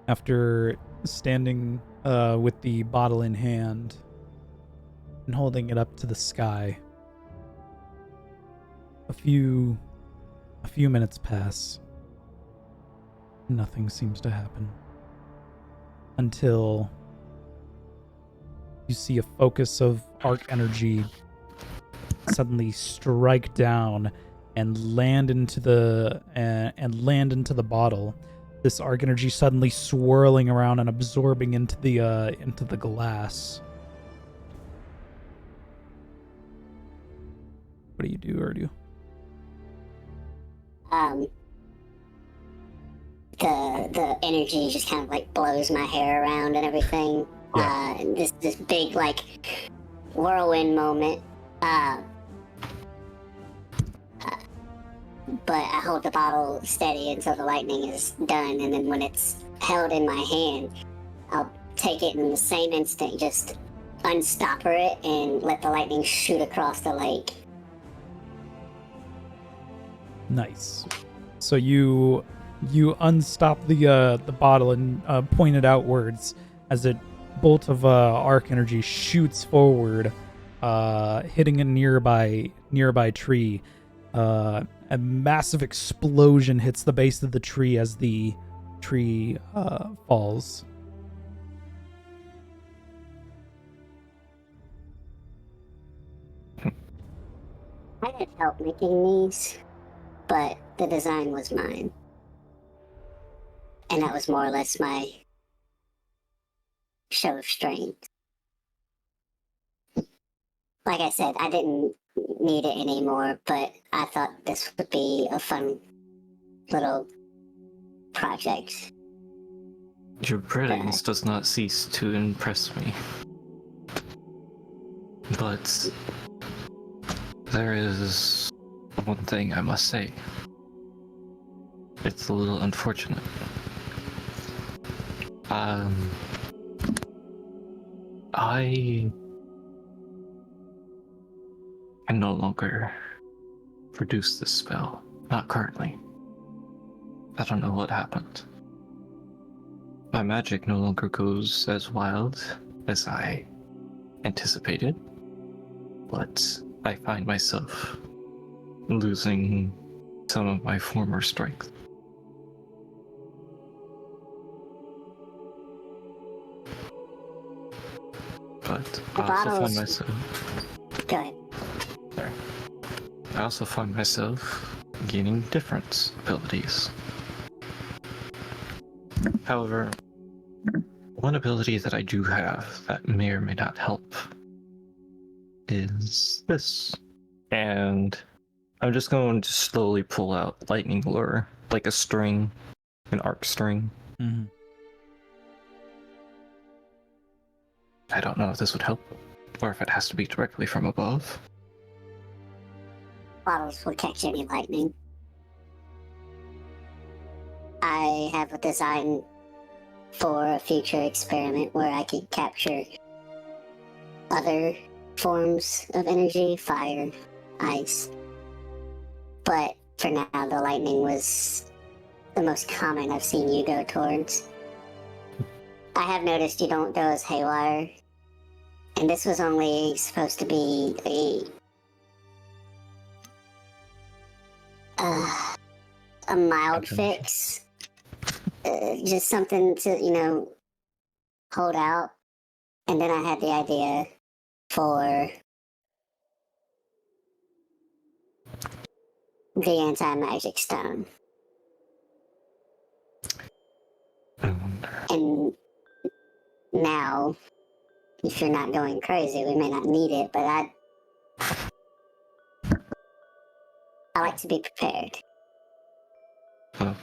After standing with the bottle in hand and holding it up to the sky, a few minutes pass. Nothing seems to happen until you see a focus of arc energy suddenly strike down and land into the bottle. This arc energy suddenly swirling around and absorbing into the glass. What do you do, Urdu? The energy just kind of like blows my hair around and everything. Yeah. This big like whirlwind moment. but I hold the bottle steady until the lightning is done, and then when it's held in my hand, I'll take it in the same instant, just unstopper it and let the lightning shoot across the lake. Nice. So you unstop the bottle and point it outwards as a bolt of arc energy shoots forward, hitting a nearby tree. A massive explosion hits the base of the tree as the tree falls. I didn't help making these, but the design was mine. And that was more or less my show of strength. Like I said, I didn't need it anymore, but I thought this would be a fun little project. Your brilliance does not cease to impress me. But there is one thing I must say. It's a little unfortunate. I can no longer produce this spell. Not currently. I don't know what happened. My magic no longer goes as wild as I anticipated, but I find myself losing some of my former strength. But I also find myself... Go ahead. Sorry. I also find myself gaining different abilities. However, one ability that I do have that may or may not help is this. And I'm just going to slowly pull out lightning lure, like a string, an arc string. Mm-hmm. I don't know if this would help, or if it has to be directly from above. Bottles will catch any lightning. I have a design for a future experiment where I can capture other forms of energy, fire, ice. But for now, the lightning was the most common I've seen you go towards. I have noticed you don't go as haywire, and this was only supposed to be a mild fix. Just something to, hold out. And then I had the idea for the anti-magic stone. And now, if you're not going crazy, we may not need it, but I like to be prepared. Well,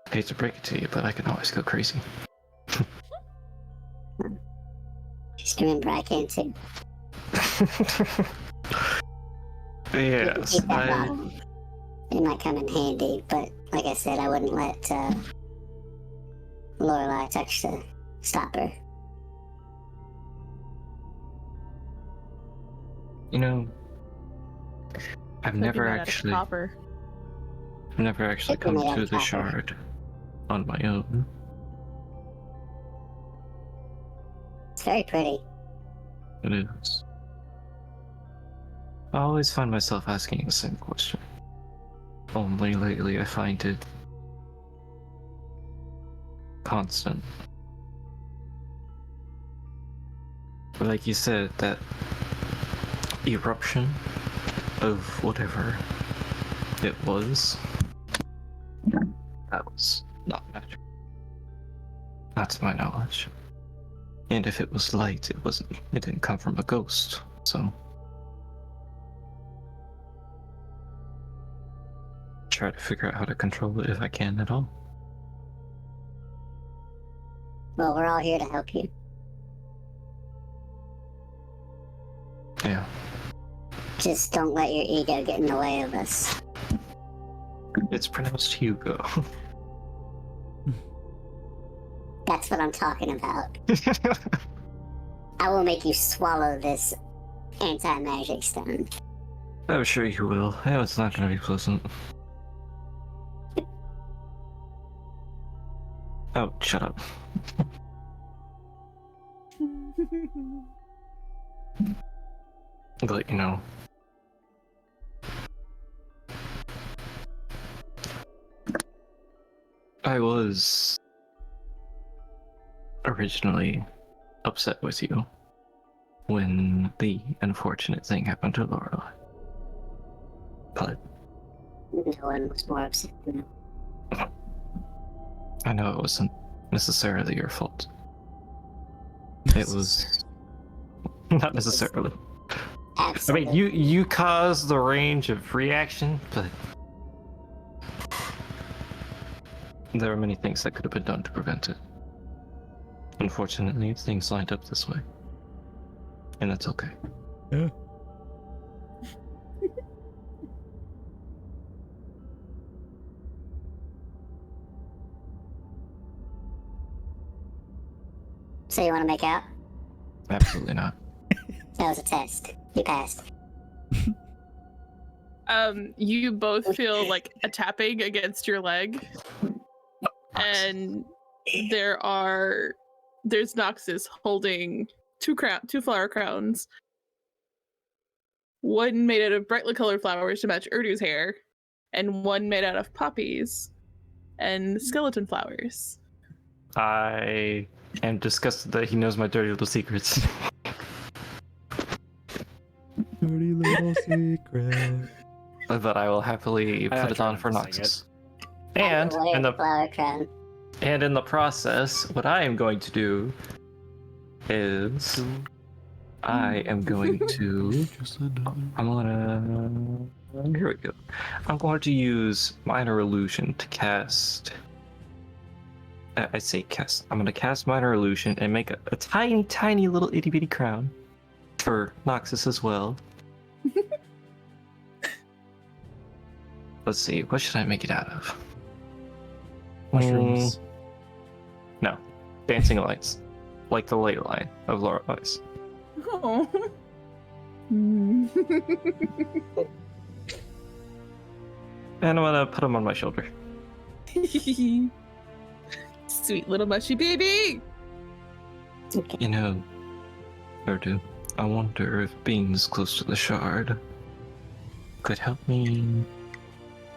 I hate to break it to you, but I can always go crazy. Just remember, I can too. Yes, Keep that bottle. It might come in handy, but like I said, I wouldn't let Lorelei touch the stopper. I've never actually come to the shard on my own. It's very pretty. It is. I always find myself asking the same question. Only lately I find it constant. Like you said, that eruption of whatever it was, that was not magic. Not to my knowledge. And if it was light, it didn't come from a ghost, so... Try to figure out how to control it if I can at all. Well, we're all here to help you. Yeah. Just don't let your ego get in the way of us. It's pronounced Hugo. That's what I'm talking about. I will make you swallow this anti-magic stone. I'm sure you will. Yeah, it's not gonna be pleasant. Oh, shut up. But, you know. I was originally upset with you when the unfortunate thing happened to Laura. But No one was more upset than me. I know it wasn't necessarily your fault. It was not necessarily. I Absolutely. mean, you caused the range of reaction, but there are many things that could have been done to prevent it. Unfortunately, things lined up this way. And that's okay. Yeah. So you want to make out? Absolutely not. That was a test. You passed. You both feel like a tapping against your leg, and there's Noxus holding two flower crowns. One made out of brightly colored flowers to match Urdu's hair, and one made out of poppies and skeleton flowers. I am disgusted that he knows my dirty little secrets. Dirty little secret. But I will happily I put it try on not for to sing Noxus. I And will wear in the the flower crown. and in the process, what I am going to do is I am going to here we go. I'm going to use Minor Illusion to cast. I say cast. I'm going to cast Minor Illusion and make a tiny, tiny little itty bitty crown for Noxus as well. Let's see. What should I make it out of? Mushrooms. No, dancing lights, like the ley line of Laura Weiss. Oh. And I'm gonna put them on my shoulder. Sweet little mushy baby. Okay. You know, Urdu, I wonder if being this close to the shard could help me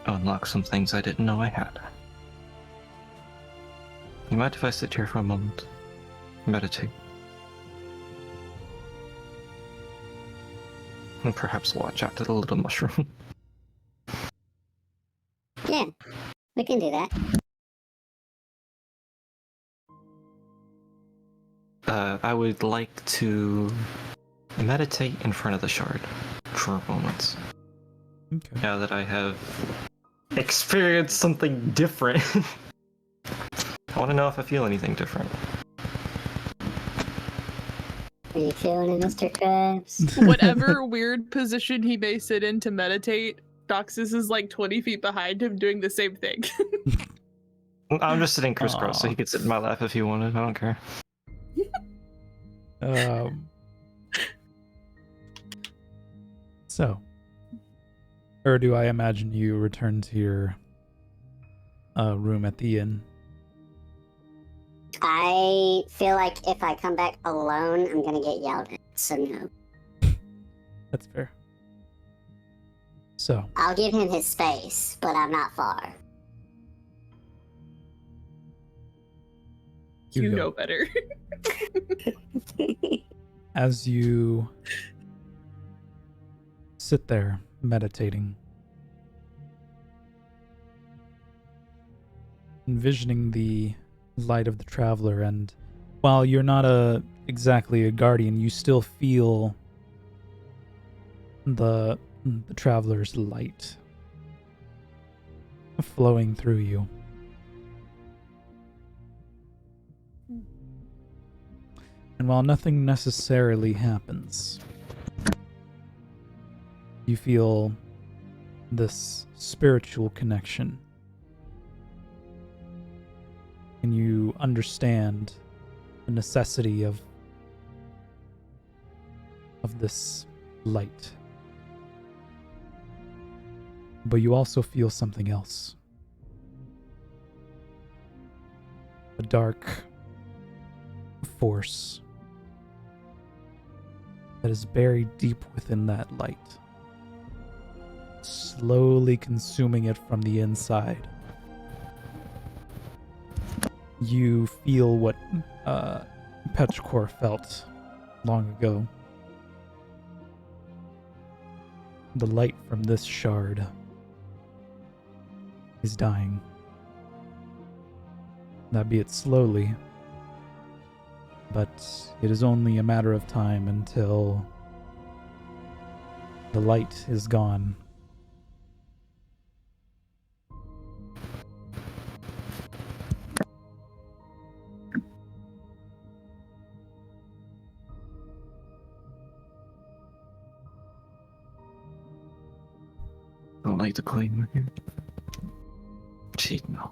unlock some things I didn't know I had. You mind if I sit here for a moment? Meditate. And perhaps watch after the little mushroom. Yeah, we can do that. I would like to meditate in front of the shard for a moment. Okay. Now that I have experienced something different. I want to know if I feel anything different. Are you feeling it, Mr. Krabs? Whatever weird position he may sit in to meditate, Doxus is like 20 feet behind him doing the same thing. I'm just sitting crisscross, so Aw. he could sit in my lap if he wanted. I don't care. So, or do I imagine you return to your room at the inn? I feel like if I come back alone, I'm gonna get yelled at. So no. That's fair. So, I'll give him his space, but I'm not far. You Hugo. know better. As you sit there meditating, envisioning the light of the traveler, and while you're not exactly a guardian, you still feel the traveler's light flowing through you. And while nothing necessarily happens, you feel this spiritual connection. And you understand the necessity of this light. But you also feel something else. A dark force that is buried deep within that light, slowly consuming it from the inside. You feel what Petrichor felt long ago. The light from this shard is dying. That be it slowly, but it is only a matter of time until the light is gone. Don't like the queen here. Cheat, no.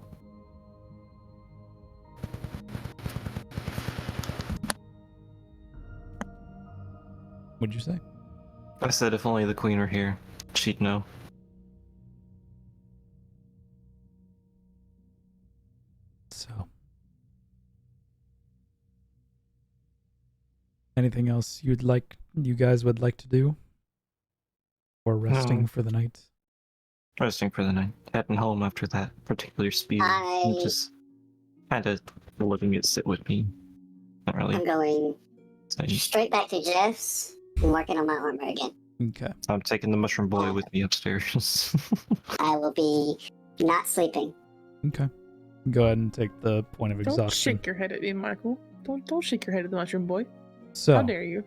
What'd you say? I said if only the queen were here, she'd know. So, anything else you guys would like to do? Or resting No. for the night? Resting for the night. Heading home after that particular speed. I- Just kind of letting it sit with me. Not really. I'm going saying. straight back to Jeff's and working on my armor again. Okay. I'm taking the mushroom boy with me upstairs. I will be not sleeping. Okay. Go ahead and take the point of Don't exhaustion. shake your head at me, Michael. Don't shake your head at the mushroom boy. So, How dare you?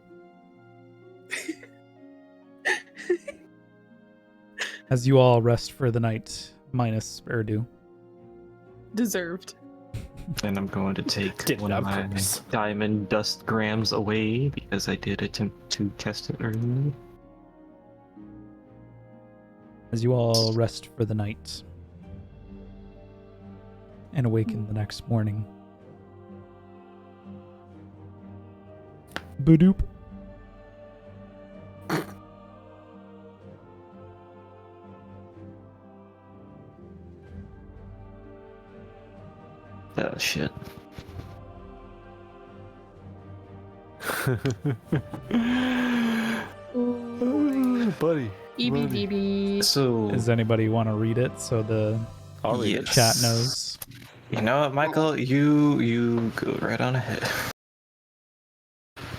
as you all rest for the night, minus Erdu. Deserved. And I'm going to take Did one it of on my purpose. diamond dust grams away because I did attempt to test it earlier. As you all rest for the night and awaken the next morning. Badoop. Oh shit. Buddy. EBDB. So Does anybody want to read it so the I'll read it. chat knows? You know what, Michael? You go right on ahead.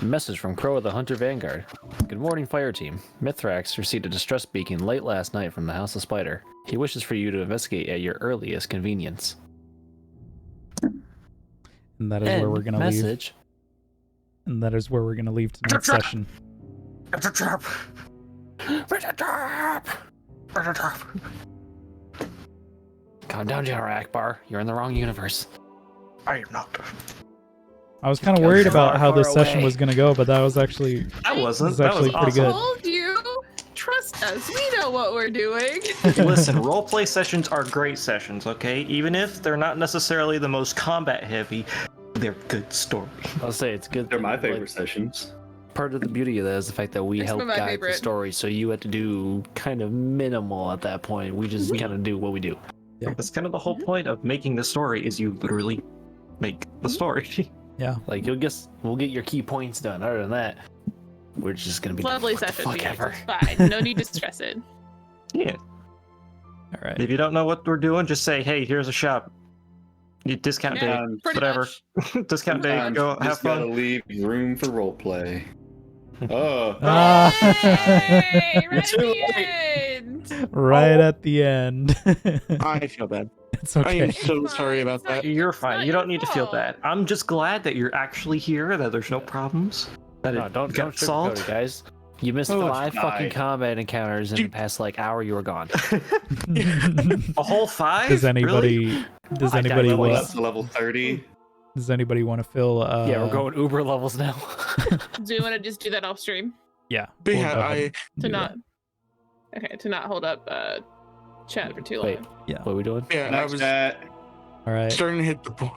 Message from Crow of the Hunter Vanguard. Good morning, fire team. Mithrax received a distress beacon late last night from the House of Spider. He wishes for you to investigate at your earliest convenience. And that is where we're going to leave. Message. And that is where we're going to leave tonight's session. It's a trap. It's a trap! It's a trap! Calm down, General Akbar. You're in the wrong universe. I am not. I was kind of Go worried far, about how this far session away. was going to go, but that was actually... That wasn't. It's That actually was pretty awesome. good. Told you. Trust us. We know what we're doing. Listen, roleplay sessions are great sessions, okay? Even if they're not necessarily the most combat heavy, they're good story. I'll say it's good. They're my like, favorite sessions. Part of the beauty of that is the fact that we It's help my guide the favorite. story, so you had to do kind of minimal at that point. We just kind of do what we do. That's kind of the whole point of making the story is you literally make the story. Yeah. Like we'll get your key points done. Other than that, we're just gonna be Lovely what the session. fuck Beans. ever. It's fine. No need to stress it. Yeah. All right. If you don't know what we're doing, just say, "Hey, here's a shop. You discount day, Yeah, Pretty whatever. much. Discount day. Sometimes Go you have just gotta fun." leave room for roleplay. Oh, Hey, right Too at late. the end. Right at the end. I feel bad. It's I okay. am so It's sorry fine, about it's not that. You're It's fine. not You don't your need to feel fault. bad. I'm just glad that you're actually here. That there's no problems. That No, it don't got sugarcoat solved. it, guys. You missed Oh, 5 fucking nice. combat encounters in the past like hour. You were gone. A whole 5? Does anybody Really? does I anybody died level want up to level 30. does anybody want to fill Yeah, we're going Uber levels now. Do you want to just do that off stream Yeah. But we'll yeah, go ahead I and to do not? Okay, to not hold up chat for too Wait. long. What are we doing? Yeah, I Next was chat. All right. starting to hit the point.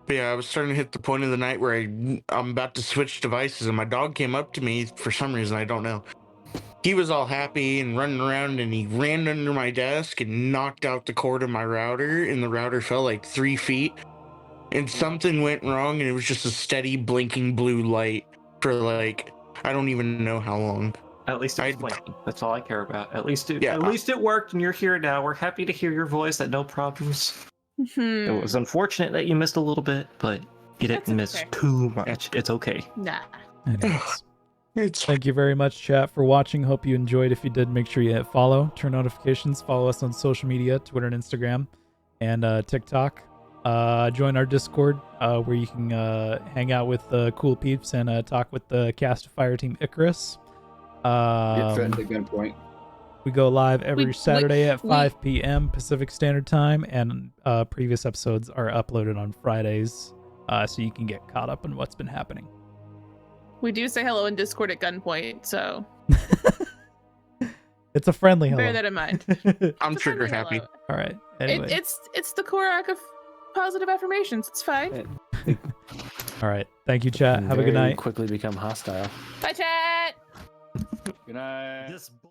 Yeah, I was starting to hit the point of the night where I'm about to switch devices, and my dog came up to me for some reason I don't know. He was all happy and running around, and he ran under my desk and knocked out the cord of my router, and the router fell like 3 feet. And something went wrong, and it was just a steady blinking blue light for like I don't even know how long. At least it's I- blinking. That's all I care about. At least it, Yeah, at least it worked, and you're here now. We're happy to hear your voice. That no problems. Hmm. It was unfortunate that you missed a little bit, but you That's didn't miss okay. too much. It's okay. Nah. Anyways. It's Thank you very much, chat, for watching. Hope you enjoyed. If you did, make sure you hit follow, turn notifications, follow us on social media, Twitter and Instagram, and TikTok. Join our Discord, where you can hang out with the cool peeps and talk with the cast of Fire Team Icarus. Get threatened at gunpoint. We go live every We- Saturday at we- 5 p.m. Pacific Standard Time, and previous episodes are uploaded on Fridays, so you can get caught up on what's been happening. We do say hello in Discord at gunpoint, so It's a friendly hello. bear that in mind. I'm It's a trigger friendly happy. hello. All right. Anyway. It's the Korak of positive affirmations. It's fine. All right. Thank you, chat. Have a good Very night. Quickly become hostile. Bye, chat. Good night. This